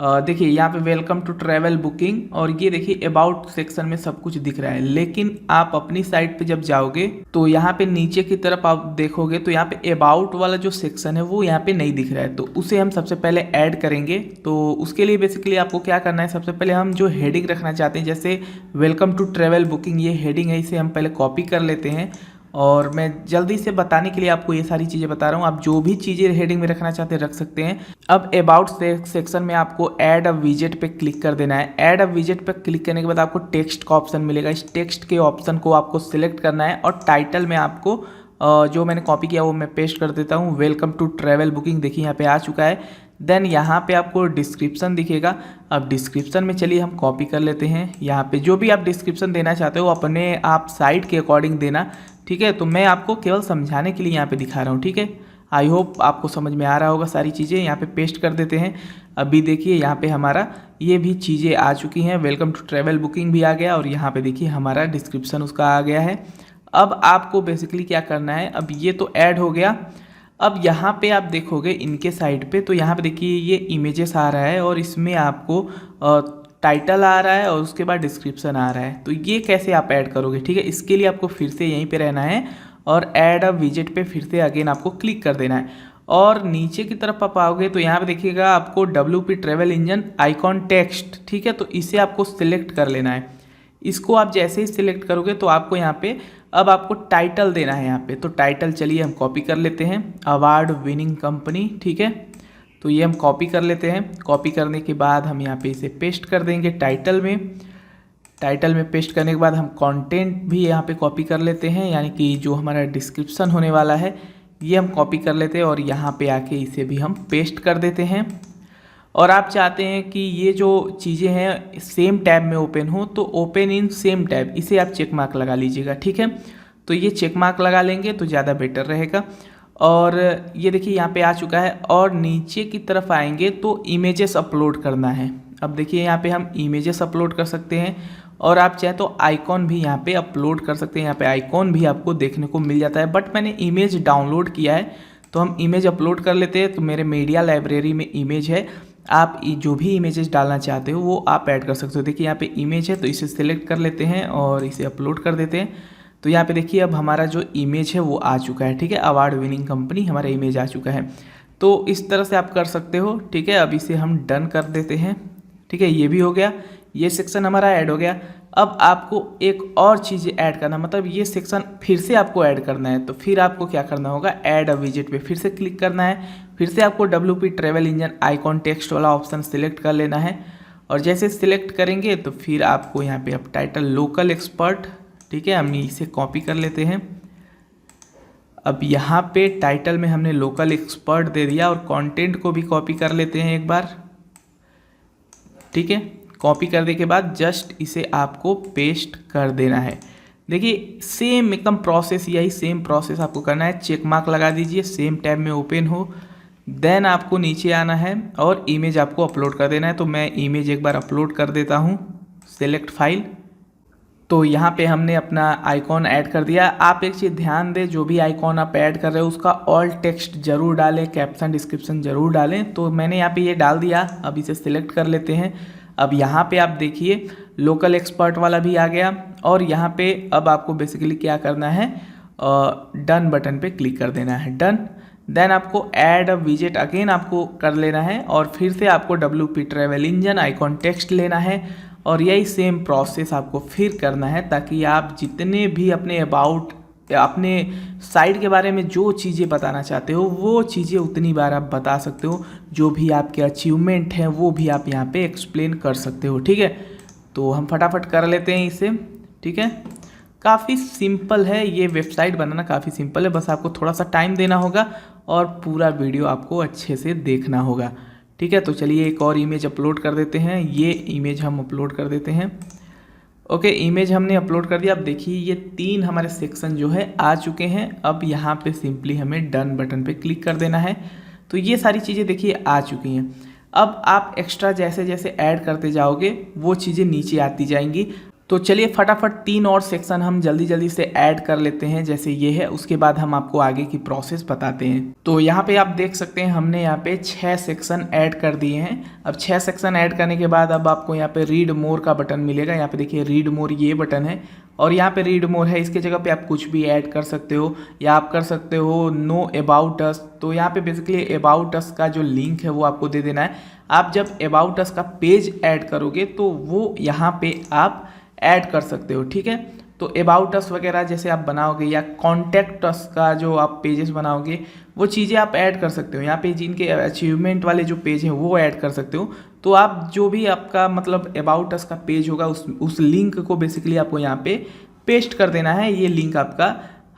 देखिए यहाँ पे वेलकम टू ट्रैवल बुकिंग और ये देखिए अबाउट सेक्शन में सब कुछ दिख रहा है। लेकिन आप अपनी साइट पे जब जाओगे तो यहाँ पे नीचे की तरफ आप देखोगे तो यहाँ पे अबाउट वाला जो सेक्शन है वो यहाँ पे नहीं दिख रहा है। तो उसे हम सबसे पहले ऐड करेंगे। तो उसके लिए बेसिकली आपको क्या करना है, सबसे पहले हम जो हेडिंग रखना चाहते हैं, जैसे वेलकम टू ट्रैवल बुकिंग ये हेडिंग है, इसे हम पहले कॉपी कर लेते हैं। और मैं जल्दी से बताने के लिए आपको ये सारी चीज़ें बता रहा हूँ। आप जो भी चीज़ें हेडिंग में रखना चाहते हैं रख सकते हैं। अब अबाउट सेक्शन में आपको ऐड अ विजेट पे क्लिक कर देना है। ऐड अ विजेट पे क्लिक करने के बाद आपको टेक्स्ट का ऑप्शन मिलेगा। इस टेक्स्ट के ऑप्शन को आपको सिलेक्ट करना है और टाइटल में आपको जो मैंने कॉपी किया वो मैं पेस्ट कर देता हूँ, वेलकम टू ट्रैवल बुकिंग। देखिए यहाँ पे आ चुका है। देन यहाँ पे आपको डिस्क्रिप्शन दिखेगा। अब डिस्क्रिप्शन में चलिए हम कॉपी कर लेते हैं। यहाँ पे जो भी आप डिस्क्रिप्शन देना चाहते हो अपने आप साइट के अकॉर्डिंग देना, ठीक है। तो मैं आपको केवल समझाने के लिए यहाँ पे दिखा रहा हूँ, ठीक है। आई होप आपको समझ में आ रहा होगा सारी चीज़ें। यहाँ पे पेस्ट कर देते हैं। अभी देखिए यहाँ पे हमारा ये भी चीज़ें आ चुकी हैं। वेलकम टू ट्रैवल बुकिंग भी आ गया और यहाँ पे देखिए हमारा डिस्क्रिप्शन उसका आ गया है। अब आपको बेसिकली क्या करना है, अब ये तो ऐड हो गया। अब यहाँ पे आप देखोगे इनके साइड पे, तो यहाँ पे देखिए ये इमेजेस आ रहा है और इसमें आपको टाइटल आ रहा है और उसके बाद डिस्क्रिप्शन आ रहा है। तो ये कैसे आप ऐड करोगे, ठीक है। इसके लिए आपको फिर से यहीं पे रहना है और ऐड अ विजेट पे फिर से अगेन आपको क्लिक कर देना है और नीचे की तरफ आप आओगे तो यहाँ पे देखिएगा आपको WP travel engine icon text, ठीक है। तो इसे आपको सिलेक्ट कर लेना है। इसको आप जैसे ही सिलेक्ट करोगे तो आपको यहाँ पे अब आपको टाइटल देना है यहाँ पे। तो टाइटल चलिए हम कॉपी कर लेते हैं, अवार्ड विनिंग कंपनी, ठीक है। तो ये हम कॉपी कर लेते हैं। कॉपी करने के बाद हम यहाँ पे इसे पेस्ट कर देंगे टाइटल में। टाइटल में पेस्ट करने के बाद हम कंटेंट भी यहाँ पे कॉपी कर लेते हैं, यानी कि जो हमारा डिस्क्रिप्शन होने वाला है ये हम कॉपी कर लेते हैं और यहाँ पे आके इसे भी हम पेस्ट कर देते हैं। और आप चाहते हैं कि ये जो चीज़ें हैं सेम टैब में ओपन हो, तो ओपन इन सेम टैब इसे आप चेक मार्क लगा लीजिएगा, ठीक है। तो ये चेक मार्क लगा लेंगे तो ज़्यादा बेटर रहेगा। और ये देखिए यहाँ पे आ चुका है और नीचे की तरफ आएंगे तो इमेजेस अपलोड करना है। अब देखिए यहाँ पे हम इमेजेस अपलोड कर सकते हैं और आप चाहे तो आइकॉन भी यहाँ पे अपलोड कर सकते हैं। यहाँ पे आइकॉन भी आपको देखने को मिल जाता है, बट मैंने इमेज डाउनलोड किया है तो हम इमेज अपलोड कर लेते हैं। तो मेरे मीडिया लाइब्रेरी में इमेज है, आप जो भी इमेजेस डालना चाहते हो वो आप ऐड कर सकते हो। देखिए यहाँ पे इमेज है तो इसे सिलेक्ट कर लेते हैं और इसे अपलोड कर देते हैं। तो यहाँ पे देखिए अब हमारा जो इमेज है वो आ चुका है, ठीक है। अवार्ड विनिंग कंपनी हमारा इमेज आ चुका है। तो इस तरह से आप कर सकते हो, ठीक है। अब इसे हम डन कर देते हैं, ठीक है। ये भी हो गया, ये सेक्शन हमारा ऐड हो गया। अब आपको एक और चीज़ ऐड करना, मतलब ये सेक्शन फिर से आपको ऐड करना है। तो फिर आपको क्या करना होगा, ऐड अ विजेट पे फिर से क्लिक करना है। फिर से आपको WP travel engine icon text वाला ऑप्शन सिलेक्ट कर लेना है और जैसे सिलेक्ट करेंगे तो फिर आपको यहाँ पे अब टाइटल लोकल एक्सपर्ट, ठीक है, हम इसे कॉपी कर लेते हैं। अब यहाँ पे टाइटल में हमने लोकल एक्सपर्ट दे दिया और कंटेंट को भी कॉपी कर लेते हैं एक बार, ठीक है। कॉपी करने के बाद जस्ट इसे आपको पेस्ट कर देना है। देखिए सेम एकदम प्रोसेस, यही सेम प्रोसेस आपको करना है। चेक मार्क लगा दीजिए, सेम टैब में ओपन हो, देन आपको नीचे आना है और इमेज आपको अपलोड कर देना है। तो मैं इमेज एक बार अपलोड कर देता हूँ, सेलेक्ट फाइल। तो यहाँ पे हमने अपना आइकॉन ऐड कर दिया। आप एक चीज़ ध्यान दें, जो भी आइकॉन आप ऐड कर रहे हो उसका ऑल टेक्स्ट जरूर डालें, कैप्शन डिस्क्रिप्शन जरूर डालें। तो मैंने यहाँ पे ये डाल दिया। अब इसे सिलेक्ट कर लेते हैं। अब यहाँ पे आप देखिए लोकल एक्सपर्ट वाला भी आ गया और यहाँ पे अब आपको बेसिकली क्या करना है, डन बटन पे क्लिक कर देना है, डन। देन आपको ऐड अ विजेट अगेन आपको कर लेना है और फिर से आपको WP travel engine icon text लेना है और यही सेम प्रोसेस आपको फिर करना है, ताकि आप जितने भी अपने अबाउट अपने साइट के बारे में जो चीज़ें बताना चाहते हो वो चीज़ें उतनी बार आप बता सकते हो। जो भी आपके अचीवमेंट हैं वो भी आप यहाँ पे एक्सप्लेन कर सकते हो, ठीक है। तो हम फटाफट कर लेते हैं इसे, ठीक है। काफ़ी सिंपल है ये वेबसाइट बनाना, काफ़ी सिंपल है। बस आपको थोड़ा सा टाइम देना होगा और पूरा वीडियो आपको अच्छे से देखना होगा, ठीक है। तो चलिए एक और इमेज अपलोड कर देते हैं। ये इमेज हम अपलोड कर देते हैं। ओके, इमेज हमने अपलोड कर दिया। अब देखिए ये 3 हमारे सेक्शन जो है आ चुके हैं। अब यहाँ पे सिंपली हमें डन बटन पे क्लिक कर देना है। तो ये सारी चीज़ें देखिए आ चुकी हैं। अब आप एक्स्ट्रा जैसे जैसे ऐड करते जाओगे वो चीज़ें नीचे आती जाएंगी। तो चलिए फटाफट 3 और सेक्शन हम जल्दी जल्दी से ऐड कर लेते हैं, जैसे ये है। उसके बाद हम आपको आगे की प्रोसेस बताते हैं। तो यहाँ पे आप देख सकते हैं हमने यहाँ पे 6 सेक्शन ऐड कर दिए हैं। अब 6 सेक्शन ऐड करने के बाद अब आपको यहाँ पे रीड मोर का बटन मिलेगा। यहाँ पे देखिए रीड मोर ये बटन है और यहाँ पे रीड मोर है। इसके जगह पे आप कुछ भी ऐड कर सकते हो या आप कर सकते हो नो अबाउट अस। तो यहाँ पे बेसिकली अबाउट अस का जो लिंक है वो आपको दे देना है। आप जब अबाउट अस का पेज ऐड करोगे तो वो यहाँ पे आप ऐड कर सकते हो, ठीक है। तो अबाउट अस वगैरह जैसे आप बनाओगे या कॉन्टैक्ट अस का जो आप पेजेस बनाओगे वो चीज़ें आप ऐड कर सकते हो। यहाँ पे जिनके अचीवमेंट वाले जो पेज हैं वो ऐड कर सकते हो। तो आप जो भी आपका मतलब अबाउट अस का पेज होगा उस लिंक को बेसिकली आपको यहाँ पे पेस्ट कर देना है। ये लिंक आपका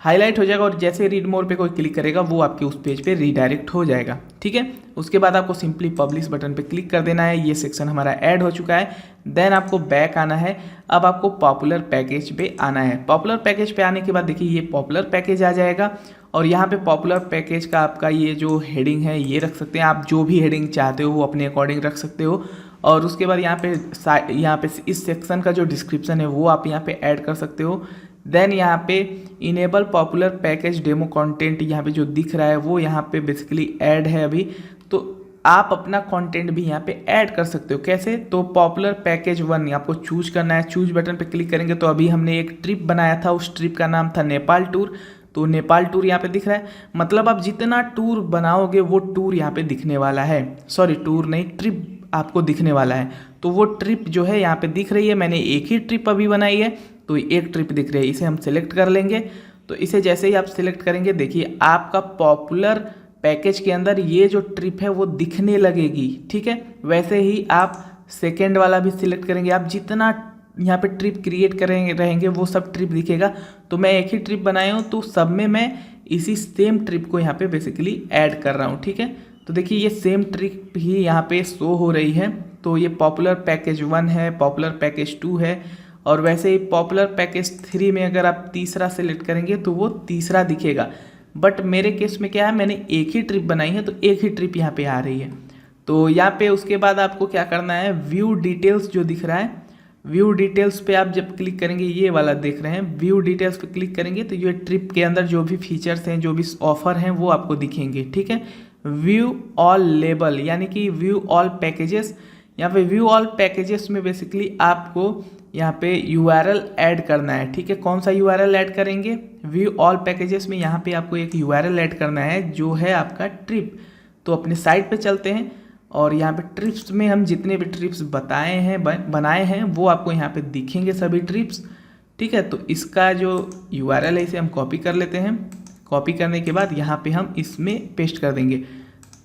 हाईलाइट हो जाएगा और जैसे रीड मोर पे कोई क्लिक करेगा वो आपके उस पेज पे रीडायरेक्ट हो जाएगा। ठीक है, उसके बाद आपको सिंपली पब्लिश बटन पे क्लिक कर देना है। ये सेक्शन हमारा ऐड हो चुका है। देन आपको बैक आना है। अब आपको पॉपुलर पैकेज पे आना है। पॉपुलर पैकेज पे आने के बाद देखिए ये पॉपुलर पैकेज आ जाएगा और यहाँ पे पॉपुलर पैकेज का आपका ये जो हेडिंग है ये रख सकते हैं आप, जो भी हेडिंग चाहते हो वो अपने अकॉर्डिंग रख सकते हो। और उसके बाद यहाँ पे इस सेक्शन का जो डिस्क्रिप्शन है वो आप यहाँ पे ऐड कर सकते हो। देन यहाँ पे enable popular package demo content यहाँ पे जो दिख रहा है वो यहाँ पे बेसिकली ऐड है अभी, तो आप अपना कंटेंट भी यहाँ पे ऐड कर सकते हो। कैसे? तो पॉपुलर पैकेज 1 आपको चूज करना है। चूज बटन पे क्लिक करेंगे तो अभी हमने एक ट्रिप बनाया था, उस ट्रिप का नाम था नेपाल टूर। तो नेपाल टूर यहाँ पे दिख रहा है, मतलब आप जितना टूर बनाओगे वो टूर यहाँ पे दिखने वाला है। सॉरी, टूर नहीं, ट्रिप आपको दिखने वाला है। तो वो ट्रिप जो है यहाँ पे दिख रही है। मैंने एक ही ट्रिप अभी बनाई है तो एक ट्रिप दिख रही है, इसे हम सिलेक्ट कर लेंगे। तो इसे जैसे ही आप सिलेक्ट करेंगे देखिए आपका पॉपुलर पैकेज के अंदर ये जो ट्रिप है वो दिखने लगेगी। ठीक है, वैसे ही आप सेकेंड वाला भी सिलेक्ट करेंगे। आप जितना यहाँ पे ट्रिप क्रिएट करेंगे रहेंगे वो सब ट्रिप दिखेगा। तो मैं एक ही ट्रिप बनाया हूँ तो सब में मैं इसी सेम ट्रिप को यहाँ पे बेसिकली ऐड कर रहा हूँ। ठीक है, तो देखिए ये सेम ट्रिप ही यहाँ पे शो हो रही है। तो ये पॉपुलर पैकेज 1 है, पॉपुलर पैकेज 2 है और वैसे ही पॉपुलर पैकेज 3 में अगर आप तीसरा सेलेक्ट करेंगे तो वो तीसरा दिखेगा। बट मेरे केस में क्या है, मैंने एक ही ट्रिप बनाई है तो एक ही ट्रिप यहाँ पे आ रही है। तो यहाँ पे उसके बाद आपको क्या करना है, व्यू डिटेल्स जो दिख रहा है, व्यू डिटेल्स पे आप जब क्लिक करेंगे, ये वाला देख रहे हैं, व्यू डिटेल्स पे क्लिक करेंगे तो ये ट्रिप के अंदर जो भी फीचर्स हैं, जो भी ऑफर हैं वो आपको दिखेंगे। ठीक है, व्यू ऑल लेबल यानी कि व्यू ऑल पैकेजेस। यहाँ पे व्यू ऑल पैकेजेस में बेसिकली आपको यहाँ पे URL ऐड करना है। ठीक है, कौन सा URL ऐड करेंगे? व्यू ऑल पैकेजेस में यहाँ पे आपको एक URL ऐड करना है जो है आपका ट्रिप। तो अपने साइट पे चलते हैं और यहाँ पे ट्रिप्स में हम जितने भी ट्रिप्स बनाए हैं वो आपको यहाँ पे दिखेंगे सभी ट्रिप्स। ठीक है, तो इसका जो URL है इसे हम कॉपी कर लेते हैं। कॉपी करने के बाद यहाँ पे हम इसमें पेस्ट कर देंगे।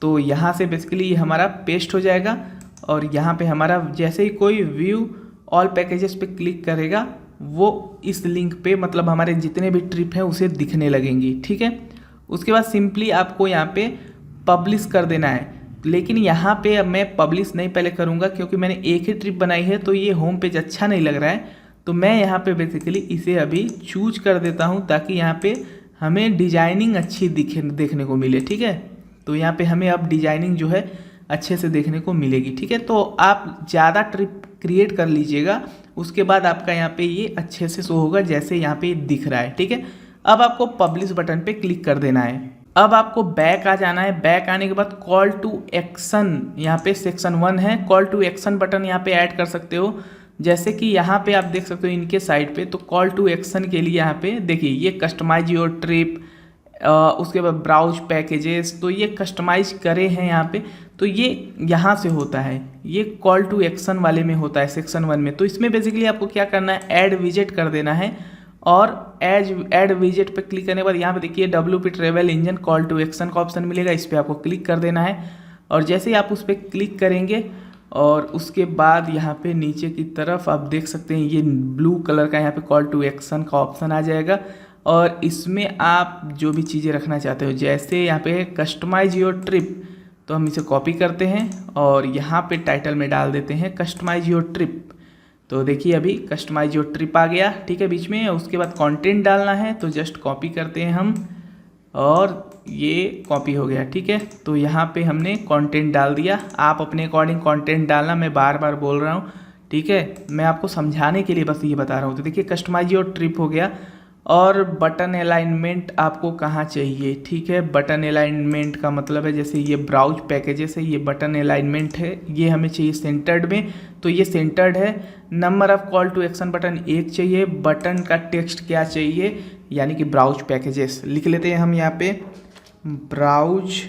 तो यहाँ से बेसिकली ये हमारा पेस्ट हो जाएगा और यहाँ पे हमारा जैसे ही कोई व्यू ऑल पैकेजेस पे क्लिक करेगा वो इस लिंक पे, मतलब हमारे जितने भी ट्रिप हैं उसे दिखने लगेंगी। ठीक है, उसके बाद सिंपली आपको यहाँ पे पब्लिश कर देना है। लेकिन यहाँ पे अब मैं पब्लिश नहीं पहले करूँगा क्योंकि मैंने एक ही ट्रिप बनाई है तो ये होम पेज अच्छा नहीं लग रहा है। तो मैं यहाँ पे बेसिकली इसे अभी चूज कर देता हूँ ताकि यहाँ पे हमें डिजाइनिंग अच्छी देखने को मिले। ठीक है, तो यहाँ पे हमें अब डिजाइनिंग जो है अच्छे से देखने को मिलेगी। ठीक है, तो आप ज़्यादा ट्रिप क्रिएट कर लीजिएगा, उसके बाद आपका यहाँ पे ये अच्छे से शो होगा जैसे यहाँ पे दिख रहा है। ठीक है, अब आपको पब्लिश बटन पे क्लिक कर देना है। अब आपको बैक आ जाना है। बैक आने के बाद कॉल टू एक्शन, यहाँ पे सेक्शन 1 है, कॉल टू एक्शन बटन यहाँ पे ऐड कर सकते हो। जैसे कि यहाँ पे आप देख सकते हो इनके साइड पे, तो कॉल टू एक्शन के लिए यहाँ पे देखिए ये कस्टमाइज योर ट्रिप, उसके बाद ब्राउज पैकेजेस, तो ये कस्टमाइज करे हैं यहाँ पे। तो ये यहाँ से होता है, ये कॉल टू एक्शन वाले में होता है सेक्शन 1 में। तो इसमें बेसिकली आपको क्या करना है, ऐड विजेट कर देना है और ऐड विजेट पे क्लिक करने के बाद यहाँ पे देखिए WP travel engine call to action का ऑप्शन मिलेगा, इस पर आपको क्लिक कर देना है। और जैसे ही आप उस पर क्लिक करेंगे और उसके बाद यहाँ पे नीचे की तरफ आप देख सकते हैं ये ब्लू कलर का यहाँ पे कॉल टू एक्शन का ऑप्शन आ जाएगा और इसमें आप जो भी चीज़ें रखना चाहते हो, जैसे यहाँ पे कस्टमाइज योर ट्रिप, तो हम इसे कॉपी करते हैं और यहाँ पे टाइटल में डाल देते हैं कस्टमाइज योर ट्रिप। तो देखिए अभी कस्टमाइज योर ट्रिप आ गया। ठीक है, बीच में उसके बाद कंटेंट डालना है तो जस्ट कॉपी करते हैं हम और ये कॉपी हो गया। ठीक है, तो यहाँ पे हमने कंटेंट डाल दिया। आप अपने अकॉर्डिंग कंटेंट डालना, मैं बार बार बोल रहा हूँ। ठीक है, मैं आपको समझाने के लिए बस ये बता रहा हूँ। तो देखिए कस्टमाइज योर ट्रिप हो गया। और बटन अलाइनमेंट आपको कहाँ चाहिए? ठीक है, बटन अलाइनमेंट का मतलब है जैसे ये ब्राउज पैकेजेस है, ये बटन अलाइनमेंट है, ये हमें चाहिए सेंटर्ड में, तो ये सेंटर्ड है। Number of call to action button 1 चाहिए। बटन का टेक्स्ट क्या चाहिए, यानी कि ब्राउज पैकेजेस लिख लेते हैं हम यहाँ पे, ब्राउज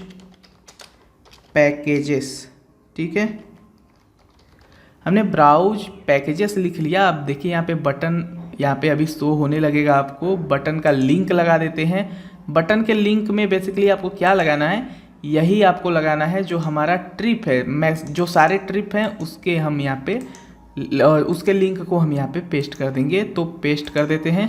पैकेजेस। ठीक है, हमने ब्राउज पैकेजेस लिख लिया। अब देखिए यहाँ पे बटन यहाँ पे अभी शो होने लगेगा आपको। बटन का लिंक लगा देते हैं। बटन के लिंक में बेसिकली आपको क्या लगाना है, यही आपको लगाना है जो हमारा ट्रिप है। मैं जो सारे ट्रिप हैं उसके हम यहाँ पे उसके लिंक को हम यहाँ पे पेस्ट कर देंगे। तो पेस्ट कर देते हैं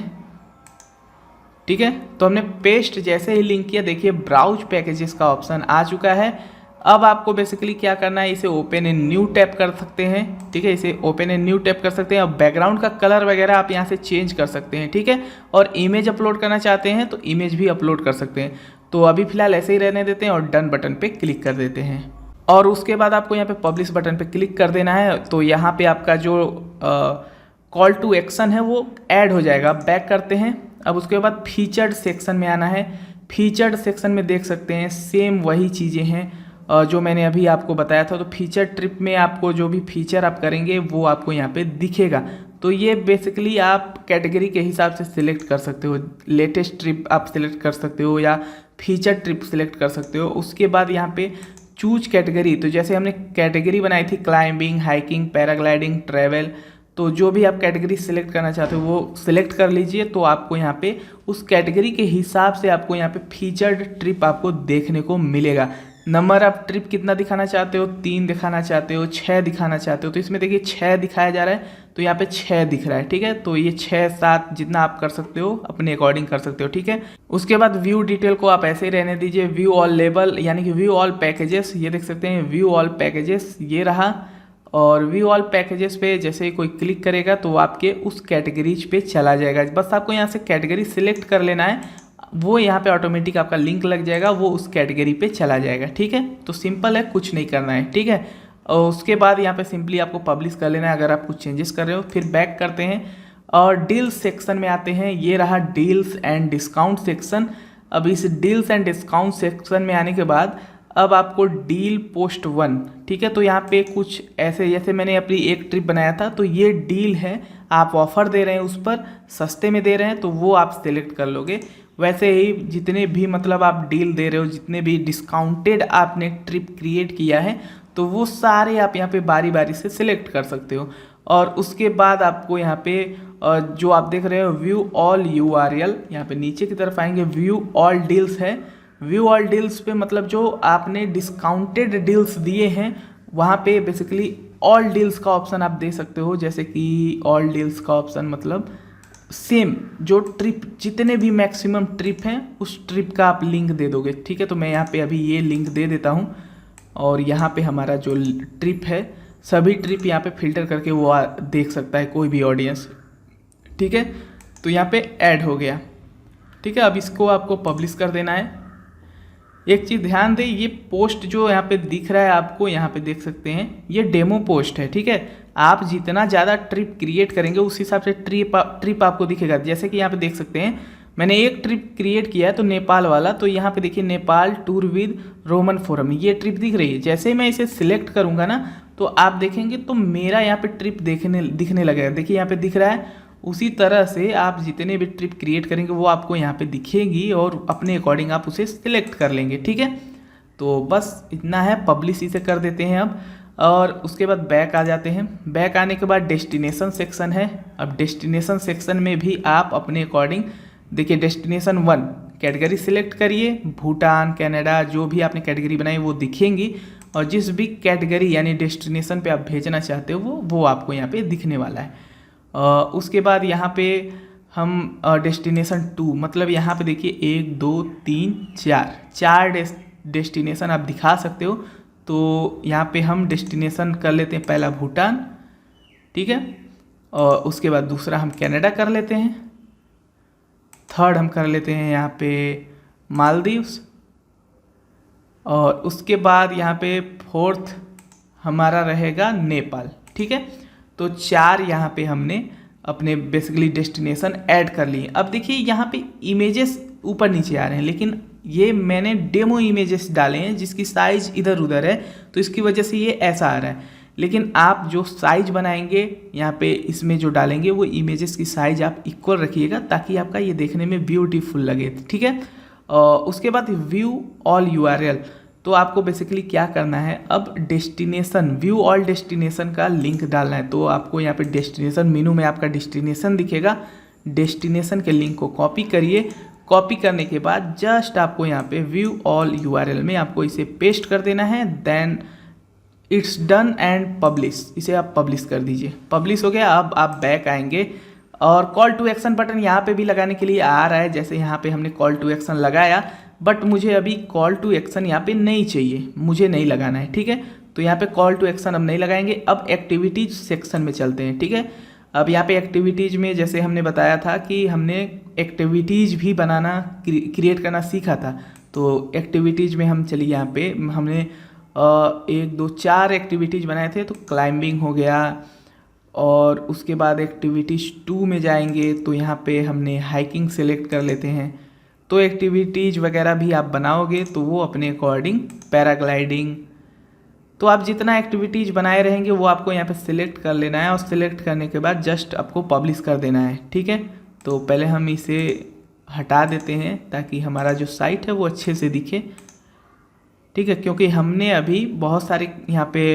ठीक है। तो हमने पेस्ट जैसे ही लिंक किया, देखिए ब्राउज पैकेजेस का ऑप्शन आ चुका है। अब आपको बेसिकली क्या करना है, इसे ओपन इन न्यू टैप कर सकते हैं। ठीक है, इसे ओपन इन न्यू टैप कर सकते हैं। अब बैकग्राउंड का कलर वगैरह आप यहाँ से चेंज कर सकते हैं। ठीक है, और इमेज अपलोड करना चाहते हैं तो इमेज भी अपलोड कर सकते हैं। तो अभी फिलहाल ऐसे ही रहने देते हैं और डन बटन पे क्लिक कर देते हैं। और उसके बाद आपको यहाँ पे पब्लिश बटन पे क्लिक कर देना है। तो यहाँ पे आपका जो कॉल टू एक्शन है वो ऐड हो जाएगा। बैक करते हैं। अब उसके बाद फीचर्ड सेक्शन में आना है। फीचर्ड सेक्शन में देख सकते हैं सेम वही चीज़ें हैं जो मैंने अभी आपको बताया था। तो फीचर ट्रिप में आपको जो भी फीचर आप करेंगे वो आपको यहाँ पे दिखेगा। तो ये बेसिकली आप कैटेगरी के हिसाब से सिलेक्ट कर सकते हो। लेटेस्ट ट्रिप आप सिलेक्ट कर सकते हो या फीचर ट्रिप सिलेक्ट कर सकते हो। उसके बाद यहाँ पे चूज कैटेगरी, तो जैसे हमने कैटेगरी बनाई थी क्लाइंबिंग, हाइकिंग, पैराग्लाइडिंग, ट्रैवल, तो जो भी आप कैटेगरी सिलेक्ट करना चाहते हो वो सिलेक्ट कर लीजिए। तो आपको यहाँ पे उस कैटेगरी के हिसाब से आपको यहाँ पे फीचर्ड ट्रिप आपको देखने को मिलेगा। नंबर ऑफ ट्रिप कितना दिखाना चाहते हो, 3 दिखाना चाहते हो, 6 दिखाना चाहते हो, तो इसमें देखिए 6 दिखाया जा रहा है। तो यहाँ पे 6 दिख रहा है। ठीक है, तो ये 6, 7 जितना आप कर सकते हो अपने अकॉर्डिंग कर सकते हो। ठीक है, उसके बाद व्यू डिटेल को आप ऐसे ही रहने दीजिए। व्यू ऑल लेबल यानी कि व्यू ऑल पैकेजेस, ये देख सकते हैं व्यू ऑल पैकेजेस, ये रहा। और व्यू ऑल पैकेजेस पे जैसे ही कोई क्लिक करेगा तो आपके उस कैटेगरीज पे चला जाएगा। बस आपको यहाँ से कैटेगरी सिलेक्ट कर लेना है, वो यहाँ पे ऑटोमेटिक आपका लिंक लग जाएगा, वो उस कैटेगरी पे चला जाएगा। ठीक है, तो सिंपल है, कुछ नहीं करना है। ठीक है, और उसके बाद यहाँ पे सिंपली आपको पब्लिश कर लेना है अगर आप कुछ चेंजेस कर रहे हो। फिर बैक करते हैं और डील्स सेक्शन में आते हैं। ये रहा डील्स एंड डिस्काउंट सेक्शन। अब इस डील्स एंड डिस्काउंट सेक्शन में आने के बाद अब आपको डील पोस्ट 1, ठीक है, तो यहाँ पे कुछ ऐसे, जैसे मैंने अपनी एक ट्रिप बनाया था तो ये डील है, आप ऑफर दे रहे हैं उस पर, सस्ते में दे रहे हैं, तो वो आप सिलेक्ट कर लोगे। वैसे ही जितने भी मतलब आप डील दे रहे हो, जितने भी डिस्काउंटेड आपने ट्रिप क्रिएट किया है तो वो सारे आप यहाँ पे बारी बारी से सिलेक्ट कर सकते हो। और उसके बाद आपको यहाँ पे जो आप देख रहे हो व्यू ऑल URL, यहाँ पे नीचे की तरफ आएंगे, व्यू ऑल डील्स है। व्यू ऑल डील्स पे मतलब जो आपने डिस्काउंटेड डील्स दिए हैं वहाँ पे बेसिकली ऑल डील्स का ऑप्शन आप दे सकते हो। जैसे कि ऑल डील्स का ऑप्शन मतलब सेम जो ट्रिप, जितने भी मैक्सिमम ट्रिप हैं उस ट्रिप का आप लिंक दे दोगे। ठीक है, तो मैं यहाँ पे अभी ये लिंक दे देता हूँ और यहाँ पे हमारा जो ट्रिप है सभी ट्रिप यहाँ पे फिल्टर करके वो देख सकता है कोई भी ऑडियंस। ठीक है, तो यहाँ पे ऐड हो गया। ठीक है, अब इसको आपको पब्लिश कर देना है। एक चीज़ ध्यान दें, ये पोस्ट जो यहाँ पे दिख रहा है आपको, यहाँ पे देख सकते हैं ये डेमो पोस्ट है। ठीक है, आप जितना ज़्यादा ट्रिप क्रिएट करेंगे उस हिसाब से ट्रिप आपको दिखेगा। जैसे कि यहाँ पे देख सकते हैं मैंने एक ट्रिप क्रिएट किया है तो नेपाल वाला, तो यहाँ पे देखिए Nepal tour with Roman forum, ये ट्रिप दिख रही है। जैसे ही मैं इसे सिलेक्ट करूँगा ना तो आप देखेंगे तो मेरा यहाँ पे ट्रिप दिखने लगेगा। देखिए यहाँ पे दिख रहा है। उसी तरह से आप जितने भी ट्रिप क्रिएट करेंगे वो आपको यहाँ पे दिखेगी और अपने अकॉर्डिंग आप उसे सिलेक्ट कर लेंगे। ठीक है, तो बस इतना है, पब्लिश इसे कर देते हैं अब। और उसके बाद बैक आ जाते हैं। बैक आने के बाद डेस्टिनेशन सेक्शन है। अब डेस्टिनेशन सेक्शन में भी आप अपने अकॉर्डिंग देखिए, डेस्टिनेशन 1 कैटेगरी सिलेक्ट करिए, भूटान, कनाडा, जो भी आपने कैटेगरी बनाई वो दिखेंगी। और जिस भी कैटेगरी यानी डेस्टिनेशन पे आप भेजना चाहते हो वो आपको यहाँ पे दिखने वाला है। उसके बाद यहाँ पे हम डेस्टिनेशन 2 मतलब यहाँ पे देखिए 1 2 3 4 डेस्टिनेशन आप दिखा सकते हो। तो यहाँ पे हम डेस्टिनेशन कर लेते हैं पहला भूटान। ठीक है, और उसके बाद दूसरा हम कनाडा कर लेते हैं, थर्ड हम कर लेते हैं यहाँ पे मालदीव्स, और उसके बाद यहाँ पे फोर्थ हमारा रहेगा नेपाल। ठीक है, तो 4 यहाँ पे हमने अपने बेसिकली डेस्टिनेशन ऐड कर लिए। अब देखिए यहाँ पे इमेजेस ऊपर नीचे आ रहे हैं, लेकिन ये मैंने डेमो इमेजेस डाले हैं जिसकी साइज इधर उधर है तो इसकी वजह से ये ऐसा आ रहा है। लेकिन आप जो साइज बनाएंगे यहाँ पे इसमें जो डालेंगे वो इमेजेस की साइज आप इक्वल रखिएगा ताकि आपका ये देखने में ब्यूटीफुल लगे। ठीक है, उसके बाद व्यू ऑल URL, तो आपको बेसिकली क्या करना है, अब डेस्टिनेशन व्यू ऑल डेस्टिनेशन का लिंक डालना है। तो आपको यहाँ पे डेस्टिनेशन मेनू में आपका डेस्टिनेशन दिखेगा, डेस्टिनेशन के लिंक को कॉपी करिए। कॉपी करने के बाद जस्ट आपको यहाँ पे व्यू ऑल URL में आपको इसे पेस्ट कर देना है। Then it's done and publish, इसे आप पब्लिश कर दीजिए। पब्लिश हो गया। अब आप बैक आएंगे और कॉल टू एक्शन बटन यहाँ पे भी लगाने के लिए आ रहा है, जैसे यहाँ पे हमने कॉल टू एक्शन लगाया, बट मुझे अभी कॉल टू एक्शन यहाँ पे नहीं चाहिए, मुझे नहीं लगाना है, ठीक है। तो यहाँ पे कॉल टू एक्शन अब नहीं लगाएंगे। अब एक्टिविटीज सेक्शन में चलते हैं, ठीक है। अब यहाँ पे एक्टिविटीज़ में जैसे हमने बताया था कि हमने एक्टिविटीज़ भी बनाना क्रिएट करना सीखा था, तो एक्टिविटीज़ में हम चलिए यहाँ पे हमने 1 2 4 एक्टिविटीज़ बनाए थे। तो क्लाइंबिंग हो गया, और उसके बाद एक्टिविटीज़ 2 में जाएंगे तो यहाँ पे हमने हाइकिंग सेलेक्ट कर लेते हैं। तो एक्टिविटीज़ वगैरह भी आप बनाओगे तो वो अपने अकॉर्डिंग, पैराग्लाइडिंग, तो आप जितना एक्टिविटीज़ बनाए रहेंगे वो आपको यहाँ पे सिलेक्ट कर लेना है, और सिलेक्ट करने के बाद जस्ट आपको पब्लिश कर देना है, ठीक है। तो पहले हम इसे हटा देते हैं ताकि हमारा जो साइट है वो अच्छे से दिखे, ठीक है, क्योंकि हमने अभी बहुत सारे यहाँ पे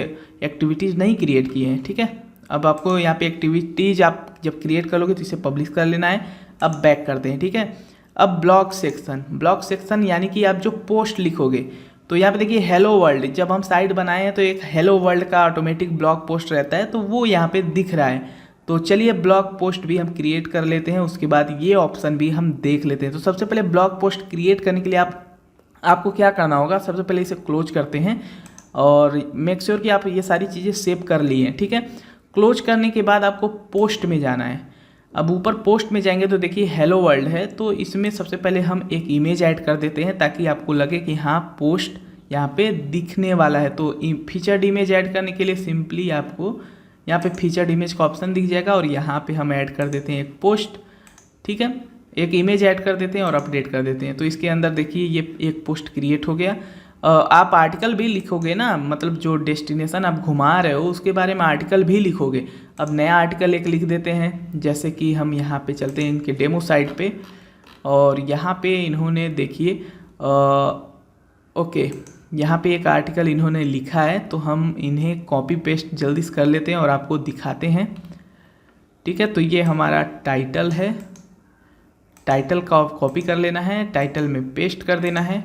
एक्टिविटीज़ नहीं क्रिएट किए हैं, ठीक है। अब आपको यहाँ पे एक्टिविटीज़ आप जब क्रिएट कर लोगे तो इसे पब्लिश कर लेना है। अब बैक करते हैं, ठीक है। अब ब्लॉग सेक्शन यानी कि आप जो पोस्ट लिखोगे, तो यहाँ पे देखिए हेलो वर्ल्ड, जब हम साइट बनाए हैं तो एक हेलो वर्ल्ड का ऑटोमेटिक ब्लॉग पोस्ट रहता है, तो वो यहाँ पे दिख रहा है। तो चलिए ब्लॉग पोस्ट भी हम क्रिएट कर लेते हैं, उसके बाद ये ऑप्शन भी हम देख लेते हैं। तो सबसे पहले ब्लॉग पोस्ट क्रिएट करने के लिए आपको क्या करना होगा, सबसे पहले इसे क्लोज करते हैं और मेक श्योर कि आप ये सारी चीज़ें सेव कर ली हैं, ठीक है। क्लोज करने के बाद आपको पोस्ट में जाना है। अब ऊपर पोस्ट में जाएंगे तो देखिए हेलो वर्ल्ड है, तो इसमें सबसे पहले हम एक इमेज ऐड कर देते हैं ताकि आपको लगे कि हाँ पोस्ट यहाँ पे दिखने वाला है। तो फीचर्ड इमेज ऐड करने के लिए सिंपली आपको यहाँ पे फीचर्ड इमेज का ऑप्शन दिख जाएगा और यहाँ पे हम ऐड कर देते हैं एक पोस्ट, ठीक है, एक इमेज ऐड कर देते हैं और अपडेट कर देते हैं। तो इसके अंदर देखिए ये एक पोस्ट क्रिएट हो गया। आप आर्टिकल भी लिखोगे ना, मतलब जो डेस्टिनेशन आप घुमा रहे हो उसके बारे में आर्टिकल भी लिखोगे। अब नया आर्टिकल एक लिख देते हैं, जैसे कि हम यहाँ पे चलते हैं इनके डेमो साइट पे, और यहाँ पे इन्होंने देखिए ओके, यहाँ पे एक आर्टिकल इन्होंने लिखा है, तो हम इन्हें कॉपी पेस्ट जल्दी से कर लेते हैं और आपको दिखाते हैं, ठीक है। तो ये हमारा टाइटल है, टाइटल का कॉपी कर लेना है, टाइटल में पेस्ट कर देना है।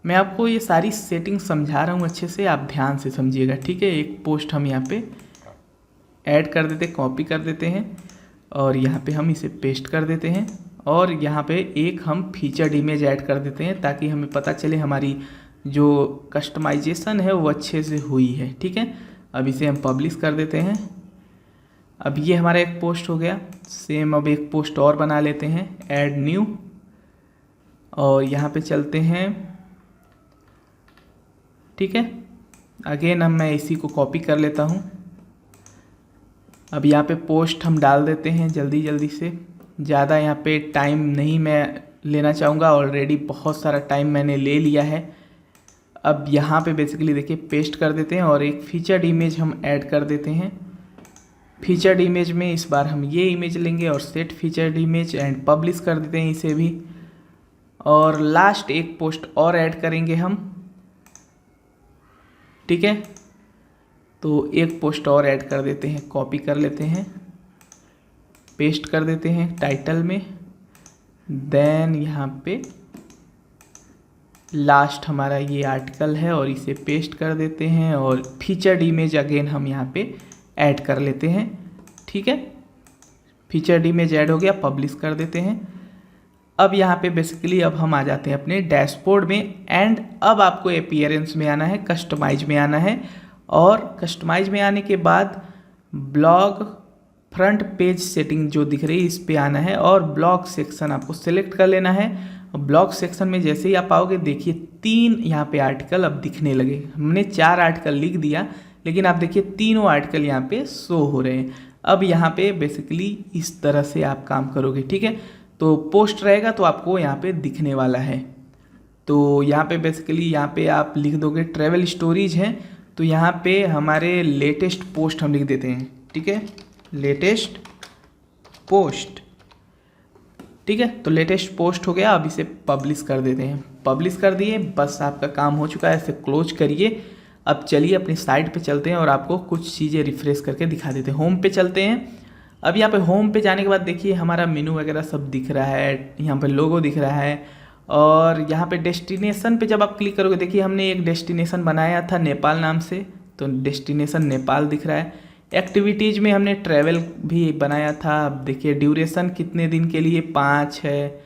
मैं आपको ये सारी सेटिंग समझा रहा हूँ अच्छे से, आप ध्यान से समझिएगा, ठीक है। एक पोस्ट हम यहाँ पे ऐड कर देते, कॉपी कर देते हैं और यहाँ पे हम इसे पेस्ट कर देते हैं, और यहाँ पे एक हम फीचर्ड इमेज ऐड कर देते हैं ताकि हमें पता चले हमारी जो कस्टमाइजेशन है वो अच्छे से हुई है, ठीक है। अब इसे हम पब्लिश कर देते हैं। अब ये हमारा एक पोस्ट हो गया। सेम अब एक पोस्ट और बना लेते हैं, ऐड न्यू, और यहाँ पे चलते हैं, ठीक है। अगेन मैं इसी को कॉपी कर लेता हूँ। अब यहाँ पे पोस्ट हम डाल देते हैं जल्दी से, ज़्यादा यहाँ पे टाइम नहीं मैं लेना चाहूँगा, ऑलरेडी बहुत सारा टाइम मैंने ले लिया है। अब यहाँ पे बेसिकली देखिए पेस्ट कर देते हैं और एक फीचर्ड इमेज हम ऐड कर देते हैं। फीचर्ड इमेज में इस बार हम ये इमेज लेंगे और set featured image and publish कर देते हैं इसे भी, और लास्ट एक पोस्ट और ऐड करेंगे हम, ठीक है। तो एक पोस्ट और ऐड कर देते हैं, कॉपी कर लेते हैं, पेस्ट कर देते हैं टाइटल में, देन यहाँ पे लास्ट हमारा ये आर्टिकल है और इसे पेस्ट कर देते हैं, और फीचर्ड इमेज अगेन हम यहाँ पे ऐड कर लेते हैं, ठीक है। फीचर्ड इमेज ऐड हो गया, पब्लिश कर देते हैं। अब यहाँ पे बेसिकली अब हम आ जाते हैं अपने डैशबोर्ड में, एंड अब आपको अपीयरेंस में आना है, कस्टमाइज में आना है, और कस्टमाइज में आने के बाद ब्लॉग फ्रंट पेज सेटिंग जो दिख रही है इस पे आना है, और ब्लॉग सेक्शन आपको सेलेक्ट कर लेना है। ब्लॉग सेक्शन में जैसे ही आप आओगे देखिए 3 यहाँ पे आर्टिकल अब दिखने लगे। हमने 4 आर्टिकल लिख दिया, लेकिन आप देखिए तीनों आर्टिकल यहाँ पे शो हो रहे हैं। अब यहाँ पे बेसिकली इस तरह से आप काम करोगे, ठीक है। तो पोस्ट रहेगा तो आपको यहाँ पे दिखने वाला है। तो यहाँ पे बेसिकली यहाँ पे आप लिख दोगे ट्रैवल स्टोरीज हैं, तो यहाँ पे हमारे लेटेस्ट पोस्ट हम लिख देते हैं, ठीक है, लेटेस्ट पोस्ट, ठीक है। तो लेटेस्ट पोस्ट हो गया। अब इसे पब्लिश कर देते हैं, पब्लिश कर दिए, बस आपका काम हो चुका है। इसे क्लोज करिए। अब चलिए अपनी साइट पे चलते हैं और आपको कुछ चीज़ें रिफ्रेश करके दिखा देते हैं। होम पे चलते हैं। अब यहाँ पे होम पे जाने के बाद देखिए हमारा मेनू वगैरह सब दिख रहा है, यहाँ पे लोगो दिख रहा है, और यहाँ पे डेस्टिनेशन पे जब आप क्लिक करोगे देखिए हमने एक डेस्टिनेशन बनाया था नेपाल नाम से, तो डेस्टिनेशन नेपाल दिख रहा है। एक्टिविटीज़ में हमने ट्रैवल भी बनाया था। अब देखिए ड्यूरेशन कितने दिन के लिए 5 है,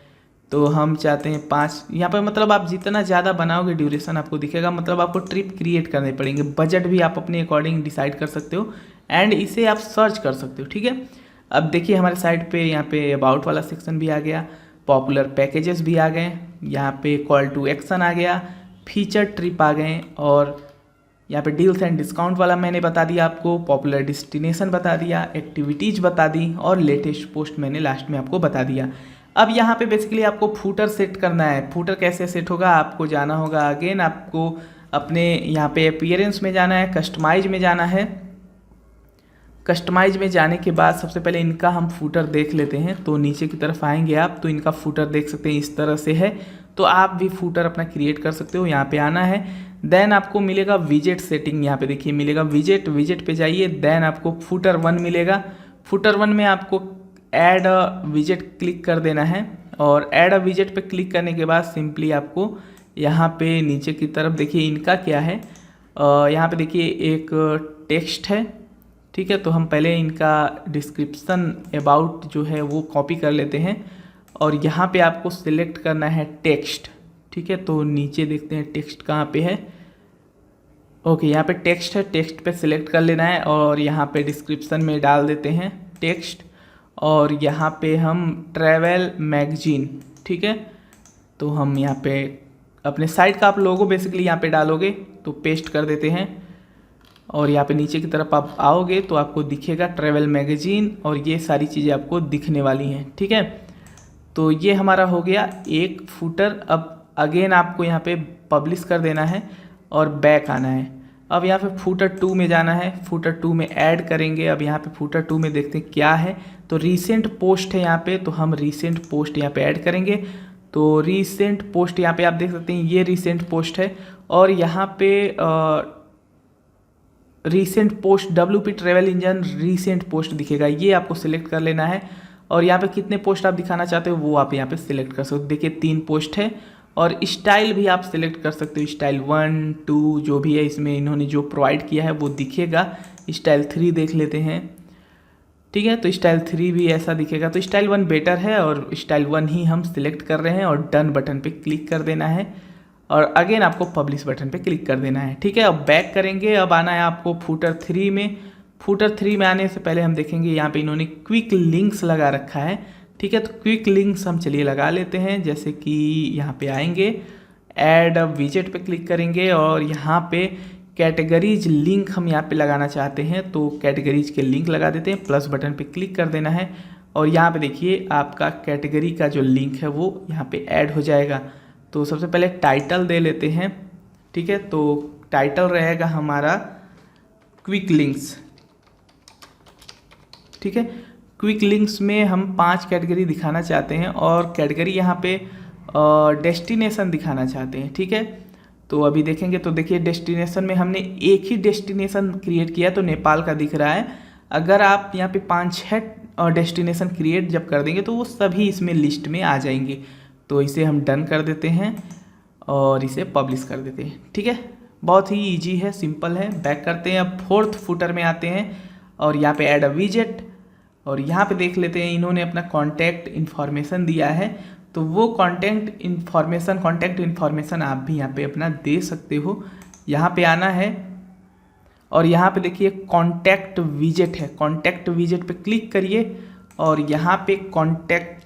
तो हम चाहते हैं 5। यहाँ पर मतलब आप जितना ज़्यादा बनाओगे ड्यूरेशन आपको दिखेगा, मतलब आपको ट्रिप क्रिएट करने पड़ेंगे। बजट भी आप अपने अकॉर्डिंग डिसाइड कर सकते हो एंड इसे आप सर्च कर सकते हो, ठीक है। अब देखिए हमारे साइट पे यहाँ पे अबाउट वाला सेक्शन भी आ गया, पॉपुलर पैकेजेस भी आ गए, यहाँ पे कॉल टू एक्शन आ गया, फीचर ट्रिप आ गए, और यहाँ पे डील्स एंड डिस्काउंट वाला मैंने बता दिया आपको, पॉपुलर डेस्टिनेशन बता दिया, एक्टिविटीज़ बता दी, और लेटेस्ट पोस्ट मैंने लास्ट में आपको बता दिया। अब यहाँ पे बेसिकली आपको फूटर सेट करना है। फूटर कैसे सेट होगा, आपको जाना होगा अगेन, आपको अपने यहाँ पे अपीयरेंस में जाना है, कस्टमाइज में जाना है। कस्टमाइज में जाने के बाद सबसे पहले इनका हम फूटर देख लेते हैं। तो नीचे की तरफ आएंगे आप तो इनका फूटर देख सकते हैं, इस तरह से है। तो आप भी फूटर अपना क्रिएट कर सकते हो, यहाँ पे आना है। देन आपको मिलेगा विजेट सेटिंग, यहाँ पे देखिए मिलेगा विजेट, विजेट पे जाइए। देन आपको फूटर 1 मिलेगा। फूटर 1 में आपको ऐड अ विजेट क्लिक कर देना है, और ऐड अ विजेट पे क्लिक करने के बाद सिंपली आपको यहाँ पे नीचे की तरफ देखिए इनका क्या है, यहाँ पे देखिए एक टेक्स्ट है, ठीक है। तो हम पहले इनका डिस्क्रिप्शन अबाउट जो है वो कॉपी कर लेते हैं, और यहाँ पे आपको सिलेक्ट करना है टेक्स्ट, ठीक है। तो नीचे देखते हैं टेक्स्ट कहाँ पे है। ओके, यहाँ पे टेक्स्ट है, टेक्स्ट पे सिलेक्ट कर लेना है, और यहाँ पे डिस्क्रिप्शन में डाल देते हैं टेक्स्ट, और यहाँ पे हम ट्रैवल मैगजीन, ठीक है। तो हम यहाँ पे अपने साइट का आप लोगो बेसिकली यहाँ पे डालोगे, तो पेस्ट कर देते हैं, और यहाँ पे नीचे की तरफ आप आओगे तो आपको दिखेगा ट्रैवल मैगजीन, और ये सारी चीज़ें आपको दिखने वाली हैं, ठीक है। तो ये हमारा हो गया एक फूटर। अब अगेन आपको यहाँ पे पब्लिश कर देना है और बैक आना है। अब यहाँ पे फूटर 2 में जाना है, फूटर 2 में ऐड करेंगे। अब यहाँ पे फूटर 2 में देखते हैं क्या है, तो रीसेंट पोस्ट है यहाँ पे, तो हम रीसेंट पोस्ट यहाँ पे ऐड करेंगे। तो रीसेंट पोस्ट यहाँ पे आप देख सकते हैं, ये रीसेंट पोस्ट है, और यहाँ पे recent post WP travel engine recent post दिखेगा, ये आपको सिलेक्ट कर लेना है। और यहाँ पे कितने पोस्ट आप दिखाना चाहते हो वो आप यहाँ पे सिलेक्ट कर सकते हो। देखिए 3 पोस्ट है, और स्टाइल भी आप सिलेक्ट कर सकते हो, स्टाइल 1, 2 जो भी है इसमें इन्होंने जो प्रोवाइड किया है वो दिखेगा। स्टाइल 3 देख लेते हैं, ठीक है। तो स्टाइल 3 भी ऐसा दिखेगा, तो स्टाइल 1 बेटर है, और स्टाइल 1 ही हम सिलेक्ट कर रहे हैं, और डन बटन पे क्लिक कर देना है, और अगेन आपको पब्लिश बटन पे क्लिक कर देना है, ठीक है। अब बैक करेंगे, अब आना है आपको फूटर 3 में। फूटर 3 में आने से पहले हम देखेंगे यहाँ पे इन्होंने क्विक लिंक्स लगा रखा है, ठीक है। तो क्विक लिंक्स हम चलिए लगा लेते हैं, जैसे कि यहाँ पे आएंगे, ऐड विजेट पे क्लिक करेंगे, और यहाँ पे कैटेगरीज लिंक हम यहाँ पे लगाना चाहते हैं, तो कैटेगरीज के लिंक लगा देते हैं, प्लस बटन पे क्लिक कर देना है, और यहाँ पे देखिए आपका कैटेगरी का जो लिंक है वो यहाँ पे ऐड हो जाएगा। तो सबसे पहले टाइटल दे लेते हैं, ठीक है। तो टाइटल रहेगा हमारा क्विक लिंक्स, ठीक है। क्विक लिंक्स में हम 5 कैटेगरी दिखाना चाहते हैं, और कैटेगरी यहाँ पे डेस्टिनेशन दिखाना चाहते हैं, ठीक है। तो अभी देखेंगे, तो देखिए डेस्टिनेशन में हमने एक ही डेस्टिनेशन क्रिएट किया, तो नेपाल का दिख रहा है। अगर आप यहाँ पे 5-6 डेस्टिनेशन क्रिएट जब कर देंगे तो वो सभी इसमें लिस्ट में आ जाएंगे। तो इसे हम डन कर देते हैं, और इसे पब्लिश कर देते हैं, ठीक है। बहुत ही ईजी है, सिंपल है। बैक करते हैं, अब 4th फुटर में आते हैं, और यहाँ पे ऐड अ विजेट, और यहाँ पे देख लेते हैं इन्होंने अपना कॉन्टैक्ट इन्फॉर्मेशन दिया है, तो वो कॉन्टैक्ट इन्फॉर्मेशन आप भी यहाँ पे अपना दे सकते हो। यहाँ पे आना है, और यहाँ पे देखिए कॉन्टैक्ट विजेट है, कॉन्टैक्ट विजेट पे क्लिक करिए, और यहाँ पे कॉन्टैक्ट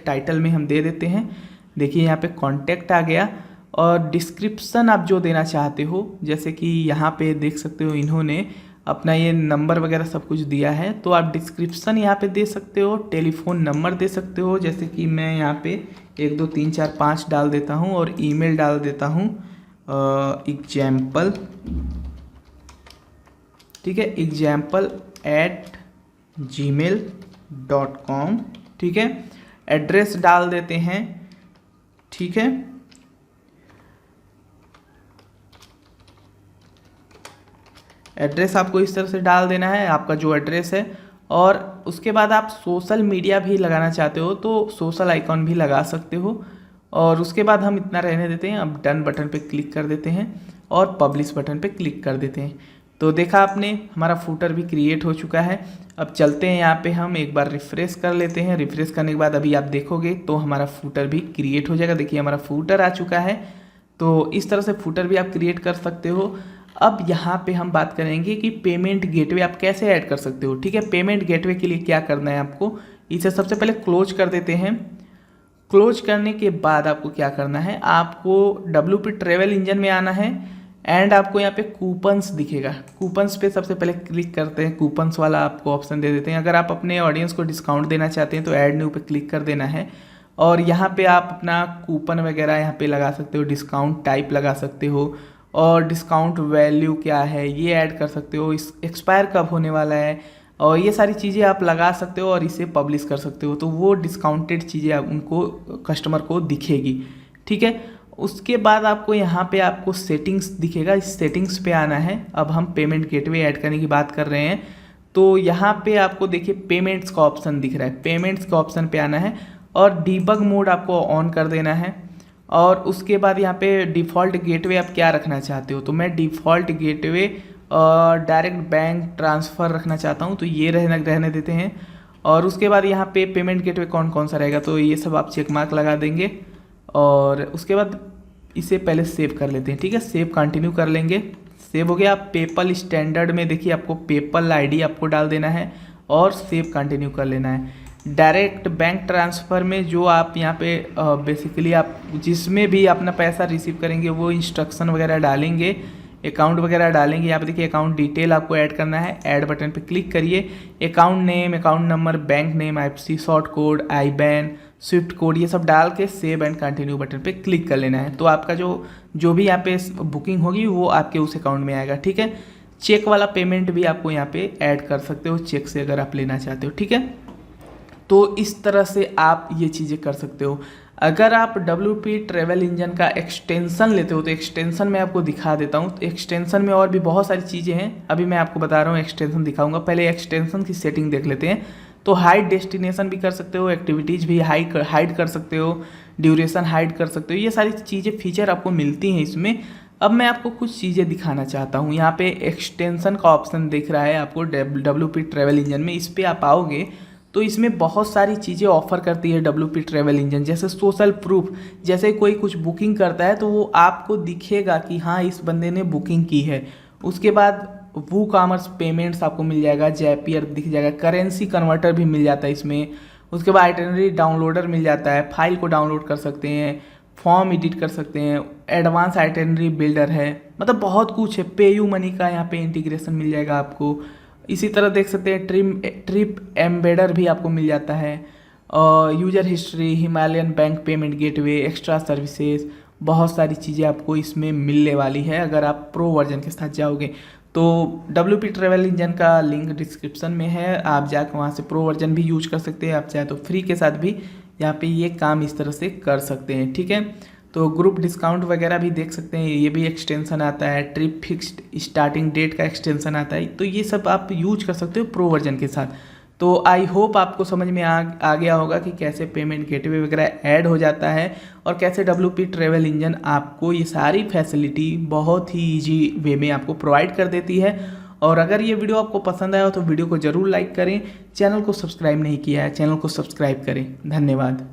टाइटल में हम दे देते हैं। देखिए यहाँ पे कॉन्टैक्ट आ गया, और डिस्क्रिप्शन आप जो देना चाहते हो, जैसे कि यहाँ पे देख सकते हो इन्होंने अपना ये नंबर वगैरह सब कुछ दिया है, तो आप डिस्क्रिप्शन यहाँ पे दे सकते हो, टेलीफोन नंबर दे सकते हो, जैसे कि मैं यहाँ पे 1 2 3 4 5 डाल देता हूँ, और ईमेल डाल देता हूँ एग्जाम्पल, ठीक है, example@gmail.com, ठीक है। एड्रेस डाल देते हैं, ठीक है। एड्रेस आपको इस तरह से डाल देना है, आपका जो एड्रेस है, और उसके बाद आप सोशल मीडिया भी लगाना चाहते हो तो सोशल आइकॉन भी लगा सकते हो, और उसके बाद हम इतना रहने देते हैं। अब डन बटन पे क्लिक कर देते हैं, और पब्लिश बटन पे क्लिक कर देते हैं। तो देखा आपने, हमारा फूटर भी क्रिएट हो चुका है। अब चलते हैं यहाँ पे, हम एक बार रिफ्रेश कर लेते हैं। रिफ्रेश करने के बाद अभी आप देखोगे तो हमारा फूटर भी क्रिएट हो जाएगा। देखिए हमारा फूटर आ चुका है। तो इस तरह से फूटर भी आप क्रिएट कर सकते हो। अब यहाँ पे हम बात करेंगे कि पेमेंट गेटवे आप कैसे ऐड कर सकते हो। ठीक है, पेमेंट गेटवे के लिए क्या करना है आपको, इसे सबसे पहले क्लोज कर देते हैं। क्लोज करने के बाद आपको क्या करना है, आपको WP ट्रेवल इंजन में आना है एंड आपको यहाँ पे कूपन्स दिखेगा। कूपन्स पे सबसे पहले क्लिक करते हैं, कूपन्स वाला आपको ऑप्शन दे देते हैं। अगर आप अपने ऑडियंस को डिस्काउंट देना चाहते हैं तो ऐड न्यू पे क्लिक कर देना है और यहाँ पे आप अपना कूपन वगैरह यहाँ पे लगा सकते हो, डिस्काउंट टाइप लगा सकते हो और डिस्काउंट वैल्यू क्या है ये ऐड कर सकते हो, इस एक्सपायर कब होने वाला है और ये सारी चीज़ें आप लगा सकते हो और इसे पब्लिश कर सकते हो। तो वो डिस्काउंटेड चीज़ें आप उनको कस्टमर को दिखेगी। ठीक है, उसके बाद आपको यहाँ पे आपको सेटिंग्स दिखेगा, इस सेटिंग्स पे आना है। अब हम पेमेंट गेटवे ऐड करने की बात कर रहे हैं तो यहाँ पे आपको देखिए पेमेंट्स का ऑप्शन दिख रहा है। पेमेंट्स के ऑप्शन पे आना है और डीबग मोड आपको ऑन कर देना है और उसके बाद यहाँ पे डिफ़ॉल्ट गेटवे आप क्या रखना चाहते हो। तो मैं default gateway direct bank transfer रखना चाहता हूँ, तो ये रहने देते हैं। और उसके बाद यहाँ पे पेमेंट गेटवे कौन कौन सा रहेगा तो ये सब आप चेक मार्क लगा देंगे और उसके बाद इसे पहले सेव कर लेते हैं। ठीक है, सेव कंटिन्यू कर लेंगे। सेव हो गया। पेपल स्टैंडर्ड में देखिए आपको पेपल आईडी आपको डाल देना है और सेव कंटिन्यू कर लेना है। डायरेक्ट बैंक ट्रांसफ़र में जो आप यहाँ पे बेसिकली आप जिसमें भी अपना पैसा रिसीव करेंगे वो इंस्ट्रक्शन वगैरह डालेंगे, अकाउंट वगैरह डालेंगे। यहाँ पे देखिए अकाउंट डिटेल आपको ऐड करना है। ऐड बटन पे क्लिक करिए। Account name, account number, bank name, IFSC short code, IBAN, Swift code ये सब डाल के सेव एंड कंटिन्यू बटन पे क्लिक कर लेना है। तो आपका जो भी यहाँ पे बुकिंग होगी वो आपके उस अकाउंट में आएगा। ठीक है, चेक वाला पेमेंट भी आपको यहाँ पे ऐड कर सकते हो, चेक से अगर आप लेना चाहते हो। ठीक है, तो इस तरह से आप ये चीज़ें कर सकते हो। अगर आप WP ट्रेवल इंजन का एक्सटेंसन लेते हो तो एक्सटेंसन मैं आपको दिखा देता हूँ। तो एक्सटेंसन में और भी बहुत सारी चीज़ें हैं, अभी मैं आपको बता रहा हूँ, एक्सटेंसन दिखाऊंगा। पहले एक्सटेंसन की सेटिंग देख लेते हैं। तो हाइड डेस्टिनेशन भी कर सकते हो, एक्टिविटीज़ भी हाइड कर सकते हो, ड्यूरेशन हाइड कर सकते हो, ये सारी चीज़ें फीचर आपको मिलती हैं इसमें। अब मैं आपको कुछ चीज़ें दिखाना चाहता हूँ। यहाँ पे एक्सटेंसन का ऑप्शन दिख रहा है आपको WP ट्रेवल इंजन में। इस पर आप आओगे तो इसमें बहुत सारी चीज़ें ऑफर करती है WP ट्रेवल इंजन, जैसे सोशल प्रूफ। जैसे कोई कुछ बुकिंग करता है तो वो आपको दिखेगा कि हाँ इस बंदे ने बुकिंग की है। उसके बाद WooCommerce पेमेंट्स आपको मिल जाएगा, जैपियर दिख जाएगा, करेंसी कन्वर्टर भी मिल जाता है इसमें। उसके बाद आइटनरी डाउनलोडर मिल जाता है, फाइल को डाउनलोड कर सकते हैं, फॉर्म एडिट कर सकते हैं, एडवांस आइटनरी बिल्डर है, मतलब बहुत कुछ है। पेयू मनी का यहाँ पे इंटीग्रेशन मिल जाएगा आपको। इसी तरह देख सकते हैं ट्रिप एम्बेडर भी आपको मिल जाता है, user history, Himalayan bank payment gateway, extra services, बहुत सारी चीज़ें आपको इसमें मिलने वाली है अगर आप प्रो वर्जन के साथ जाओगे। तो WP ट्रेवल इंजन का लिंक डिस्क्रिप्शन में है, आप जाकर वहाँ से प्रो वर्जन भी यूज कर सकते हैं। आप चाहे तो फ्री के साथ भी यहाँ पे ये काम इस तरह से कर सकते हैं। ठीक है, तो ग्रुप डिस्काउंट वगैरह भी देख सकते हैं, ये भी एक्सटेंशन आता है। ट्रिप फिक्स्ड स्टार्टिंग डेट का एक्सटेंशन आता है, तो ये सब आप यूज कर सकते हो प्रो वर्जन के साथ। तो आई होप आपको समझ में आ गया होगा कि कैसे पेमेंट गेटवे वगैरह ऐड हो जाता है और कैसे WP ट्रेवल इंजन आपको ये सारी फैसिलिटी बहुत ही ईजी वे में आपको प्रोवाइड कर देती है। और अगर ये वीडियो आपको पसंद आया हो तो वीडियो को ज़रूर लाइक करें। चैनल को सब्सक्राइब नहीं किया है, चैनल को सब्सक्राइब करें। धन्यवाद।